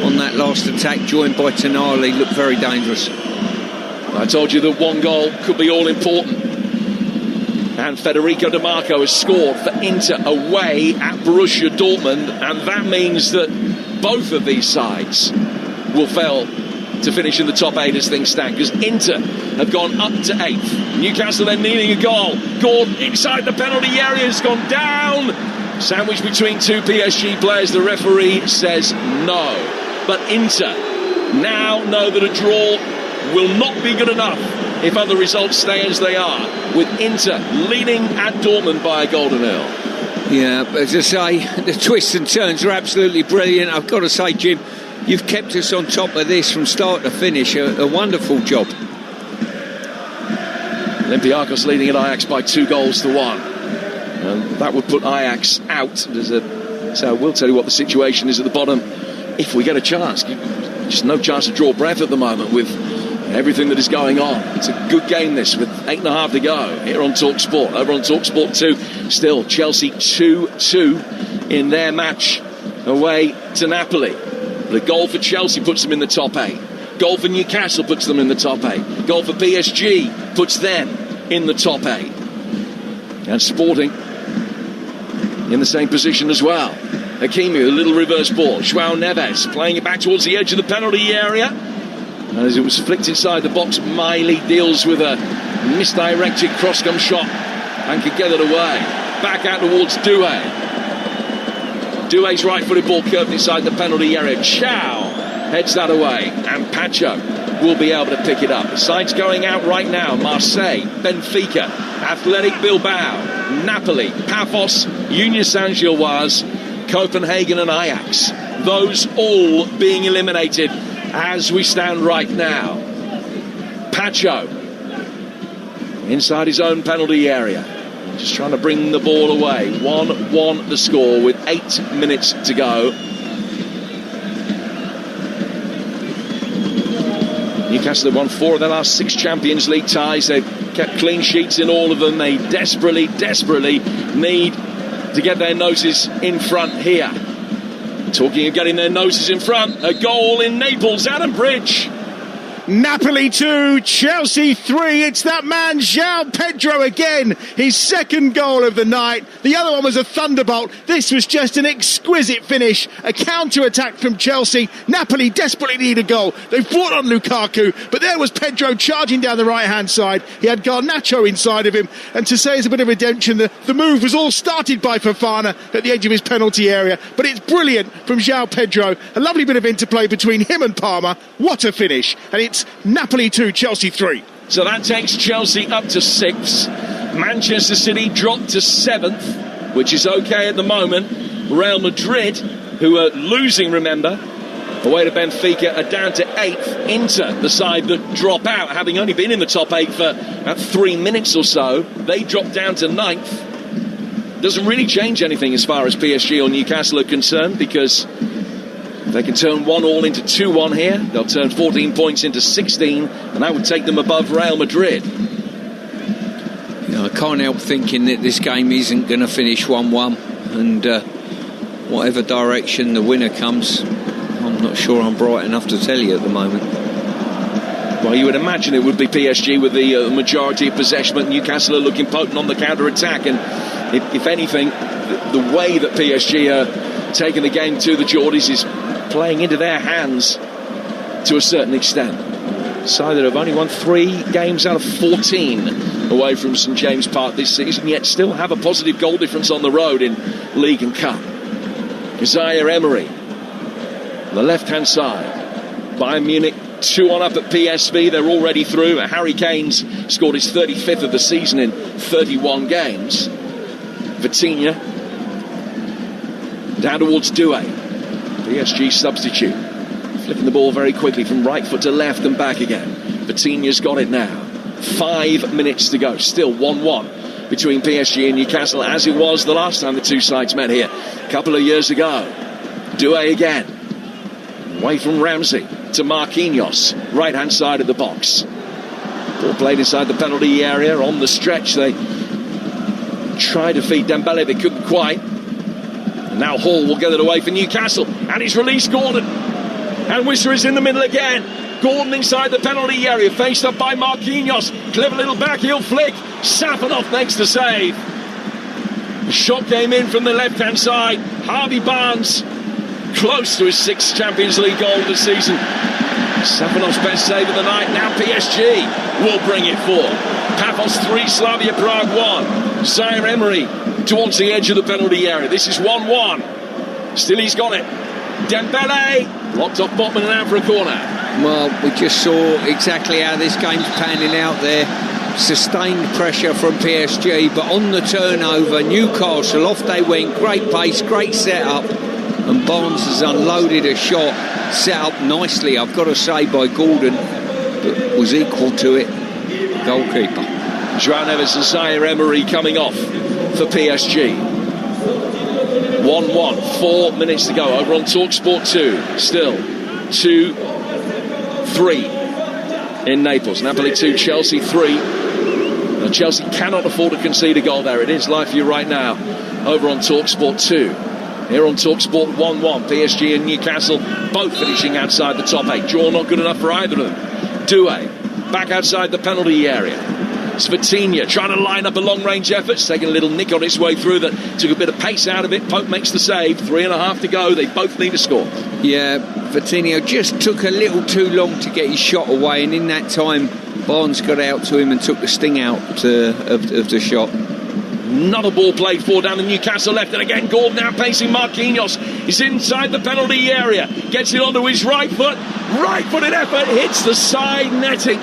S2: on that last attack, joined by Tonali, looked very dangerous.
S3: I told you that one goal could be all important. And Federico Di Marco has scored for Inter away at Borussia Dortmund, and that means that both of these sides will fail to finish in the top 8 as things stand, because Inter have gone up to 8th. Newcastle then needing a goal. Gordon inside the penalty area has gone down. Sandwiched between 2 PSG players. The referee says no. But Inter now know that a draw will not be good enough if other results stay as they are, with Inter leading at Dortmund by a goal to 0.
S2: Yeah, but as I say, the twists and turns are absolutely brilliant. I've got to say, Jim, you've kept us on top of this from start to finish. A wonderful job.
S3: Olympiacos leading at Ajax by 2 goals to 1. And that would put Ajax out. So I will tell you what the situation is at the bottom if we get a chance. Just no chance to draw breath at the moment with everything that is going on. It's a good game this, with 8.5 to go here on Talksport. Over on Talksport 2, still Chelsea 2-2 in their match away to Napoli. But a goal for Chelsea puts them in the top 8. Goal for Newcastle puts them in the top 8. Goal for PSG puts them in the top 8. And Sporting in the same position as well. Hakimi, a little reverse ball. João Neves playing it back towards the edge of the penalty area. As it was flicked inside the box, Miley deals with a misdirected cross-come shot and can get it away. Back out towards Doué. Doué's right-footed ball curved inside the penalty area. Chow heads that away, and Pacho will be able to pick it up. The sides going out right now: Marseille, Benfica, Athletic Bilbao, Napoli, Pafos, Union Saint-Gilloise, Copenhagen and Ajax. Those all being eliminated as we stand right now. Pacho inside his own penalty area, just trying to bring the ball away. 1-1 the score with 8 minutes to go. Newcastle have won 4 of their last 6 Champions League ties. They've kept clean sheets in all of them. They desperately need to get their noses in front here. Talking of getting their noses in front, a goal in Naples. Adam Bridge.
S8: Napoli 2, Chelsea 3. It's that man João Pedro again, his second goal of the night. The other one was a thunderbolt. This was just an exquisite finish, a counter-attack from Chelsea. Napoli desperately need a goal. They've brought on Lukaku, but there was Pedro charging down the right-hand side. He had Garnacho inside of him, and to say as a bit of redemption, the move was all started by Fofana at the edge of his penalty area, but it's brilliant from João Pedro. A lovely bit of interplay between him and Palmer. What a finish. And it's Napoli 2, Chelsea 3.
S3: So that takes Chelsea up to 6th. Manchester City dropped to 7th, which is okay at the moment. Real Madrid, who are losing, remember, away to Benfica, are down to 8th. Inter, the side that drop out, having only been in the top 8 for about 3 minutes or so, they drop down to 9th. Doesn't really change anything as far as PSG or Newcastle are concerned, because They can turn 1-1 into 2-1 here. They'll turn 14 points into 16, and that would take them above Real Madrid.
S2: I can't help thinking that this game isn't going to finish 1-1, and whatever direction the winner comes, I'm not sure I'm bright enough to tell you at the moment.
S3: Well, you would imagine it would be PSG with the majority of possession, but Newcastle are looking potent on the counter-attack, and if anything, the way that PSG are taking the game to the Geordies is playing into their hands to a certain extent. So that have only won 3 games out of 14 away from St James Park this season, yet still have a positive goal difference on the road in League and Cup. Zaire Emery, the left-hand side. Bayern Munich 2-1 up at PSV. They're already through. Harry Kane's scored his 35th of the season in 31 games. Vitinha down towards Doué, PSG substitute, flicking the ball very quickly from right foot to left and back again. Vitinha's got it now. 5 minutes to go. Still 1-1 between PSG and Newcastle, as it was the last time the two sides met here a couple of years ago. Doué again, away from Ramsey to Marquinhos, right hand side of the box. Ball played inside the penalty area. On the stretch they tried to feed Dembele, they couldn't quite. And now Hall will get it away for Newcastle, and he's released Gordon, and Wisser is in the middle again. Gordon inside the penalty area, faced up by Marquinhos. Clever little backheel flick. Safanov makes the save. The shot came in from the left-hand side. Harvey Barnes, close to his 6th Champions League goal of the season. Safanov's best save of the night. Now PSG will bring it 4. Pafos 3, Slavia Prague 1. Zaire Emery towards the edge of the penalty area. This is 1-1. Still he's got it. Dembele blocked off Botman and out for a corner.
S2: Well, we just saw exactly how this game's panning out there. Sustained pressure from PSG, but on the turnover, Newcastle, off they went. Great pace, great setup, and Barnes has unloaded a shot, set up nicely, I've got to say, by Gordon, but was equal to it, the goalkeeper.
S3: João Neves and Zaire Emery coming off for PSG. 1-1, 4 minutes to go over on Talksport 2. Still 2-3 in Naples. Napoli 2, Chelsea 3. Now Chelsea cannot afford to concede a goal there. It is live for you right now over on Talksport 2. Here on Talksport 1-1, PSG and Newcastle both finishing outside the top 8. Draw not good enough for either of them. Doué back outside the penalty area. Vitinha trying to line up a long-range effort, taking a little nick on its way through that took a bit of pace out of it. Pope makes the save. 3.5 to go. They both need a score.
S2: Yeah, Vitinha just took a little too long to get his shot away, and in that time Barnes got out to him and took the sting out of the shot.
S3: Another ball played for down the Newcastle left, and again Gordon now pacing Marquinhos. He's inside the penalty area, gets it onto his right foot. Right-footed effort hits the side netting.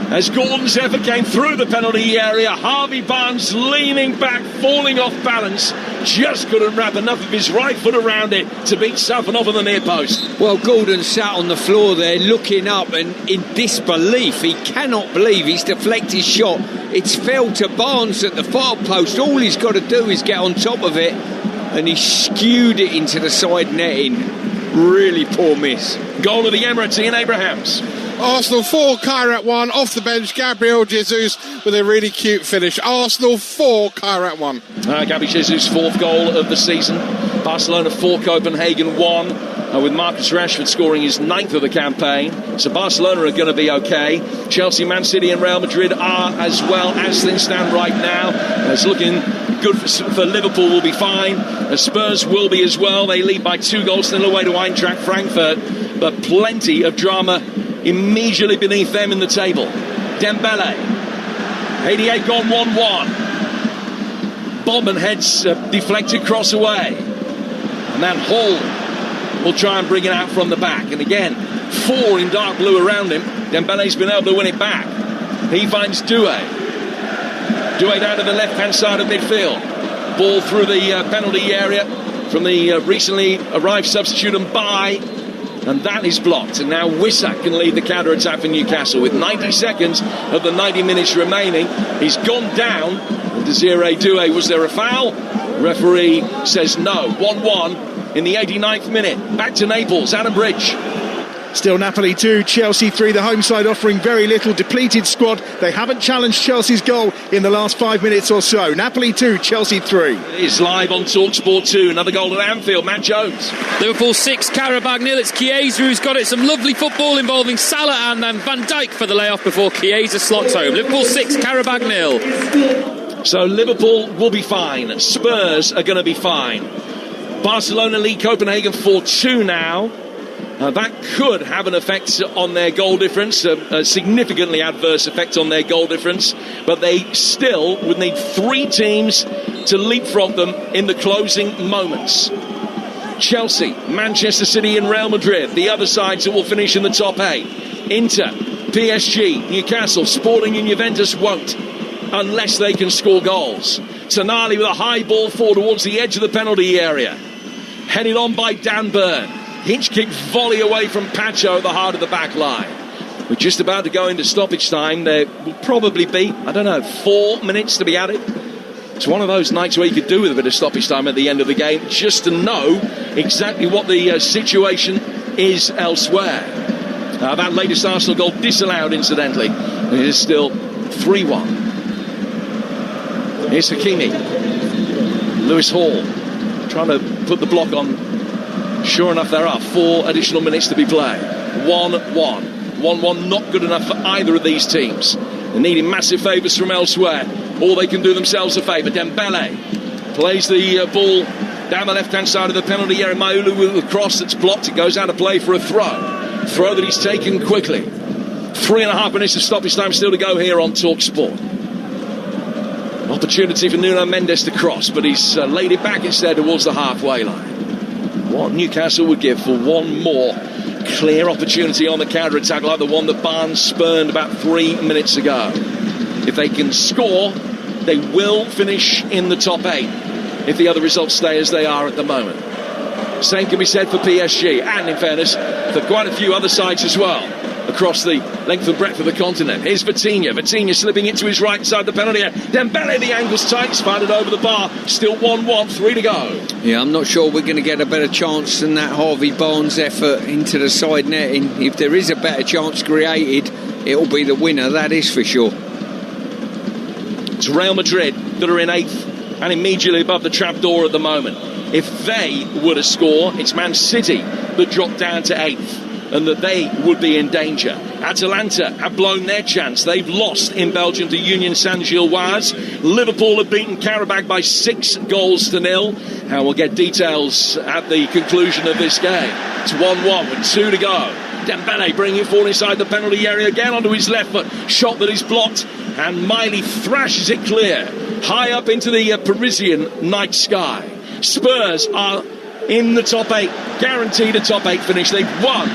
S3: As Gordon's effort came through the penalty area, Harvey Barnes leaning back, falling off balance, just couldn't wrap enough of his right foot around it to beat Safanov on the near post.
S2: Well, Gordon sat on the floor there looking up and in disbelief. He cannot believe he's deflected his shot. It's fell to Barnes at the far post. All he's got to do is get on top of it, and he skewed it into the side netting. Really poor miss.
S3: Goal of the Emirates, Ian Abrahams.
S4: Arsenal 4, Kairat 1. Off the bench, Gabriel Jesus with a really cute finish. Arsenal 4, Kairat 1.
S3: Gabi Jesus' 4th goal of the season. Barcelona 4, Copenhagen 1. With Marcus Rashford scoring his 9th of the campaign. So Barcelona are going to be okay. Chelsea, Man City and Real Madrid are as well, as things stand right now. It's looking good for Liverpool, will be fine. Spurs will be as well. They lead by 2 goals, still away to Eintracht Frankfurt. But plenty of drama immediately beneath them in the table. Dembele, 88 gone, 1-1. Bobman heads deflected cross away, and then Hall will try and bring it out from the back. And again, 4 in dark blue around him. Dembele's been able to win it back. He finds Doué down to the left-hand side of midfield. Ball through the penalty area from the recently arrived substitute and by. And that is blocked. And now Wissac can lead the counter-attack for Newcastle with 90 seconds of the 90 minutes remaining. He's gone down. Desiree Doué, was there a foul? Referee says no. 1-1 in the 89th minute. Back to Naples. Adam Bridge.
S8: Still Napoli 2, Chelsea 3. The home side offering very little. Depleted squad. They haven't challenged Chelsea's goal in the last 5 minutes or so. Napoli 2, Chelsea 3.
S3: It's live on Talksport 2. Another goal at Anfield. Matt Jones.
S7: Liverpool 6, Qarabag 0. It's Chiesa who's got it. Some lovely football involving Salah and then Van Dijk for the layoff before Chiesa slots home. Liverpool 6, Qarabag 0.
S3: So Liverpool will be fine. Spurs are going to be fine. Barcelona lead Copenhagen 4-2 now. That could have an effect on their goal difference, a significantly adverse effect on their goal difference, but they still would need 3 teams to leapfrog them in the closing moments. Chelsea, Manchester City and Real Madrid, the other sides that will finish in the top 8. Inter, PSG, Newcastle, Sporting and Juventus won't, unless they can score goals. Tonali with a high ball forward towards the edge of the penalty area. Headed on by Dan Burn. Hinch kick volley away from Pacho at the heart of the back line. We're just about to go into stoppage time. There will probably be, 4 minutes to be added. It's one of those nights where you could do with a bit of stoppage time at the end of the game, just to know exactly what the situation is elsewhere. That latest Arsenal goal disallowed, incidentally. It is still 3-1. Here's Hakimi. Lewis Hall trying to put the block on. Sure enough, there are 4 additional minutes to be played. 1-1. 1-1 not good enough for either of these teams. They're needing massive favours from elsewhere. Or they can do themselves a favour. Dembele plays the ball down the left-hand side of the penalty area. Maulu with the cross that's blocked. It goes out of play for a throw. Throw that he's taken quickly. 3.5 minutes of stoppage time still to go here on Talksport. Opportunity for Nuno Mendes to cross, but he's laid it back instead towards the halfway line. What Newcastle would give for one more clear opportunity on the counter-attack like the one that Barnes spurned about 3 minutes ago. If they can score, they will finish in the top 8 if the other results stay as they are at the moment. Same can be said for PSG and, in fairness, for quite a few other sides as well across the length and breadth of the continent. Here's Vitinha. Vitinha slipping it to his right side of the penalty area. Dembele, the angle's tight, spotted over the bar. Still 1-1, 3 to go.
S2: Yeah, I'm not sure we're going to get a better chance than that Harvey Barnes effort into the side netting. If there is a better chance created, it'll be the winner, that is for sure.
S3: It's Real Madrid that are in 8th and immediately above the trapdoor at the moment. If they were to score, it's Man City that dropped down to 8th. And that they would be in danger. Atalanta have blown their chance. They've lost in Belgium to Union Saint-Gilloise. Liverpool have beaten Qarabag by 6-0. And we'll get details at the conclusion of this game. It's 1-1 with 2 to go. Dembele bringing it forward inside the penalty area again onto his left foot. Shot that is blocked. And Miley thrashes it clear. High up into the Parisian night sky. Spurs are in the top 8. Guaranteed a top 8 finish. They've won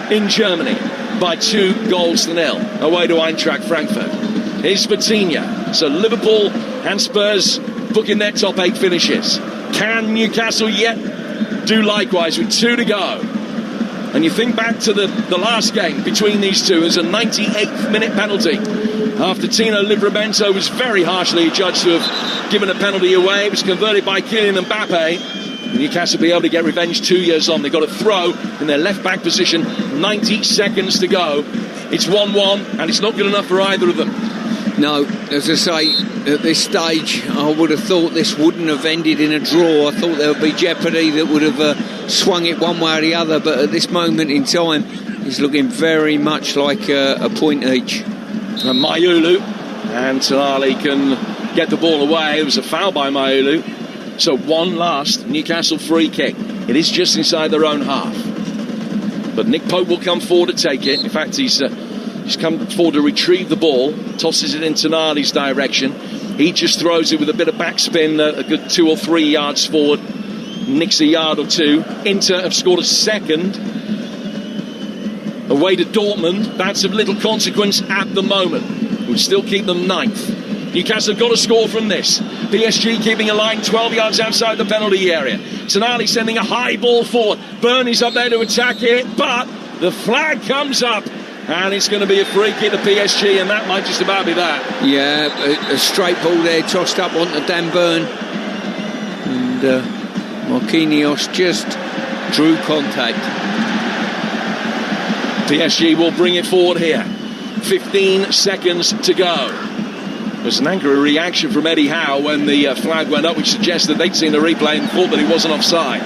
S3: in Germany by 2-0 away to Eintracht Frankfurt. Here's Vitinha. So Liverpool and Spurs booking their top 8 finishes. Can Newcastle yet do likewise with 2 to go? And you think back to the last game between these two as a 98th minute penalty after Tino Livramento was very harshly judged to have given a penalty away. It was converted by Kylian Mbappe. Newcastle will be able to get revenge 2 years on. They've got a throw in their left-back position, 90 seconds to go. It's 1-1, and it's not good enough for either of them.
S2: No, as I say, at this stage, I would have thought this wouldn't have ended in a draw. I thought there would be jeopardy that would have swung it one way or the other, but at this moment in time, it's looking very much like a point each.
S3: And Maulu and Tonali can get the ball away. It was a foul by Maulu. So one last Newcastle free kick. It is just inside their own half. But Nick Pope will come forward to take it. In fact, he's come forward to retrieve the ball. Tosses it in Tonali's direction. He just throws it with a bit of backspin, a good 2 or 3 yards forward. Nicks a yard or 2. Inter have scored a second. Away to Dortmund. That's of little consequence at the moment. Would still keep them 9th. Newcastle have got to score from this. PSG keeping a line 12 yards outside the penalty area. Tonali sending a high ball forward. Bernie's up there to attack it, but the flag comes up and it's going to be a free kick to PSG, and that might just about be that.
S2: Yeah, a straight ball there tossed up onto Dan Burn. and Marquinhos just drew contact.
S3: PSG will bring it forward here. 15 seconds to go. There's an angry reaction from Eddie Howe when the flag went up, which suggests that they'd seen the replay and thought that he wasn't offside.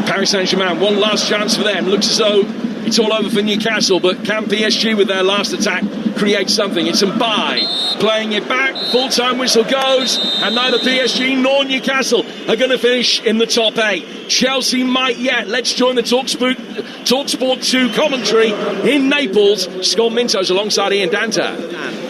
S3: Paris Saint-Germain, one last chance for them. Looks as though it's all over for Newcastle, but can PSG with their last attack create something? It's Mbaye playing it back, full-time whistle goes, and neither PSG nor Newcastle are going to finish in the top 8. Chelsea might yet. Let's join the Talksport 2 commentary in Naples. Scott Mintos alongside Ian Danta.